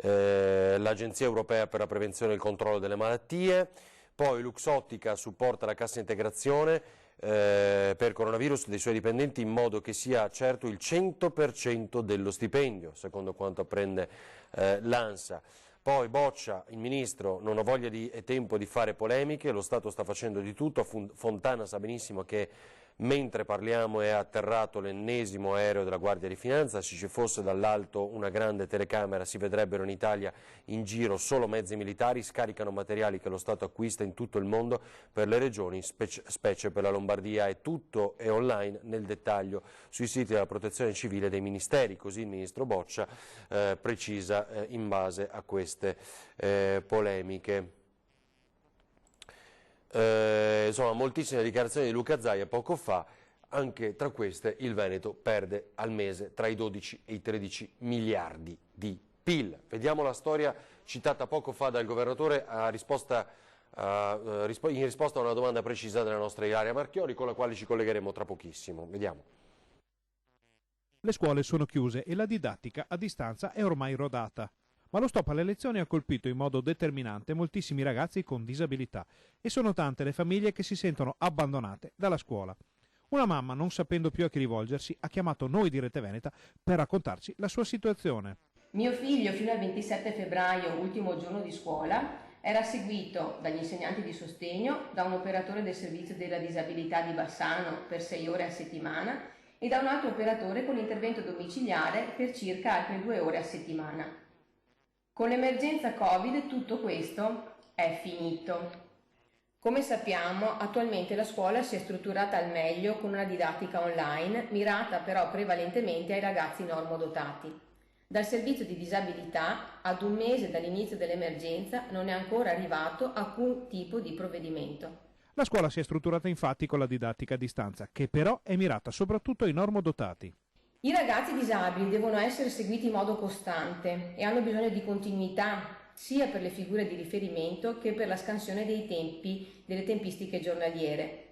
l'Agenzia Europea per la Prevenzione e il Controllo delle Malattie. Poi Luxottica supporta la cassa integrazione per coronavirus dei suoi dipendenti in modo che sia certo il 100% dello stipendio, secondo quanto apprende l'ANSA. Poi Boccia, il ministro, non ho voglia e tempo di fare polemiche, lo Stato sta facendo di tutto. Fontana sa benissimo che mentre parliamo è atterrato l'ennesimo aereo della Guardia di Finanza, se ci fosse dall'alto una grande telecamera si vedrebbero in Italia in giro solo mezzi militari, scaricano materiali che lo Stato acquista in tutto il mondo per le regioni, specie per la Lombardia, e tutto è online nel dettaglio sui siti della Protezione Civile dei Ministeri, così il ministro Boccia precisa in base a queste polemiche. Insomma, moltissime dichiarazioni di Luca Zaia poco fa, anche tra queste il Veneto perde al mese tra i 12 e i 13 miliardi di PIL. Vediamo la storia citata poco fa dal governatore in risposta a una domanda precisa della nostra Ilaria Marchiori, con la quale ci collegheremo tra pochissimo. Vediamo. Le scuole sono chiuse e la didattica a distanza è ormai rodata. Ma lo stop alle lezioni ha colpito in modo determinante moltissimi ragazzi con disabilità e sono tante le famiglie che si sentono abbandonate dalla scuola. Una mamma, non sapendo più a chi rivolgersi, ha chiamato noi di Rete Veneta per raccontarci la sua situazione. Mio figlio fino al 27 febbraio, ultimo giorno di scuola, era seguito dagli insegnanti di sostegno, da un operatore del servizio della disabilità di Bassano per 6 ore a settimana e da un altro operatore con intervento domiciliare per circa altre 2 ore a settimana. Con l'emergenza Covid tutto questo è finito. Come sappiamo, attualmente la scuola si è strutturata al meglio con una didattica online, mirata però prevalentemente ai ragazzi normodotati. Dal servizio di disabilità, ad un mese dall'inizio dell'emergenza, non è ancora arrivato alcun tipo di provvedimento. La scuola si è strutturata infatti con la didattica a distanza, che però è mirata soprattutto ai normodotati. I ragazzi disabili devono essere seguiti in modo costante e hanno bisogno di continuità sia per le figure di riferimento che per la scansione dei tempi, delle tempistiche giornaliere.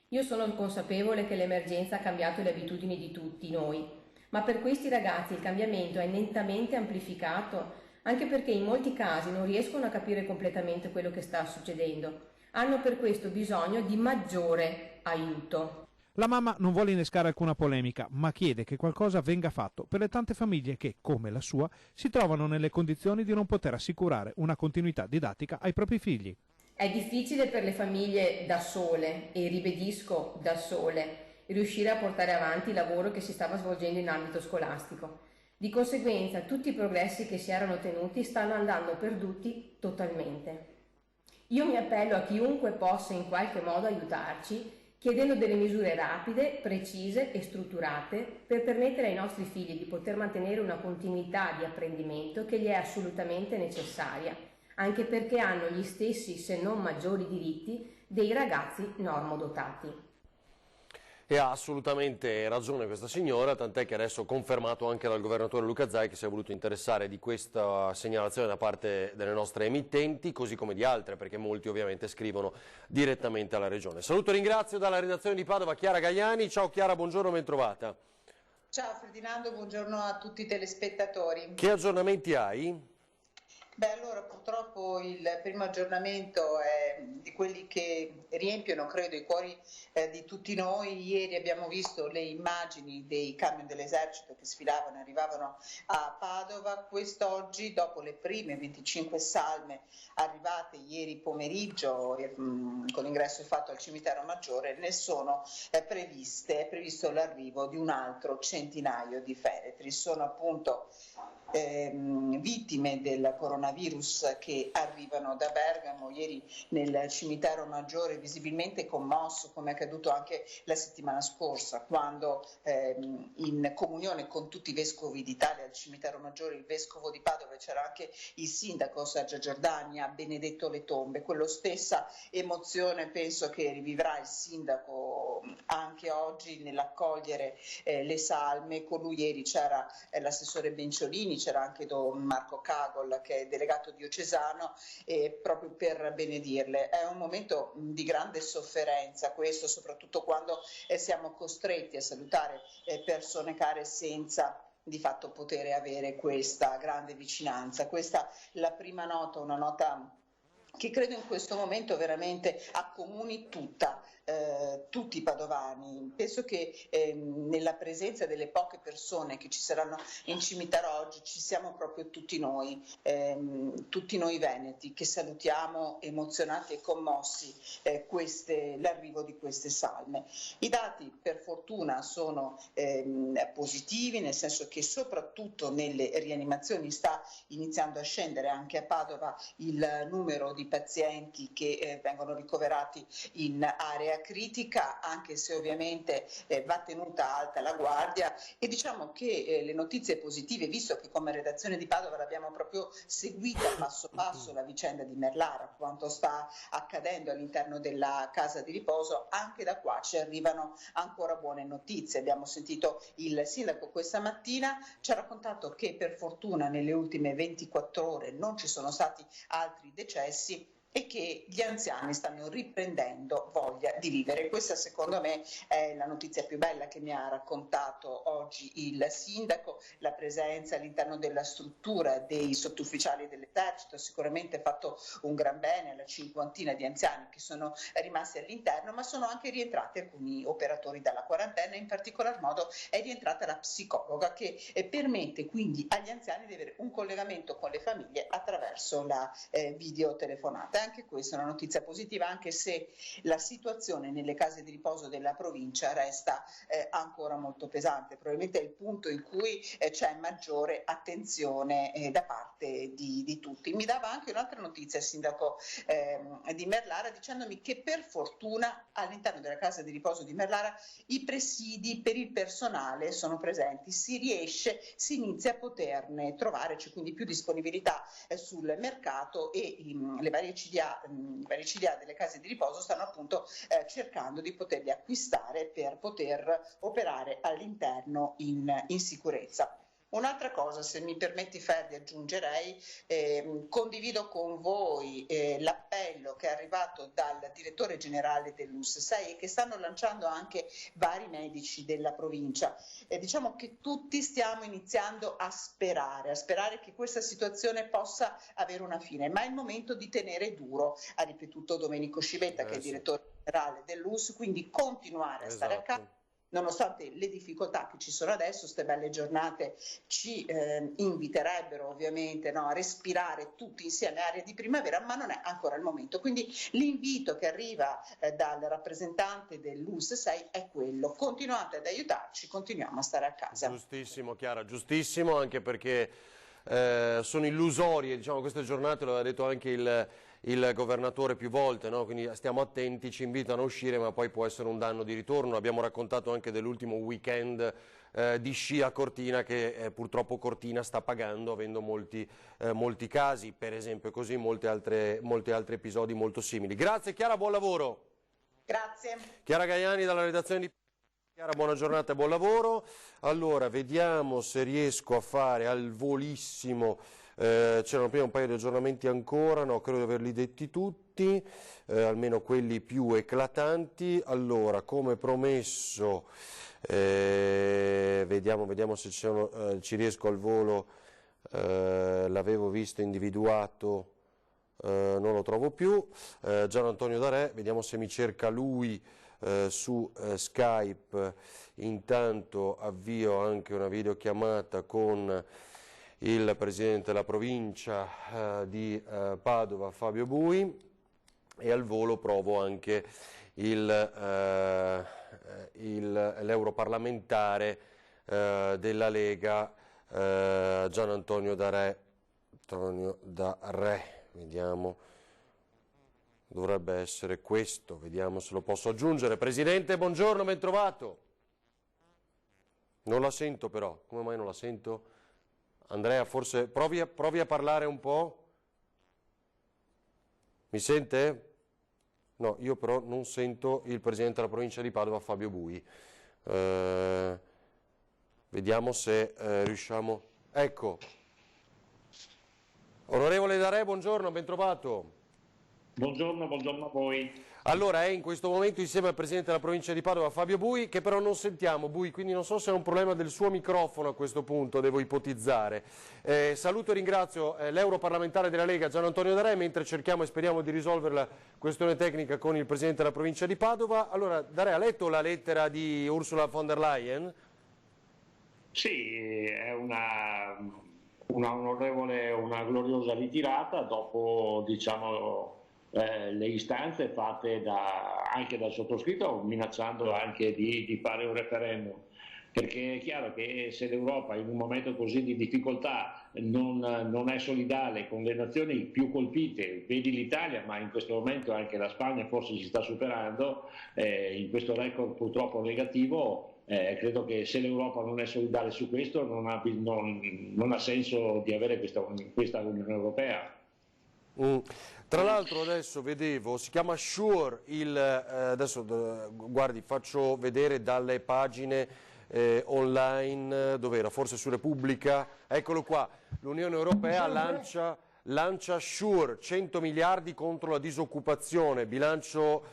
Io sono consapevole che l'emergenza ha cambiato le abitudini di tutti noi, ma per questi ragazzi il cambiamento è nettamente amplificato, anche perché in molti casi non riescono a capire completamente quello che sta succedendo. Hanno per questo bisogno di maggiore aiuto. La mamma non vuole innescare alcuna polemica, ma chiede che qualcosa venga fatto per le tante famiglie che, come la sua, si trovano nelle condizioni di non poter assicurare una continuità didattica ai propri figli. È difficile per le famiglie da sole, e ribadisco da sole, riuscire a portare avanti il lavoro che si stava svolgendo in ambito scolastico. Di conseguenza, tutti i progressi che si erano ottenuti stanno andando perduti totalmente. Io mi appello a chiunque possa in qualche modo aiutarci, chiedendo delle misure rapide, precise e strutturate per permettere ai nostri figli di poter mantenere una continuità di apprendimento che gli è assolutamente necessaria, anche perché hanno gli stessi, se non maggiori diritti, dei ragazzi normodotati. E ha assolutamente ragione questa signora, tant'è che adesso confermato anche dal governatore Luca Zaia che si è voluto interessare di questa segnalazione da parte delle nostre emittenti, così come di altre, perché molti ovviamente scrivono direttamente alla Regione. Saluto e ringrazio dalla redazione di Padova Chiara Gaiani. Ciao Chiara, buongiorno, ben trovata. Ciao Ferdinando, buongiorno a tutti i telespettatori. Che aggiornamenti hai? Beh, allora purtroppo il primo aggiornamento è di quelli che riempiono, credo, i cuori di tutti noi. Ieri abbiamo visto le immagini dei camion dell'esercito che sfilavano e arrivavano a Padova. Quest'oggi, dopo le prime 25 salme arrivate ieri pomeriggio con l'ingresso fatto al cimitero maggiore, ne sono previste. È previsto l'arrivo di un altro centinaio di feretri. Sono appunto vittime del coronavirus che arrivano da Bergamo. Ieri nel cimitero maggiore visibilmente commosso, come è accaduto anche la settimana scorsa, quando in comunione con tutti i vescovi d'Italia al cimitero maggiore, il vescovo di Padova, c'era anche il sindaco Sergio Giordani, ha benedetto le tombe. Quello stessa emozione penso che rivivrà il sindaco anche oggi nell'accogliere le salme. Con lui ieri c'era l'assessore Benciolini, c'era anche Don Marco Cagol che è delegato diocesano, proprio per benedirle. È un momento di grande sofferenza questo, soprattutto quando siamo costretti a salutare persone care senza di fatto poter avere questa grande vicinanza. Questa è la prima nota, una nota che credo in questo momento veramente accomuni tutti i padovani. Penso che nella presenza delle poche persone che ci saranno in cimitero oggi ci siamo proprio tutti noi veneti, che salutiamo emozionati e commossi l'arrivo di queste salme. I dati per fortuna sono positivi, nel senso che soprattutto nelle rianimazioni sta iniziando a scendere anche a Padova il numero di pazienti che vengono ricoverati in area critica, anche se ovviamente va tenuta alta la guardia. E diciamo che le notizie positive, visto che come redazione di Padova l'abbiamo proprio seguita passo passo la vicenda di Merlara, quanto sta accadendo all'interno della casa di riposo, anche da qua ci arrivano ancora buone notizie. Abbiamo sentito il sindaco questa mattina, ci ha raccontato che per fortuna nelle ultime 24 ore non ci sono stati altri decessi e che gli anziani stanno riprendendo voglia di vivere. Questa secondo me è la notizia più bella che mi ha raccontato oggi il sindaco. La presenza all'interno della struttura dei sottufficiali dell'esercito sicuramente ha fatto un gran bene alla cinquantina di anziani che sono rimasti all'interno, ma sono anche rientrati alcuni operatori dalla quarantena. In particolar modo è rientrata la psicologa che permette quindi agli anziani di avere un collegamento con le famiglie attraverso la videotelefonata. Anche questa è una notizia positiva, anche se la situazione nelle case di riposo della provincia resta ancora molto pesante. Probabilmente è il punto in cui c'è maggiore attenzione da parte di tutti. Mi dava anche un'altra notizia il sindaco di Merlara, dicendomi che per fortuna all'interno della casa di riposo di Merlara i presidi per il personale sono presenti, si inizia a poterne trovare, c'è quindi più disponibilità sul mercato e le varie CDA delle case di riposo stanno appunto cercando di poterli acquistare per poter operare all'interno in sicurezza. Un'altra cosa, se mi permetti Ferdi, aggiungerei, condivido con voi l'appello che è arrivato dal direttore generale dell'US6 e che stanno lanciando anche vari medici della provincia. Diciamo che tutti stiamo iniziando a sperare che questa situazione possa avere una fine, ma è il momento di tenere duro, ha ripetuto Domenico Scivetta, che è il direttore generale dell'US, quindi continuare a stare a casa. Nonostante le difficoltà che ci sono adesso, queste belle giornate ci inviterebbero ovviamente, no, a respirare tutti insieme aria di primavera, ma non è ancora il momento. Quindi l'invito che arriva dal rappresentante dell'US6 è quello: continuate ad aiutarci, continuiamo a stare a casa. Giustissimo Chiara, giustissimo, anche perché sono illusorie, diciamo, queste giornate, lo aveva detto anche il governatore più volte, no? Quindi stiamo attenti, ci invitano a uscire, ma poi può essere un danno di ritorno. Abbiamo raccontato anche dell'ultimo weekend di sci a Cortina, che purtroppo Cortina sta pagando, avendo molti casi, per esempio, così molti altri episodi molto simili. Grazie Chiara, buon lavoro. Grazie. Chiara Gaiani dalla redazione di Chiara, buona giornata e buon lavoro. Allora, vediamo se riesco a fare al volissimo. C'erano prima un paio di aggiornamenti ancora, no, credo di averli detti tutti, almeno quelli più eclatanti. Allora, come promesso, vediamo se ci riesco al volo, l'avevo visto individuato, non lo trovo più. Gian Antonio Darè, vediamo se mi cerca lui su Skype. Intanto avvio anche una videochiamata con il presidente della provincia di Padova, Fabio Bui, e al volo provo anche l'europarlamentare della Lega, Gian Antonio Darè. Vediamo, dovrebbe essere questo, vediamo se lo posso aggiungere. Presidente, buongiorno, ben trovato. Non la sento però, come mai non la sento? Andrea, forse provi a parlare un po'? Mi sente? No, io però non sento il presidente della provincia di Padova, Fabio Bui. Vediamo se riusciamo. Ecco. Onorevole Darè, buongiorno, ben trovato. Buongiorno a voi. Allora, è in questo momento insieme al presidente della provincia di Padova, Fabio Bui, che però non sentiamo, Bui, quindi non so se è un problema del suo microfono a questo punto, devo ipotizzare. Saluto e ringrazio l'europarlamentare della Lega, Gian Antonio Darè, mentre cerchiamo e speriamo di risolvere la questione tecnica con il presidente della provincia di Padova. Allora, Darè, ha letto la lettera di Ursula von der Leyen? Sì, è una gloriosa ritirata dopo, diciamo, le istanze fatte anche dal sottoscritto, minacciando anche di fare un referendum, perché è chiaro che se l'Europa in un momento così di difficoltà non è solidale con le nazioni più colpite, vedi l'Italia, ma in questo momento anche la Spagna forse ci sta superando, in questo record purtroppo negativo. Credo che se l'Europa non è solidale su questo non ha senso di avere questa Unione Europea. Tra l'altro adesso vedevo, si chiama SURE, adesso guardi, faccio vedere dalle pagine online, dov'era, forse su Repubblica, eccolo qua, l'Unione Europea lancia SURE, 100 miliardi contro la disoccupazione, bilancio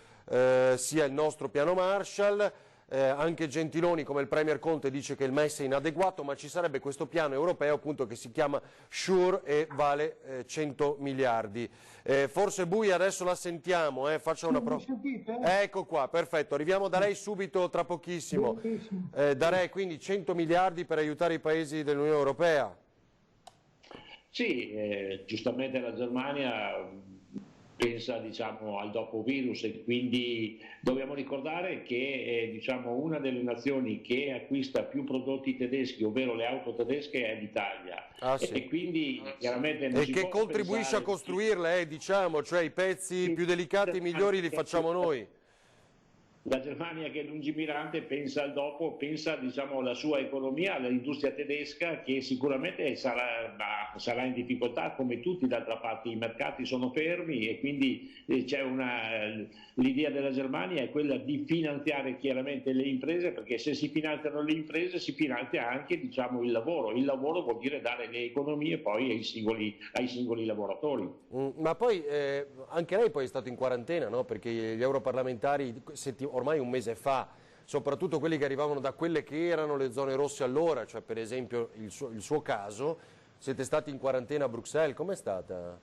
sia il nostro piano Marshall. Anche Gentiloni, come il Premier Conte, dice che il MES è inadeguato, ma ci sarebbe questo piano europeo appunto che si chiama SURE e vale 100 miliardi. Forse Bui adesso la sentiamo, faccia una prova. Ecco qua, perfetto, arriviamo da lei subito tra pochissimo. Darei quindi 100 miliardi per aiutare i paesi dell'Unione Europea. Sì, giustamente la Germania pensa, diciamo, al dopo virus, e quindi dobbiamo ricordare che diciamo, una delle nazioni che acquista più prodotti tedeschi, ovvero le auto tedesche, è l'Italia. Sì. E quindi chiaramente non e si che può contribuisce pensare... a costruirle, diciamo, cioè i pezzi più delicati e migliori li facciamo noi. La Germania, che è lungimirante, pensa al dopo, pensa, diciamo, alla sua economia, all'industria tedesca, che sicuramente sarà in difficoltà come tutti. D'altra parte i mercati sono fermi e quindi l'idea della Germania è quella di finanziare chiaramente le imprese, perché se si finanziano le imprese si finanzia anche, diciamo, il lavoro. Il lavoro vuol dire dare le economie poi ai singoli lavoratori. Ma poi anche lei poi è stato in quarantena, no? Perché gli europarlamentari ormai un mese fa, soprattutto quelli che arrivavano da quelle che erano le zone rosse allora, cioè per esempio il suo caso, siete stati in quarantena a Bruxelles, com'è stata?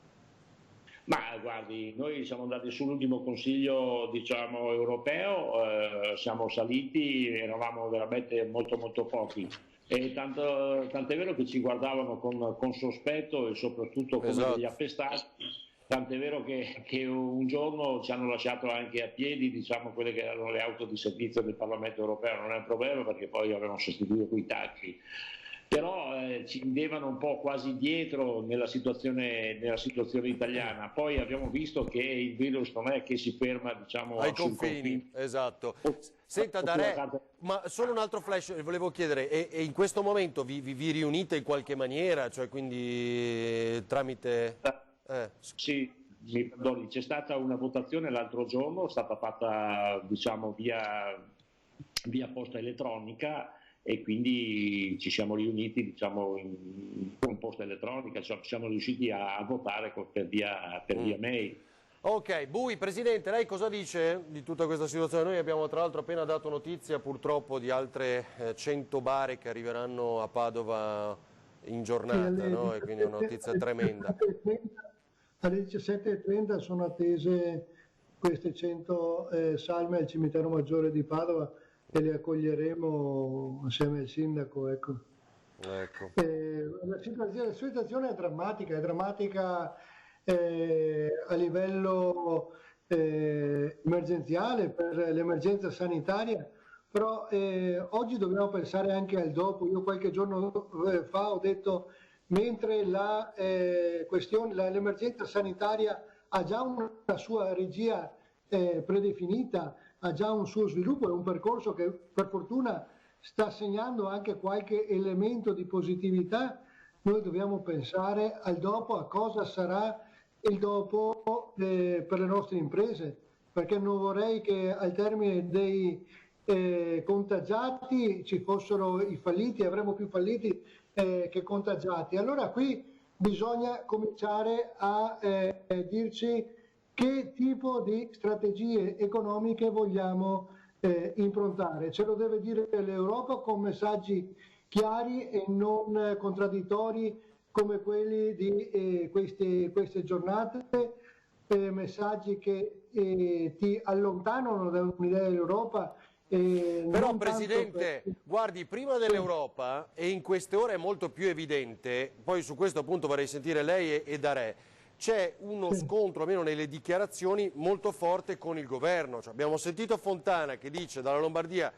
Ma guardi, noi siamo andati sull'ultimo Consiglio, diciamo, europeo, siamo saliti, eravamo veramente molto molto pochi. E tant'è vero che ci guardavano con sospetto e soprattutto come degli appestati. Tant'è vero che un giorno ci hanno lasciato anche a piedi, diciamo, quelle che erano le auto di servizio del Parlamento europeo. Non è un problema perché poi avevano sostituito quei taxi. Però ci vedevano un po' quasi dietro nella situazione italiana. Poi abbiamo visto che il virus non è che si ferma, diciamo, ai confini. Esatto. Senta, ma solo un altro flash, volevo chiedere, e in questo momento vi riunite in qualche maniera, cioè quindi tramite... Sì, mi perdoni, c'è stata una votazione l'altro giorno, è stata fatta, diciamo, via posta elettronica e quindi ci siamo riuniti, diciamo, con posta elettronica, cioè siamo riusciti a votare per via mail. Ok, Bui, Presidente, lei cosa dice di tutta questa situazione? Noi abbiamo tra l'altro appena dato notizia purtroppo di altre 100 bare che arriveranno a Padova in giornata, no? E quindi è una notizia tremenda. Alle 17:30 sono attese queste 100 salme al cimitero maggiore di Padova e le accoglieremo assieme al sindaco. Ecco. La situazione è drammatica a livello emergenziale per l'emergenza sanitaria, però oggi dobbiamo pensare anche al dopo. Io qualche giorno fa ho detto, mentre l'emergenza sanitaria ha già una sua regia predefinita, ha già un suo sviluppo e un percorso che per fortuna sta segnando anche qualche elemento di positività, noi dobbiamo pensare al dopo, a cosa sarà il dopo per le nostre imprese, perché non vorrei che al termine dei contagiati ci fossero i falliti, avremo più falliti che contagiati. Allora qui bisogna cominciare a dirci che tipo di strategie economiche vogliamo improntare. Ce lo deve dire l'Europa con messaggi chiari e non contraddittori come quelli di queste giornate, messaggi che ti allontanano da un'idea dell'Europa. Però Presidente, guardi, prima dell'Europa, e in queste ore è molto più evidente, poi su questo appunto vorrei sentire lei e Darè, c'è uno scontro, almeno nelle dichiarazioni, molto forte con il governo. Cioè, abbiamo sentito Fontana che dice dalla Lombardia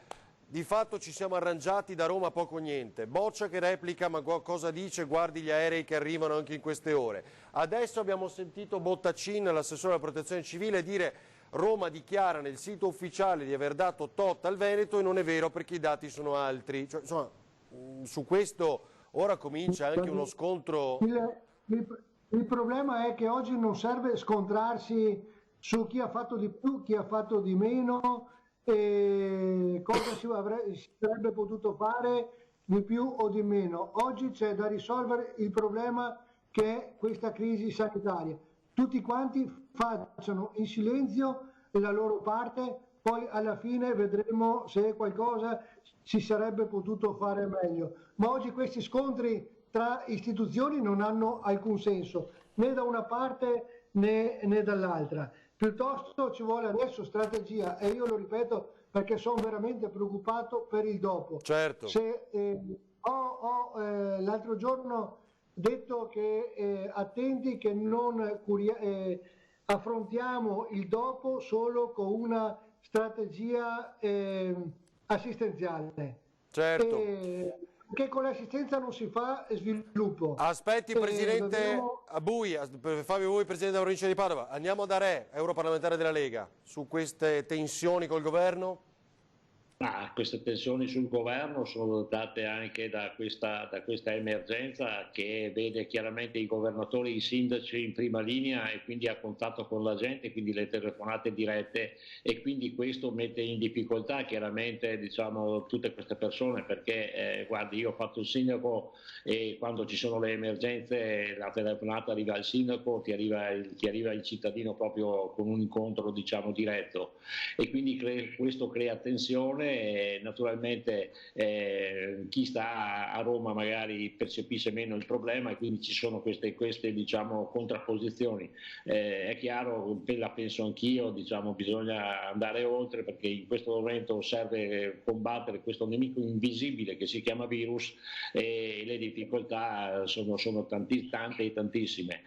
di fatto ci siamo arrangiati, da Roma poco niente. Boccia che replica, ma cosa dice? Guardi gli aerei che arrivano anche in queste ore. Adesso abbiamo sentito Bottacin, l'assessore alla protezione civile, dire Roma dichiara nel sito ufficiale di aver dato tot al Veneto e non è vero perché i dati sono altri. Cioè, insomma, su questo ora comincia anche uno scontro. Il problema è che oggi non serve scontrarsi su chi ha fatto di più, chi ha fatto di meno, e cosa si sarebbe potuto fare di più o di meno. Oggi c'è da risolvere il problema che è questa crisi sanitaria. Tutti quanti facciano in silenzio la loro parte, poi alla fine vedremo se qualcosa si sarebbe potuto fare meglio. Ma oggi questi scontri tra istituzioni non hanno alcun senso, né da una parte né dall'altra. Piuttosto ci vuole adesso strategia, e io lo ripeto perché sono veramente preoccupato per il dopo. Certo. L'altro giorno detto che attenti che non affrontiamo il dopo solo con una strategia assistenziale. Certo. che con l'assistenza non si fa sviluppo. Aspetti, Presidente dobbiamo... Fabio Bui, Presidente della Provincia di Padova. Andiamo da Re, europarlamentare della Lega, su queste tensioni col governo. Queste tensioni sul governo sono datate anche da questa emergenza che vede chiaramente i governatori, i sindaci in prima linea e quindi a contatto con la gente, quindi le telefonate dirette, e quindi questo mette in difficoltà chiaramente tutte queste persone, perché guardi, io ho fatto il sindaco e quando ci sono le emergenze la telefonata arriva al sindaco, ti arriva il cittadino proprio con un incontro diretto, e quindi questo crea tensione. Naturalmente chi sta a Roma magari percepisce meno il problema e quindi ci sono queste contrapposizioni. È chiaro, la penso anch'io, bisogna andare oltre, perché in questo momento serve combattere questo nemico invisibile che si chiama virus, e le difficoltà sono tante e tantissime.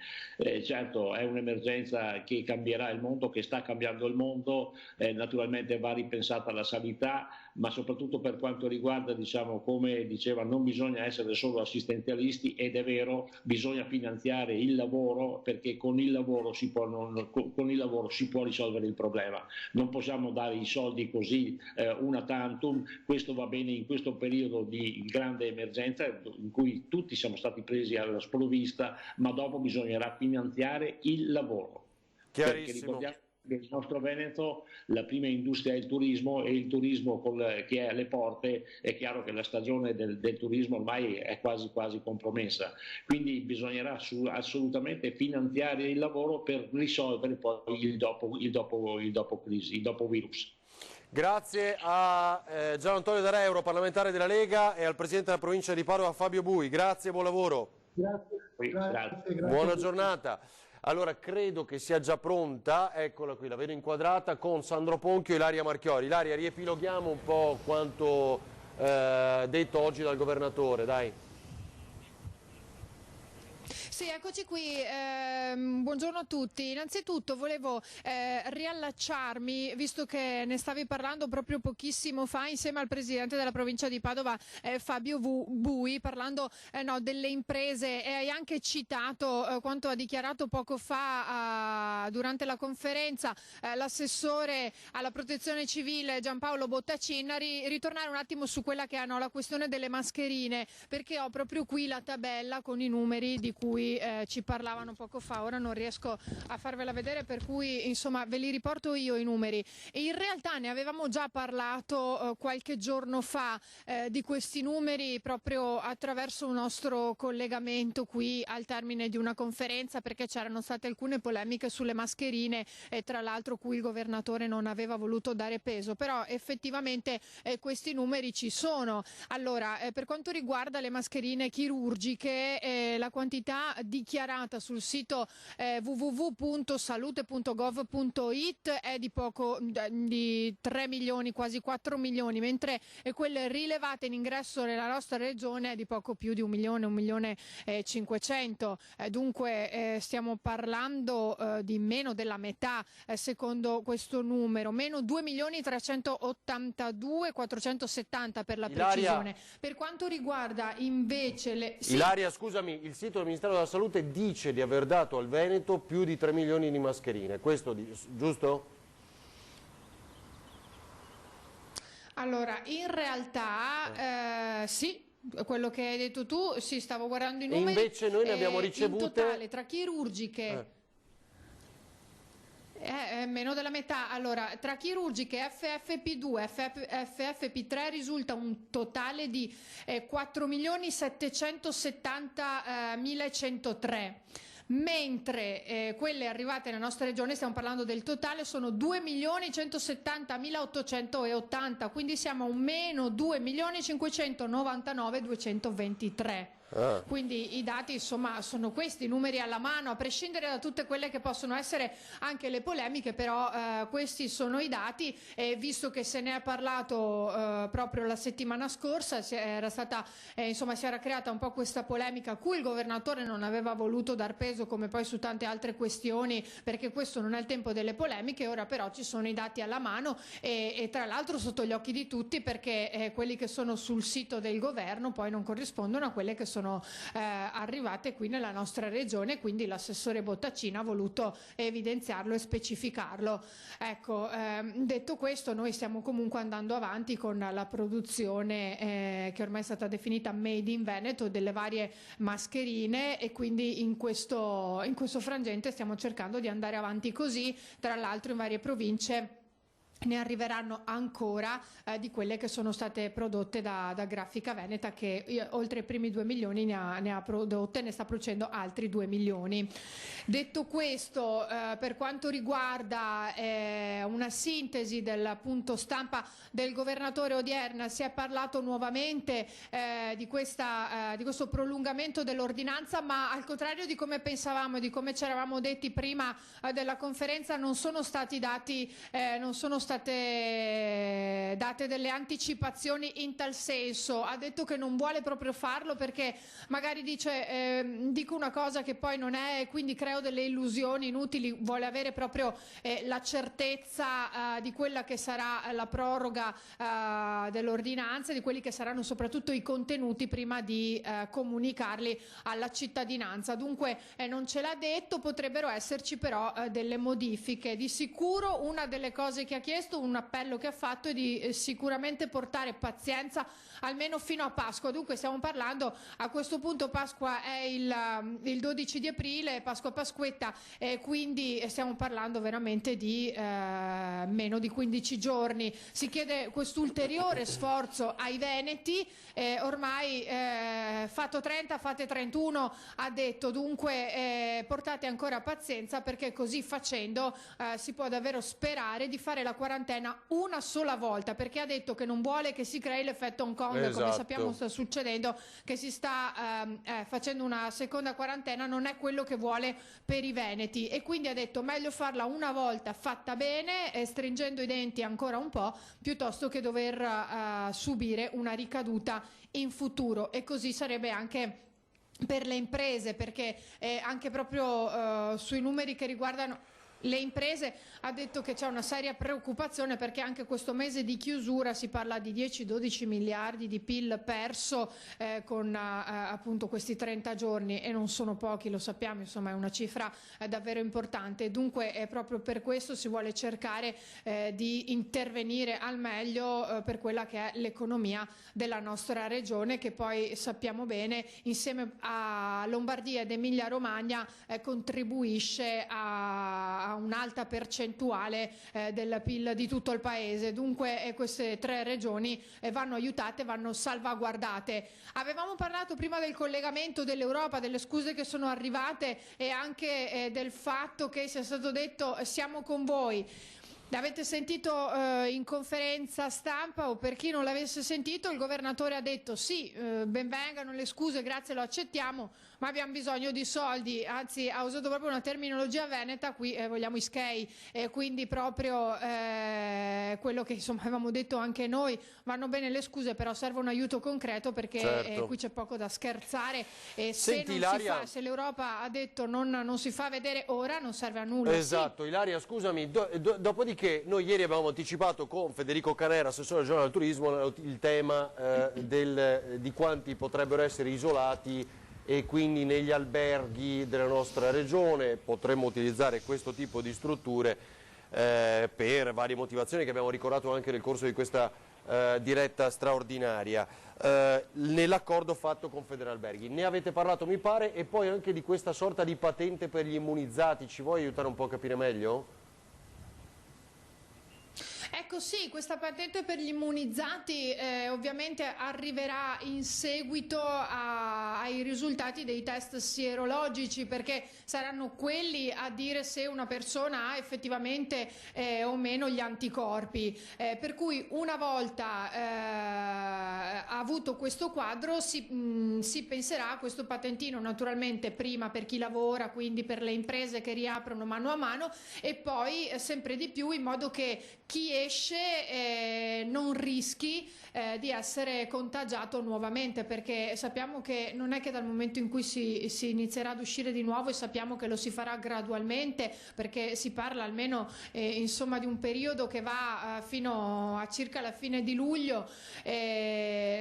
Certo, è un'emergenza che cambierà il mondo, che sta cambiando il mondo, naturalmente va ripensata la sanità, ma soprattutto per quanto riguarda, come diceva, non bisogna essere solo assistenzialisti, ed è vero, bisogna finanziare il lavoro, perché con il lavoro si può risolvere il problema. Non possiamo dare i soldi così una tantum. Questo va bene in questo periodo di grande emergenza in cui tutti siamo stati presi alla sprovvista, ma dopo bisognerà finanziare il lavoro. Chiarissimo. Il nostro Veneto, la prima industria è il turismo, e il turismo che è alle porte, è chiaro che la stagione del turismo ormai è quasi compromessa, quindi bisognerà assolutamente finanziare il lavoro per risolvere poi il dopo crisi, il dopo virus. Grazie a Gian Antonio D'Are, europarlamentare della Lega, e al Presidente della Provincia di Padova Fabio Bui. Grazie e buon lavoro. Grazie. Buona giornata. Allora, credo che sia già pronta, eccola qui, la vedo inquadrata, con Sandro Ponchio e Ilaria Marchiori. Ilaria, riepiloghiamo un po' quanto detto oggi dal governatore, dai. Sì, eccoci qui, buongiorno a tutti. Innanzitutto volevo riallacciarmi, visto che ne stavi parlando proprio pochissimo fa, insieme al Presidente della Provincia di Padova Fabio Bui, parlando delle imprese, e hai anche citato quanto ha dichiarato poco fa durante la conferenza l'assessore alla protezione civile Giampaolo Bottacin. Ritornare un attimo su quella che è la questione delle mascherine, perché ho proprio qui la tabella con i numeri di cui ci parlavano poco fa. Ora non riesco a farvela vedere, per cui insomma ve li riporto io i numeri. E in realtà ne avevamo già parlato qualche giorno fa di questi numeri, proprio attraverso un nostro collegamento qui al termine di una conferenza, perché c'erano state alcune polemiche sulle mascherine, e tra l'altro cui il governatore non aveva voluto dare peso, però effettivamente questi numeri ci sono. Allora, per quanto riguarda le mascherine chirurgiche, la quantità dichiarata sul sito www.salute.gov.it è di 3 milioni, quasi 4 milioni, mentre quelle rilevate in ingresso nella nostra regione è di poco più di 1 milione e 500. Dunque stiamo parlando di meno della metà, secondo questo numero, meno 2 milioni 382 470 per la precisione. Per quanto riguarda invece Ilaria, scusami, il sito del Ministero della Salute dice di aver dato al Veneto più di 3 milioni di mascherine, questo giusto? Allora, in realtà sì, quello che hai detto tu, sì, stavo guardando i numeri. E invece noi ne abbiamo ricevute... In totale, tra chirurgiche... meno della metà. Allora, tra chirurgiche FFP2 e FFP3 risulta un totale di 4.770.103, mentre quelle arrivate nella nostra regione, stiamo parlando del totale, sono 2.170.880, quindi siamo a un meno 2.599.223. Quindi i dati insomma sono questi, numeri alla mano, a prescindere da tutte quelle che possono essere anche le polemiche, però questi sono i dati, e visto che se ne è parlato proprio la settimana scorsa, si era creata un po' questa polemica a cui il governatore non aveva voluto dar peso, come poi su tante altre questioni, perché questo non è il tempo delle polemiche. Ora però ci sono i dati alla mano e tra l'altro sotto gli occhi di tutti, perché quelli che sono sul sito del governo poi non corrispondono a quelle che sono arrivate qui nella nostra regione, quindi l'assessore Bottacina ha voluto evidenziarlo e specificarlo. Ecco, detto questo, noi stiamo comunque andando avanti con la produzione che ormai è stata definita Made in Veneto delle varie mascherine, e quindi in questo frangente stiamo cercando di andare avanti così. Tra l'altro in varie province ne arriveranno ancora di quelle che sono state prodotte da Grafica Veneta, che oltre ai primi 2 milioni ne ha prodotte, ne sta producendo altri 2 milioni. Detto questo, per quanto riguarda una sintesi del punto stampa del governatore odierna, si è parlato nuovamente di questo prolungamento dell'ordinanza, ma al contrario di come pensavamo e di come ci eravamo detti prima della conferenza, non sono state date delle anticipazioni in tal senso. Ha detto che non vuole proprio farlo perché magari dice dico una cosa che poi non è, e quindi creo delle illusioni inutili. Vuole avere proprio la certezza di quella che sarà la proroga dell'ordinanza, di quelli che saranno soprattutto i contenuti prima di comunicarli alla cittadinanza. Dunque non ce l'ha detto, potrebbero esserci però delle modifiche. Di sicuro una delle cose che ha chiesto, un appello che ha fatto, è di sicuramente portare pazienza almeno fino a Pasqua. Dunque stiamo parlando, a questo punto Pasqua è il 12 di aprile, Pasquetta, quindi stiamo parlando veramente di meno di 15 giorni. Si chiede quest'ulteriore sforzo ai veneti, ormai fatto 30, fate 31, ha detto. Dunque portate ancora pazienza, perché così facendo si può davvero sperare di fare la quarantena una sola volta, perché ha detto che non vuole che si crei l'effetto Hong Kong. Come sappiamo sta succedendo, che si sta facendo una seconda quarantena, non è quello che vuole per i veneti, e quindi ha detto meglio farla una volta fatta bene, stringendo i denti ancora un po', piuttosto che dover subire una ricaduta in futuro. E così sarebbe anche per le imprese, perché anche proprio sui numeri che riguardano le imprese ha detto che c'è una seria preoccupazione, perché anche questo mese di chiusura si parla di 10-12 miliardi di PIL perso con appunto questi 30 giorni, e non sono pochi, lo sappiamo, insomma è una cifra davvero importante. Dunque proprio per questo si vuole cercare di intervenire al meglio per quella che è l'economia della nostra regione, che poi sappiamo bene insieme a Lombardia ed Emilia Romagna contribuisce a un'alta percentuale del PIL di tutto il paese. Dunque queste 3 regioni vanno aiutate, vanno salvaguardate. Avevamo parlato prima del collegamento dell'Europa, delle scuse che sono arrivate, e anche del fatto che sia stato detto siamo con voi. L'avete sentito in conferenza stampa, o per chi non l'avesse sentito, il governatore ha detto sì, benvengano le scuse, grazie, lo accettiamo, ma abbiamo bisogno di soldi. Anzi, ha usato proprio una terminologia veneta, qui vogliamo i skei, quindi proprio quello che insomma avevamo detto anche noi, vanno bene le scuse, però serve un aiuto concreto, perché qui c'è poco da scherzare, e se l'Europa ha detto non si fa vedere ora, non serve a nulla. Esatto, sì. Ilaria, scusami, dopodiché noi ieri abbiamo anticipato con Federico Canera, assessore regionale al turismo, il tema di quanti potrebbero essere isolati, e quindi negli alberghi della nostra regione potremmo utilizzare questo tipo di strutture per varie motivazioni che abbiamo ricordato anche nel corso di questa diretta straordinaria. Nell'accordo fatto con Federalberghi ne avete parlato, mi pare, e poi anche di questa sorta di patente per gli immunizzati. Ci vuoi aiutare un po' a capire meglio? Ecco, Ecco sì, questa patente per gli immunizzati ovviamente arriverà in seguito ai risultati dei test sierologici, perché saranno quelli a dire se una persona ha effettivamente o meno gli anticorpi, per cui una volta ha avuto questo quadro si penserà a questo patentino, naturalmente prima per chi lavora, quindi per le imprese che riaprono mano a mano, e poi sempre di più, in modo che chi esce non rischi di essere contagiato nuovamente, perché sappiamo che non è che dal momento in cui si inizierà ad uscire di nuovo, e sappiamo che lo si farà gradualmente, perché si parla almeno insomma di un periodo che va fino a circa la fine di luglio,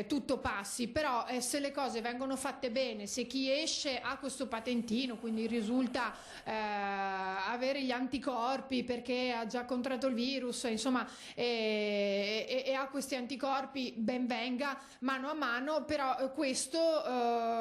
tutto passi, però se le cose vengono fatte bene, se chi esce ha questo patentino, quindi risulta avere gli anticorpi perché ha già contratto il virus, insomma, e ha questi anticorpi, ben venga, mano a mano, però questo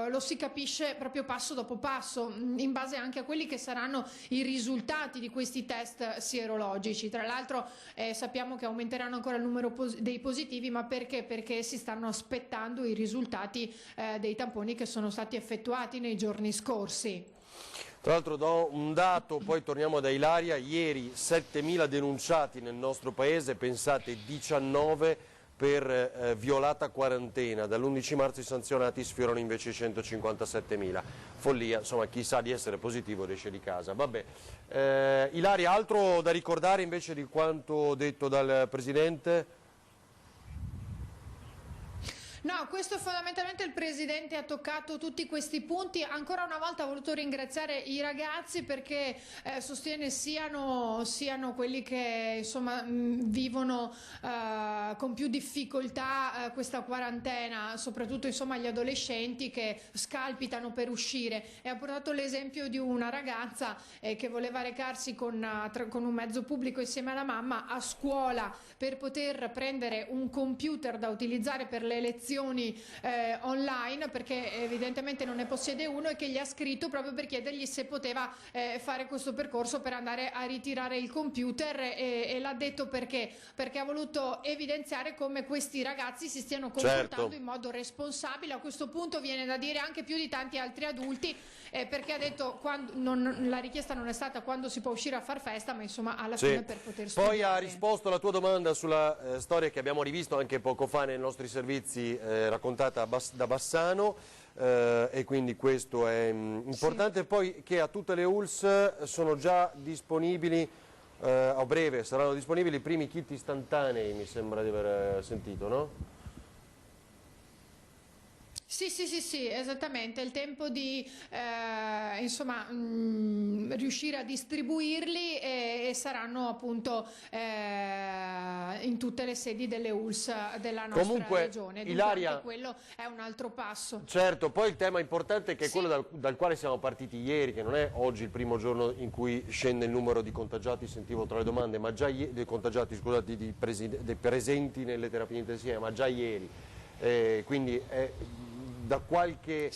lo si capisce proprio passo dopo passo, in base anche a quelli che saranno i risultati di questi test sierologici. Tra l'altro sappiamo che aumenteranno ancora il numero dei positivi, ma perché? Perché si stanno aspettando i risultati dei tamponi che sono stati effettuati nei giorni scorsi. Tra l'altro do un dato, poi torniamo da Ilaria: ieri 7.000 denunciati nel nostro paese, pensate 19 per violata quarantena, dall'11 marzo i sanzionati sfiorano invece 157.000. Follia, insomma, chi sa di essere positivo esce di casa. Vabbè. Ilaria, altro da ricordare invece di quanto detto dal Presidente? No, questo fondamentalmente il Presidente ha toccato tutti questi punti. Ancora una volta ho voluto ringraziare i ragazzi, perché sostiene siano quelli che insomma vivono con più difficoltà questa quarantena, soprattutto insomma gli adolescenti che scalpitano per uscire, e ha portato l'esempio di una ragazza che voleva recarsi con un mezzo pubblico insieme alla mamma a scuola per poter prendere un computer da utilizzare per le lezioni online, perché evidentemente non ne possiede uno, e che gli ha scritto proprio per chiedergli se poteva fare questo percorso per andare a ritirare il computer, e l'ha detto perché ha voluto evidenziare come questi ragazzi si stiano comportando in modo responsabile. A questo punto viene da dire anche più di tanti altri adulti, perché ha detto la richiesta non è stata quando si può uscire a far festa, ma insomma alla fine per poter studiare. Poi ha risposto alla tua domanda sulla storia che abbiamo rivisto anche poco fa nei nostri servizi, raccontata da Bassano, e quindi questo è importante. Sì. Poi che a tutte le ULSS sono già disponibili, a breve saranno disponibili i primi kit istantanei, mi sembra di aver sentito, no? Sì, esattamente, il tempo di insomma riuscire a distribuirli, e saranno appunto in tutte le sedi delle ULSS della nostra regione. Dunque, Ilaria, anche quello è un altro passo. Certo, poi il tema importante, che è quello dal quale siamo partiti ieri, che non è oggi il primo giorno in cui scende il numero di contagiati, sentivo tra le domande, ma già dei contagiati, scusate, dei presenti nelle terapie intensive, ma già ieri, quindi è da qualche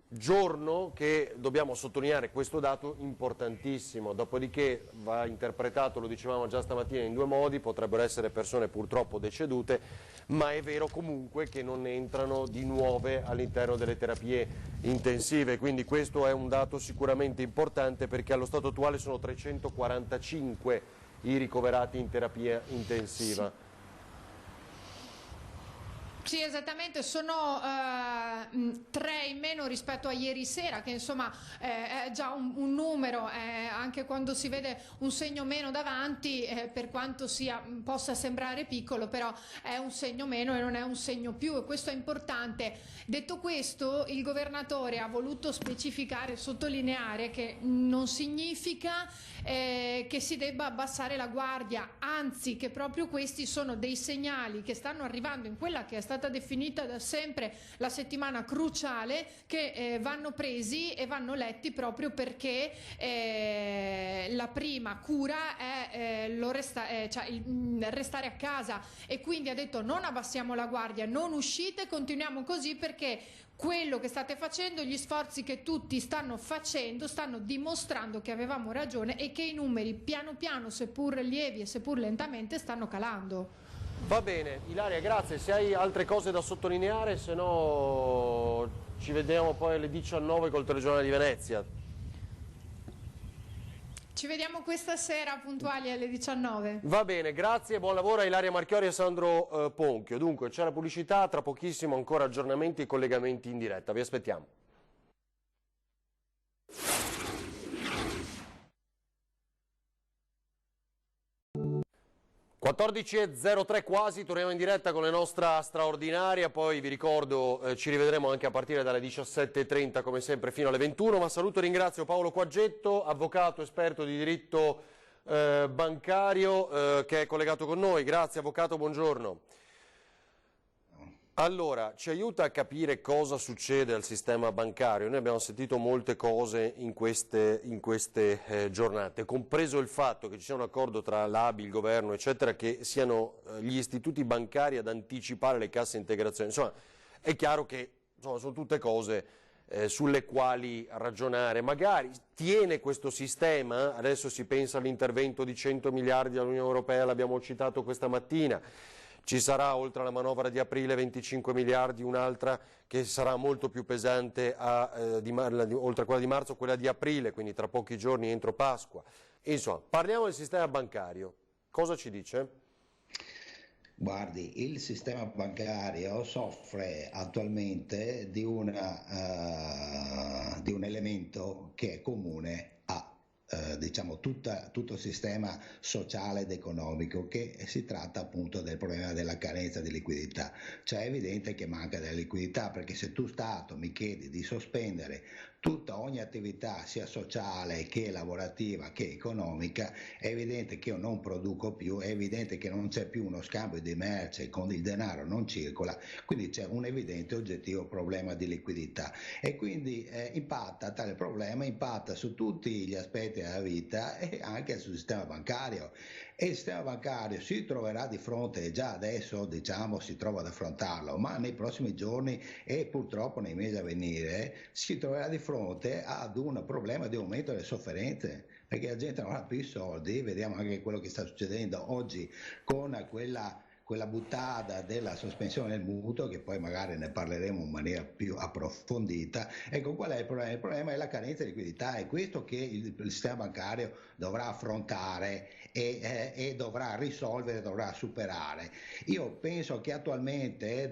giorno che dobbiamo sottolineare questo dato importantissimo. Dopodiché va interpretato, lo dicevamo già stamattina, in due modi: potrebbero essere persone purtroppo decedute, ma è vero comunque che non entrano di nuove all'interno delle terapie intensive, quindi questo è un dato sicuramente importante, perché allo stato attuale sono 345 i ricoverati in terapia intensiva. Sì, esattamente, sono 3 in meno rispetto a ieri sera, che insomma è già un numero, anche quando si vede un segno meno davanti, per quanto possa sembrare piccolo, però è un segno meno e non è un segno più, e questo è importante. Detto questo, il governatore ha voluto specificare, sottolineare che non significa che si debba abbassare la guardia, anzi che proprio questi sono dei segnali che stanno arrivando in quella che è stata stata definita da sempre la settimana cruciale, che vanno presi e vanno letti proprio perché la prima cura è restare a casa, e quindi ha detto non abbassiamo la guardia, non uscite, continuiamo così, perché quello che state facendo, gli sforzi che tutti stanno facendo, stanno dimostrando che avevamo ragione e che i numeri piano piano, seppur lievi e seppur lentamente, stanno calando. Va bene, Ilaria, grazie. Se hai altre cose da sottolineare, se no ci vediamo poi alle 19 col telegiornale di Venezia. Ci vediamo questa sera puntuali alle 19. Va bene, grazie, buon lavoro a Ilaria Marchiori e Sandro Ponchio. Dunque, c'è la pubblicità, tra pochissimo ancora aggiornamenti e collegamenti in diretta. Vi aspettiamo. 14.03 quasi, torniamo in diretta con la nostra straordinaria, poi vi ricordo ci rivedremo anche a partire dalle 17.30 come sempre fino alle 21, ma saluto e ringrazio Paolo Quaggetto, avvocato esperto di diritto bancario che è collegato con noi. Grazie avvocato, buongiorno. Allora, ci aiuta a capire cosa succede al sistema bancario. Noi abbiamo sentito molte cose in queste giornate, compreso il fatto che ci sia un accordo tra l'ABI, il governo, eccetera, che siano gli istituti bancari ad anticipare le casse integrazione. Insomma, è chiaro che sono tutte cose sulle quali ragionare. Magari tiene questo sistema, adesso si pensa all'intervento di 100 miliardi dall'Unione Europea, l'abbiamo citato questa mattina. Ci sarà, oltre alla manovra di aprile, 25 miliardi, un'altra che sarà molto più pesante, oltre a quella di marzo, quella di aprile, quindi tra pochi giorni entro Pasqua. Insomma, parliamo del sistema bancario. Cosa ci dice? Guardi, il sistema bancario soffre attualmente di un elemento che è comune a diciamo tutto il sistema sociale ed economico, che si tratta appunto del problema della carenza di liquidità. Cioè è evidente che manca della liquidità, perché se tu Stato mi chiedi di sospendere ogni attività sia sociale che lavorativa che economica, è evidente che io non produco più, è evidente che non c'è più uno scambio di merce, con il denaro non circola, quindi c'è un evidente oggettivo problema di liquidità, e quindi tale problema impatta su tutti gli aspetti della vita e anche sul sistema bancario. E il sistema bancario si troverà di fronte, già adesso diciamo si trova ad affrontarlo, ma nei prossimi giorni e purtroppo nei mesi a venire si troverà di fronte ad un problema di aumento delle sofferenze, perché la gente non ha più i soldi. Vediamo anche quello che sta succedendo oggi con quella buttata della sospensione del mutuo, che poi magari ne parleremo in maniera più approfondita. Ecco, qual è il problema? Il problema è la carenza di liquidità, è questo che il sistema bancario dovrà affrontare e dovrà risolvere, dovrà superare. Io penso che attualmente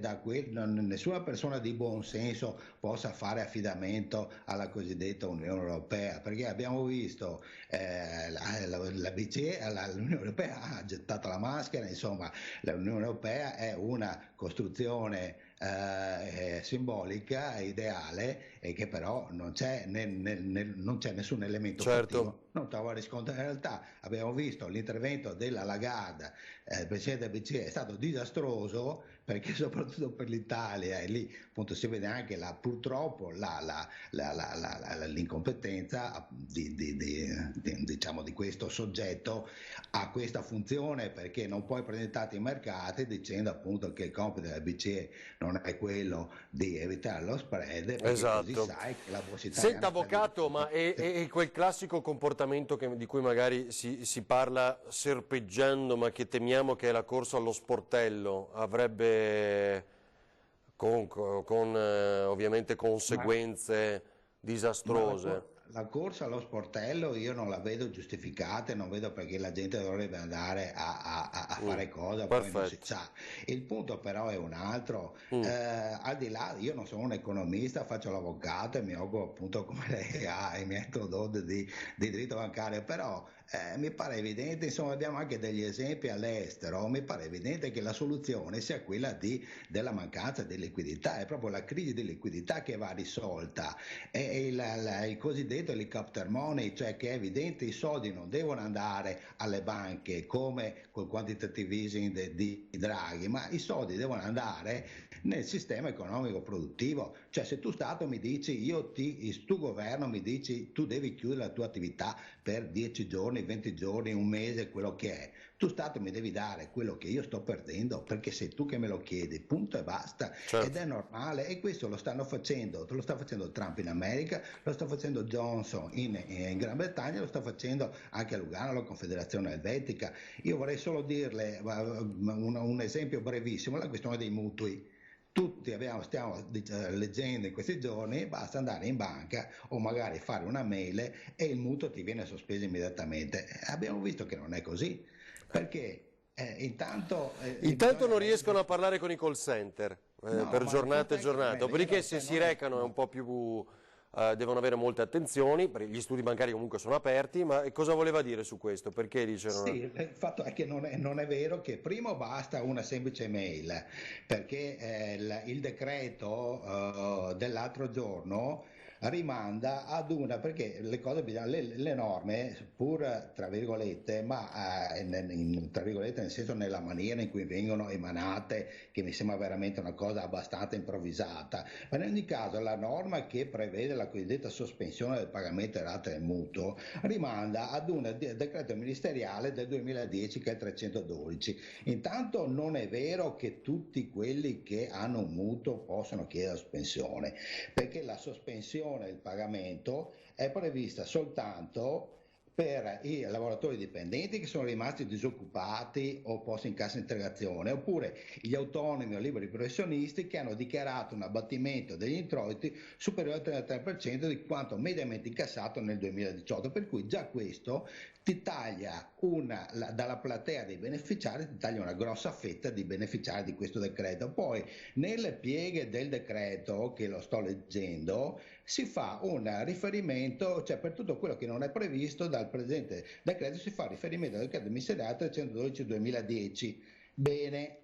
nessuna persona di buon senso possa fare affidamento alla cosiddetta Unione Europea, perché abbiamo visto la BCE, l'Unione Europea ha gettato la maschera, insomma l'Unione Europea è una costruzione simbolica, ideale, e che però non c'è nessun elemento fattivo, non trova riscontro in realtà. Abbiamo visto l'intervento della Lagarde, il presidente del BCE, è stato disastroso, perché soprattutto per l'Italia, e lì appunto si vede anche purtroppo l'incompetenza diciamo di questo soggetto a questa funzione, perché non puoi presentarti ai mercati dicendo appunto che il compito della BCE non è quello di evitare lo spread, perché esatto. Così sai che la borsa italiana. Senta avvocato, ma è quel classico comportamento di cui magari si parla serpeggiando, ma che temiamo che è la corsa allo sportello, avrebbe con ovviamente conseguenze disastrose. La corsa allo sportello io non la vedo giustificata, e non vedo perché la gente dovrebbe andare a fare cosa, poi non si sa. Il punto però è un altro, al di là, io non sono un economista, faccio l'avvocato e mi occupo appunto, come lei ha, i miei introdotti di diritto bancario, però mi pare evidente, insomma abbiamo anche degli esempi all'estero, mi pare evidente che la soluzione sia quella della mancanza di liquidità, è proprio la crisi di liquidità che va risolta, e il cosiddetto cosiddetto helicopter money, cioè che è evidente i soldi non devono andare alle banche come col quantitative easing di Draghi, ma i soldi devono andare nel sistema economico produttivo. Cioè se tu Stato mi dici, tu governo mi dici tu devi chiudere la tua attività per 10 giorni, 20 giorni, un mese, quello che è, tu Stato mi devi dare quello che io sto perdendo, perché sei tu che me lo chiedi, punto e basta. Certo. Ed è normale, e questo lo stanno facendo, lo sta facendo Trump in America, lo sta facendo Johnson in Gran Bretagna, lo sta facendo anche a Lugano la Confederazione Elvetica. Io vorrei solo dirle un esempio brevissimo, la questione dei mutui. Tutti stiamo leggendo in questi giorni, basta andare in banca o magari fare una mail e il mutuo ti viene sospeso immediatamente. Abbiamo visto che non è così, perché intanto non riescono a parlare con i call center per giornate e giornate, dopodiché se si recano è un po' più... devono avere molte attenzioni, perché gli studi bancari comunque sono aperti, ma cosa voleva dire su questo? Perché dicono... Sì, il fatto è che non è vero che primo basta una semplice mail, perché il decreto dell'altro giorno rimanda ad una, perché le norme, pur tra virgolette, ma tra virgolette nel senso nella maniera in cui vengono emanate, che mi sembra veramente una cosa abbastanza improvvisata, ma in ogni caso la norma che prevede la cosiddetta sospensione del pagamento delle rate del mutuo rimanda ad un decreto ministeriale del 2010 che è il 312. Intanto non è vero che tutti quelli che hanno un mutuo possono chiedere la sospensione, perché la sospensione del pagamento è prevista soltanto per i lavoratori dipendenti che sono rimasti disoccupati o posti in cassa integrazione, oppure gli autonomi o liberi professionisti che hanno dichiarato un abbattimento degli introiti superiore al 33% di quanto mediamente incassato nel 2018, per cui già questo ti taglia dalla platea dei beneficiari, ti taglia una grossa fetta di beneficiari di questo decreto. Poi nelle pieghe del decreto, che lo sto leggendo, si fa un riferimento, cioè per tutto quello che non è previsto dal presente decreto si fa riferimento al decreto ministeriale 312/2010. Bene,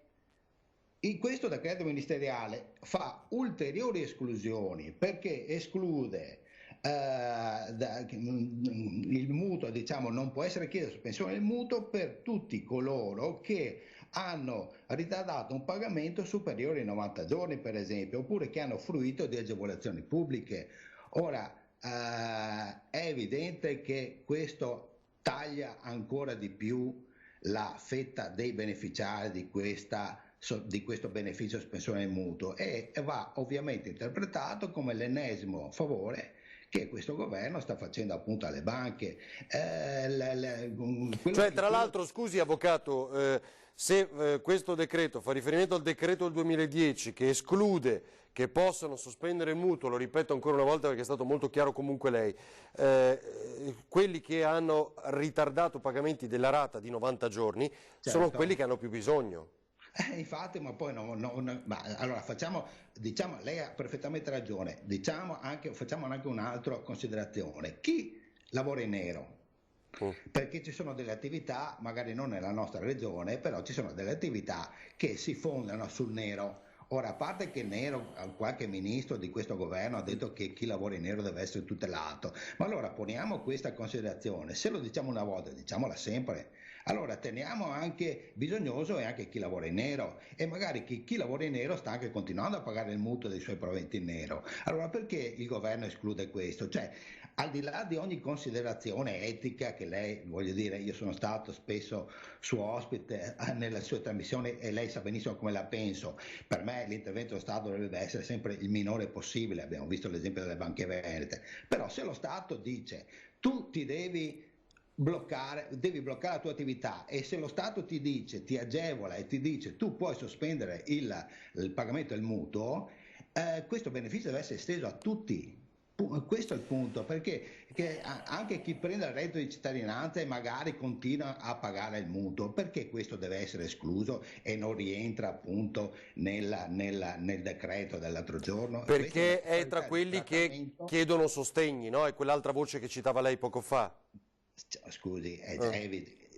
in questo decreto ministeriale fa ulteriori esclusioni, perché esclude il mutuo, diciamo, non può essere chiesta sospensione del mutuo per tutti coloro che hanno ritardato un pagamento superiore ai 90 giorni, per esempio, oppure che hanno fruito di agevolazioni pubbliche. Ora è evidente che questo taglia ancora di più la fetta dei beneficiari di questo beneficio sospensione del mutuo, e va ovviamente interpretato come l'ennesimo favore che questo governo sta facendo appunto alle banche. Tra l'altro, scusi avvocato, se questo decreto fa riferimento al decreto del 2010 che esclude che possano sospendere il mutuo, lo ripeto ancora una volta perché è stato molto chiaro comunque lei, quelli che hanno ritardato pagamenti della rata di 90 giorni sono quelli che hanno più bisogno. Infatti, ma poi allora diciamo, lei ha perfettamente ragione, facciamo anche un'altra considerazione: chi lavora in nero? Perché ci sono delle attività, magari non nella nostra regione, però ci sono delle attività che si fondano sul nero. Ora, a parte che il nero, qualche ministro di questo governo ha detto che chi lavora in nero deve essere tutelato, ma allora poniamo questa considerazione: se lo diciamo una volta, diciamola sempre. Allora teniamo anche bisognoso e anche chi lavora in nero, e magari chi lavora in nero sta anche continuando a pagare il mutuo dei suoi proventi in nero. Allora perché il governo esclude questo? Cioè, al di là di ogni considerazione etica che lei, voglio dire, io sono stato spesso suo ospite nelle sue trasmissioni e lei sa benissimo come la penso, per me l'intervento dello Stato dovrebbe essere sempre il minore possibile, abbiamo visto l'esempio delle banche venete, però se lo Stato dice tu devi bloccare la tua attività, e se lo Stato ti agevola e ti dice tu puoi sospendere il pagamento del mutuo, questo beneficio deve essere esteso a tutti. Questo è il punto, perché anche chi prende il reddito di cittadinanza e magari continua a pagare il mutuo, perché questo deve essere escluso e non rientra appunto nel decreto dell'altro giorno? Perché è tra quelli che chiedono sostegni, no? È quell'altra voce che citava lei poco fa. Scusi,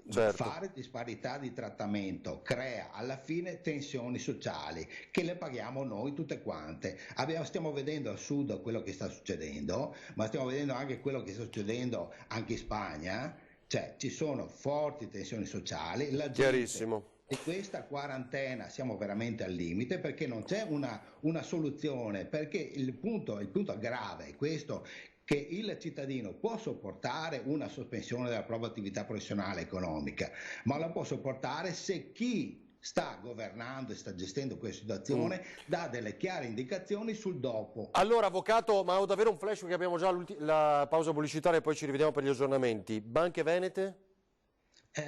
Certo. Fare disparità di trattamento crea alla fine tensioni sociali che le paghiamo noi tutte quante. Stiamo vedendo al sud quello che sta succedendo, ma stiamo vedendo anche quello che sta succedendo anche in Spagna, cioè ci sono forti tensioni sociali, la gente Chiarissimo. di questa quarantena siamo veramente al limite perché non c'è una soluzione, perché il punto grave è questo, che il cittadino può sopportare una sospensione della propria attività professionale e economica, ma la può sopportare se chi sta governando e sta gestendo questa situazione dà delle chiare indicazioni sul dopo. Allora, avvocato, ma ho davvero un flash che abbiamo già la pausa pubblicitaria e poi ci rivediamo per gli aggiornamenti. Banche Venete?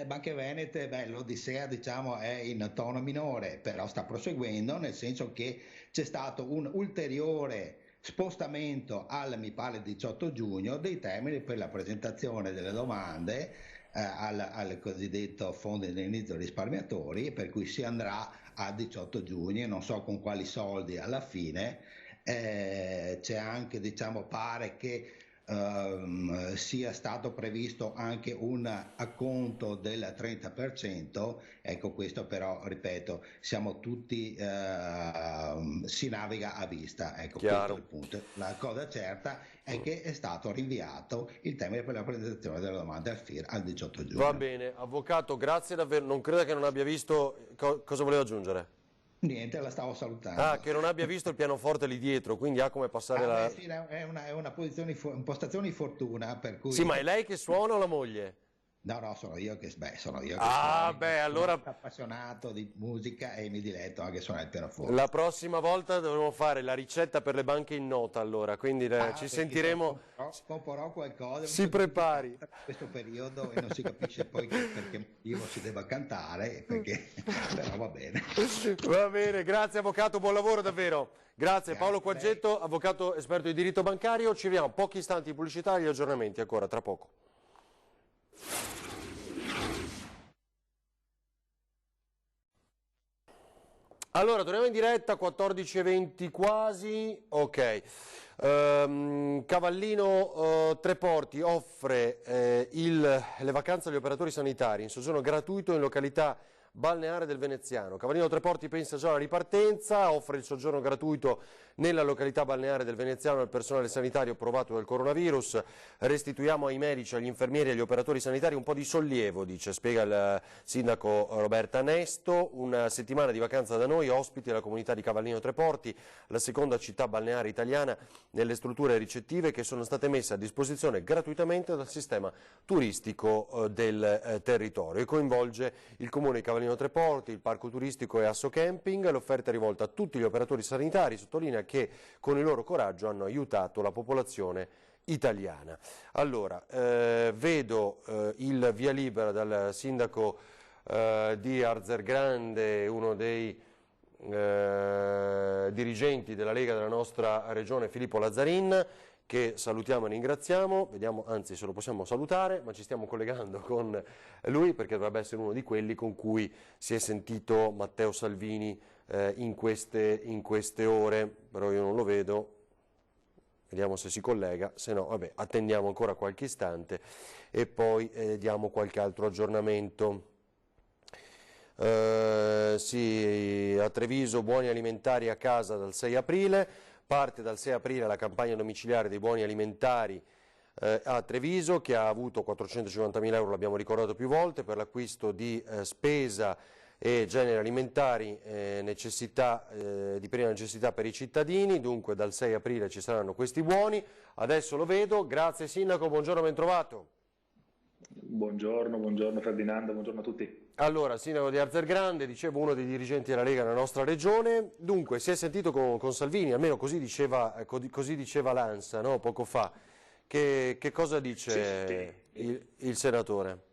Banche Venete, l'Odissea diciamo è in tono minore, però sta proseguendo, nel senso che c'è stato un ulteriore spostamento mi pare 18 giugno dei termini per la presentazione delle domande al cosiddetto fondo indennizzo risparmiatori, per cui si andrà a 18 giugno, non so con quali soldi alla fine. C'è anche, pare che sia stato previsto anche un acconto del 30%, ecco, questo però, ripeto, siamo tutti, si naviga a vista, ecco. Chiaro. Questo è il punto. La cosa certa è che è stato rinviato il termine per la presentazione della domanda al FIR al 18 giugno. Va bene, avvocato, grazie davvero, non credo che non abbia visto, cosa voleva aggiungere? Niente, la stavo salutando. Ah, che non abbia visto il pianoforte lì dietro, quindi ha come passare sì, è una impostazione di fortuna, per cui... Sì, ma è lei che suona o la moglie? No, sono io che allora sono appassionato di musica e mi diletto anche a suonare il pianoforte. La prossima volta dovremo fare la ricetta per le banche in nota, allora, quindi ci sentiremo. Comporrò qualcosa. Si prepari. Questo periodo e non si capisce poi perché motivo si debba cantare, perché però va bene. Va bene, grazie avvocato, buon lavoro davvero. Grazie Paolo Quaggetto, avvocato esperto di diritto bancario. Ci vediamo pochi istanti di pubblicità e gli aggiornamenti ancora tra poco. Allora, torniamo in diretta, 14:20 quasi, ok. Cavallino Treporti offre le vacanze agli operatori sanitari in soggiorno gratuito in località balneare del Veneziano. Cavallino Treporti pensa già alla ripartenza, offre il soggiorno gratuito nella località balneare del Veneziano al personale sanitario provato dal coronavirus. Restituiamo ai medici, agli infermieri e agli operatori sanitari un po' di sollievo, spiega il sindaco Roberta Nesto. Una settimana di vacanza da noi, ospiti della comunità di Cavallino Treporti, la seconda città balneare italiana nelle strutture ricettive che sono state messe a disposizione gratuitamente dal sistema turistico del territorio e coinvolge il comune di Cavallino Treporti, il parco turistico e Asso Camping. L'offerta è rivolta a tutti gli operatori sanitari, sottolinea che con il loro coraggio hanno aiutato la popolazione italiana. Allora, vedo il via libera dal sindaco di Arzergrande, uno dei dirigenti della Lega della nostra regione, Filippo Lazzarin, che salutiamo e ringraziamo, vediamo, anzi se lo possiamo salutare, ma ci stiamo collegando con lui perché dovrebbe essere uno di quelli con cui si è sentito Matteo Salvini in queste ore, però io non lo vedo, vediamo se si collega, se no vabbè, attendiamo ancora qualche istante e poi diamo qualche altro aggiornamento. Sì, a Treviso buoni alimentari a casa dal 6 aprile. Parte dal 6 aprile la campagna domiciliare dei buoni alimentari a Treviso, che ha avuto 450.000 euro, l'abbiamo ricordato più volte, per l'acquisto di spesa e generi alimentari di prima necessità per i cittadini. Dunque dal 6 aprile ci saranno questi buoni. Adesso lo vedo. Grazie Sindaco, buongiorno, ben trovato. Buongiorno Ferdinando, buongiorno a tutti. Allora, sindaco di Arzergrande, dicevo uno dei dirigenti della Lega nella nostra regione, dunque si è sentito con Salvini, almeno così diceva l'ANSA, no? Poco fa. Che cosa dice il senatore?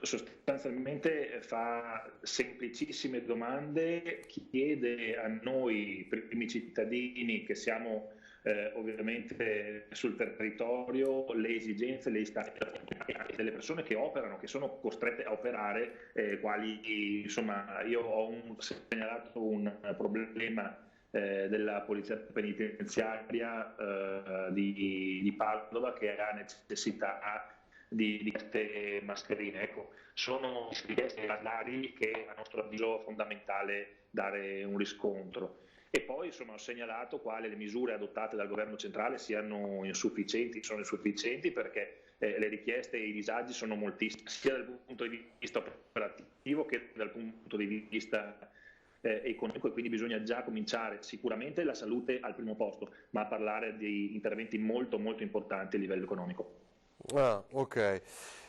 Sostanzialmente fa semplicissime domande, chiede a noi primi cittadini che siamo ovviamente sul territorio le esigenze, le istanze delle persone che operano, che sono costrette a operare, quali insomma io ho segnalato un problema della Polizia Penitenziaria di Padova, che ha necessità di queste mascherine. Ecco, sono richieste basilari che a nostro avviso è fondamentale dare un riscontro. E poi insomma, ho segnalato quali le misure adottate dal governo centrale siano insufficienti. Sono insufficienti perché le richieste e i disagi sono moltissimi, sia dal punto di vista operativo che dal punto di vista economico, e quindi bisogna già cominciare sicuramente la salute al primo posto, ma a parlare di interventi molto molto importanti a livello economico. Ah, ok.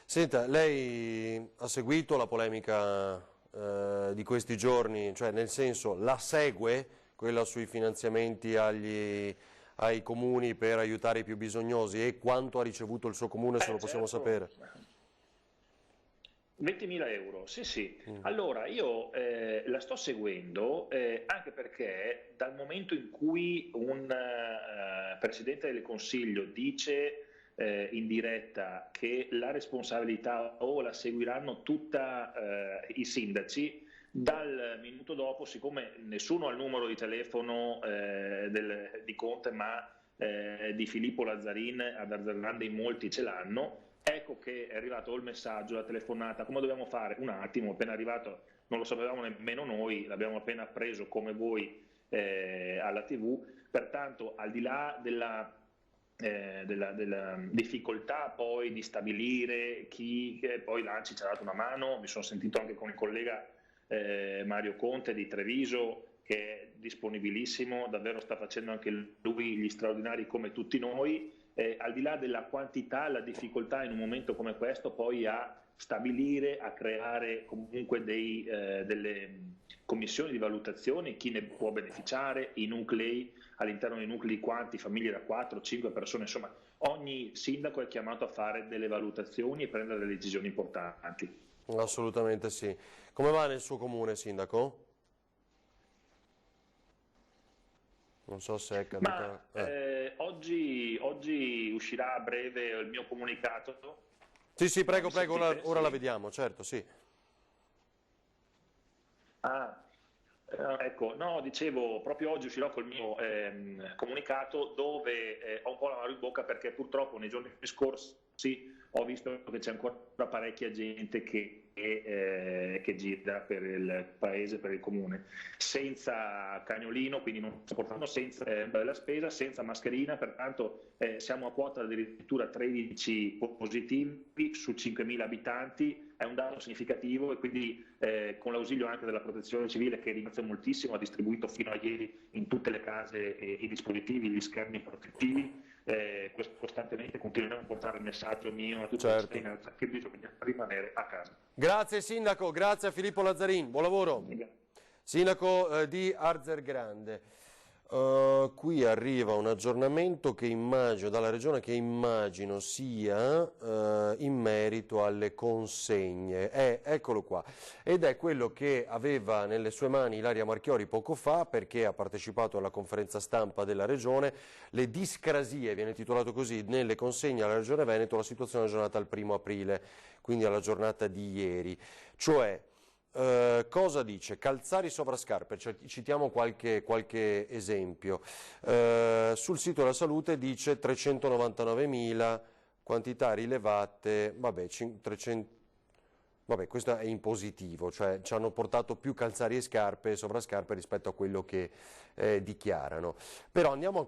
Senta, lei ha seguito la polemica di questi giorni, cioè nel senso la segue, quella sui finanziamenti ai comuni per aiutare i più bisognosi, e quanto ha ricevuto il suo comune, se lo possiamo sapere? 20.000 euro, sì. Allora, io la sto seguendo anche perché dal momento in cui un Presidente del Consiglio dice in diretta che la responsabilità o la seguiranno tutta i sindaci, dal minuto dopo, siccome nessuno ha il numero di telefono di Conte, ma di Filippo Lazzarin ad Arzergrande in molti ce l'hanno, ecco che è arrivato il messaggio, la telefonata: come dobbiamo fare? Un attimo, appena arrivato, non lo sapevamo nemmeno noi, l'abbiamo appena appreso come voi alla TV. Pertanto, al di là della difficoltà poi di stabilire chi poi l'ANCI ci ha dato una mano, mi sono sentito anche con il collega Mario Conte di Treviso, che è disponibilissimo, davvero sta facendo anche lui gli straordinari come tutti noi. Al di là della quantità, la difficoltà in un momento come questo poi a stabilire, a creare comunque delle commissioni di valutazione, chi ne può beneficiare, i nuclei, all'interno dei nuclei quanti, famiglie da 4-5 persone, insomma ogni sindaco è chiamato a fare delle valutazioni e prendere delle decisioni importanti. Assolutamente sì. Come va nel suo comune, sindaco? Non so se è caduta. Oggi uscirà a breve il mio comunicato. Sì, prego, ora la vediamo, certo, sì. Ecco, no, dicevo, proprio oggi uscirò col mio comunicato, dove ho un po' l'amaro in bocca perché purtroppo nei giorni scorsi ho visto che c'è ancora parecchia gente che gira per il paese, per il comune, senza cagnolino, quindi non portando, senza della spesa, senza mascherina. Pertanto siamo a quota addirittura 13 positivi su 5.000 abitanti, è un dato significativo, e quindi con l'ausilio anche della Protezione Civile, che ringrazio moltissimo, ha distribuito fino a ieri in tutte le case i dispositivi, gli schermi protettivi. Costantemente continuiamo a portare il messaggio mio a tutta la cittadinanza che bisogna rimanere a casa. Grazie sindaco, grazie a Filippo Lazzarin, buon lavoro. Sindaco di Arzergrande. Qui arriva un aggiornamento che immagino, dalla regione, che immagino sia in merito alle consegne. Eccolo qua. Ed è quello che aveva nelle sue mani Ilaria Marchiori poco fa, perché ha partecipato alla conferenza stampa della regione. Le discrasie, viene titolato così, nelle consegne alla regione Veneto, la situazione aggiornata al 1° aprile, quindi alla giornata di ieri. Cioè, cosa dice? Calzari sovrascarpe, cioè, citiamo qualche esempio. Sul sito della salute dice 399.000 quantità rilevate, vabbè, 300. Vabbè, questo è in positivo, cioè ci hanno portato più calzari e scarpe e sovrascarpe rispetto a quello che dichiarano. Però andiamo a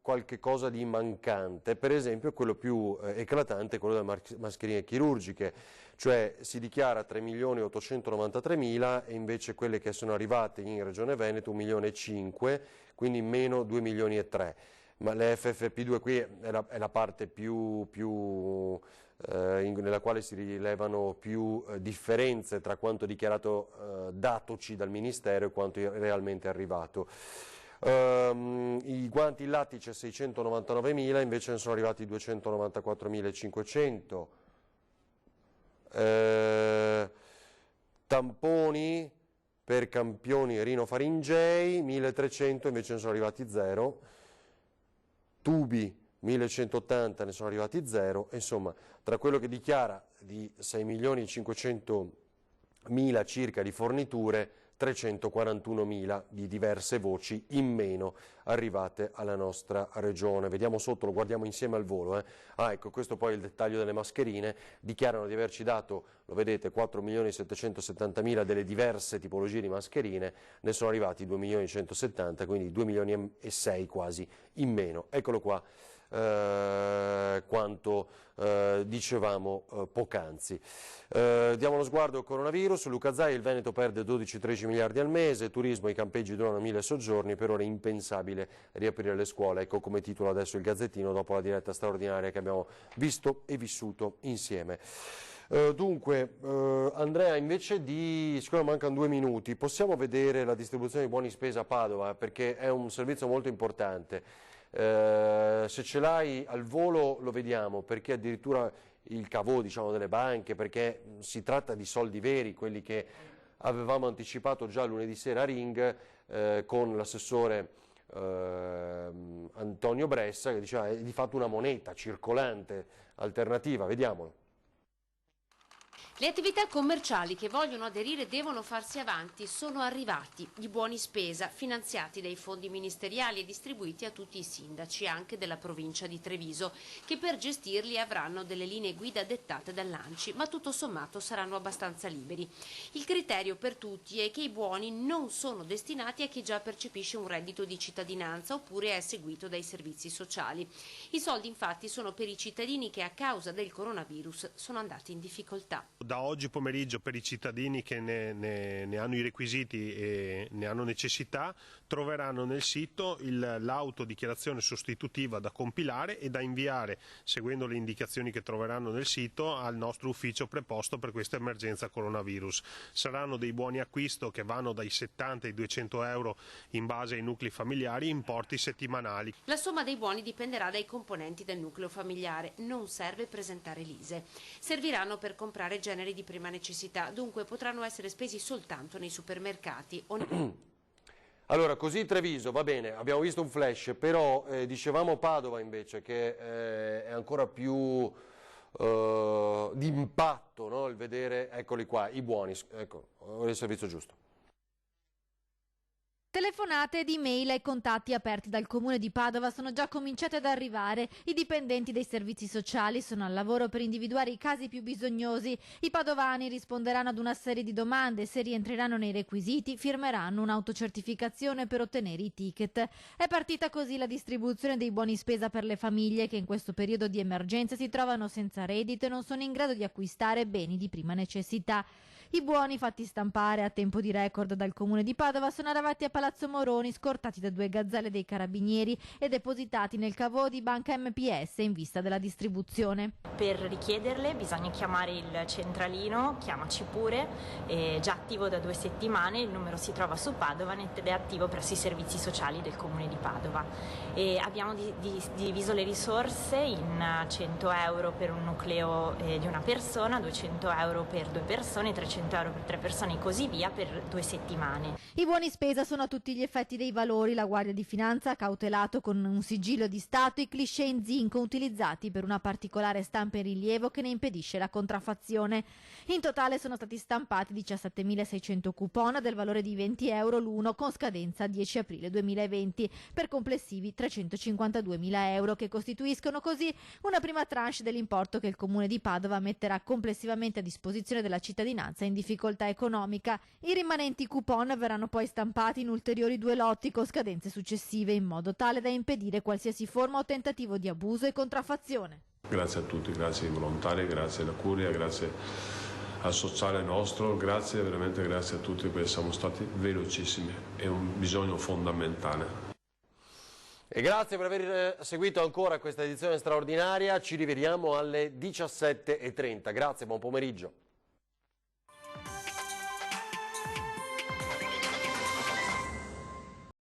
qualche cosa di mancante, per esempio quello più eclatante è quello delle mascherine chirurgiche, cioè si dichiara 3.893.000 e invece quelle che sono arrivate in Regione Veneto 1.500.000, quindi meno 2.300.000. Ma le FFP2 qui è la parte più nella quale si rilevano più differenze tra quanto dichiarato datoci dal Ministero e quanto realmente è arrivato. I guanti in lattice 699.000, invece ne sono arrivati 294.500. Tamponi per campioni rinofaringei 1.300, invece ne sono arrivati 0. Tubi 1.180, ne sono arrivati 0. Insomma, tra quello che dichiara di 6.500.000 circa di forniture, 341.000 di diverse voci in meno arrivate alla nostra regione. Vediamo sotto, lo guardiamo insieme al volo. Ecco, questo poi è il dettaglio delle mascherine. Dichiarano di averci dato, lo vedete, 4.770.000 delle diverse tipologie di mascherine, ne sono arrivati 2.170.000, quindi 2.600.000 quasi in meno. Eccolo qua. Quanto dicevamo poc'anzi. Diamo uno sguardo al coronavirus. Luca Zaia: il Veneto perde 12-13 miliardi al mese, turismo, i campeggi durano 1000 soggiorni, per ora è impensabile riaprire le scuole. Ecco come titola adesso il Gazzettino dopo la diretta straordinaria che abbiamo visto e vissuto insieme. Dunque, Andrea, invece di, siccome mancano 2 minuti, possiamo vedere la distribuzione di buoni spesa a Padova, perché è un servizio molto importante. Se ce l'hai al volo lo vediamo, perché addirittura il cavò, diciamo, delle banche, perché si tratta di soldi veri, quelli che avevamo anticipato già lunedì sera a Ring con l'assessore Antonio Bressa, che diceva è di fatto una moneta circolante alternativa. Vediamolo. Le attività commerciali che vogliono aderire devono farsi avanti. Sono arrivati i buoni spesa finanziati dai fondi ministeriali e distribuiti a tutti i sindaci, anche della provincia di Treviso, che per gestirli avranno delle linee guida dettate dall'ANCI, ma tutto sommato saranno abbastanza liberi. Il criterio per tutti è che i buoni non sono destinati a chi già percepisce un reddito di cittadinanza oppure è seguito dai servizi sociali. I soldi infatti sono per i cittadini che a causa del coronavirus sono andati in difficoltà. Da oggi pomeriggio, per i cittadini che ne hanno i requisiti e ne hanno necessità, troveranno nel sito l'autodichiarazione sostitutiva da compilare e da inviare, seguendo le indicazioni che troveranno nel sito, al nostro ufficio preposto per questa emergenza coronavirus. Saranno dei buoni acquisto che vanno dai 70 ai 200 euro in base ai nuclei familiari, importi settimanali. La somma dei buoni dipenderà dai componenti del nucleo familiare, non serve presentare l'ISEE. Serviranno per comprare generi di prima necessità, dunque potranno essere spesi soltanto nei supermercati. Allora, così Treviso, va bene, abbiamo visto un flash, però dicevamo Padova invece che è ancora più di impatto, no? Il vedere, eccoli qua, i buoni, ecco, il servizio giusto. Telefonate ed email ai contatti aperti dal Comune di Padova sono già cominciate ad arrivare. I dipendenti dei servizi sociali sono al lavoro per individuare i casi più bisognosi. I padovani risponderanno ad una serie di domande, se rientreranno nei requisiti firmeranno un'autocertificazione per ottenere i ticket. È partita così la distribuzione dei buoni spesa per le famiglie che in questo periodo di emergenza si trovano senza reddito e non sono in grado di acquistare beni di prima necessità. I buoni fatti stampare a tempo di record dal Comune di Padova sono arrivati a Palazzo Moroni, scortati da 2 gazzelle dei carabinieri e depositati nel cavò di Banca MPS in vista della distribuzione. Per richiederle bisogna chiamare il centralino, chiamaci pure, è già attivo da 2 settimane, il numero si trova su Padovanet ed è attivo presso i servizi sociali del Comune di Padova. E abbiamo diviso le risorse in 100 euro per un nucleo di una persona, 200 euro per 2 persone, 300 euro per 3 persone e così via per 2 settimane. I buoni spesa sono a tutti gli effetti dei valori. La Guardia di Finanza ha cautelato con un sigillo di Stato i cliché in zinco utilizzati per una particolare stampa in rilievo che ne impedisce la contraffazione. In totale sono stati stampati 17.600 coupon del valore di 20 euro l'uno con scadenza 10 aprile 2020 per complessivi 352.000 euro, che costituiscono così una prima tranche dell'importo che il Comune di Padova metterà complessivamente a disposizione della cittadinanza in difficoltà economica. I rimanenti coupon verranno poi stampati in ulteriori 2 lotti con scadenze successive, in modo tale da impedire qualsiasi forma o tentativo di abuso e contraffazione. Grazie a tutti, grazie ai volontari, grazie alla Curia, grazie al sociale nostro, veramente grazie a tutti perché siamo stati velocissimi, è un bisogno fondamentale. E grazie per aver seguito ancora questa edizione straordinaria, ci rivediamo alle 17:30. Grazie, buon pomeriggio.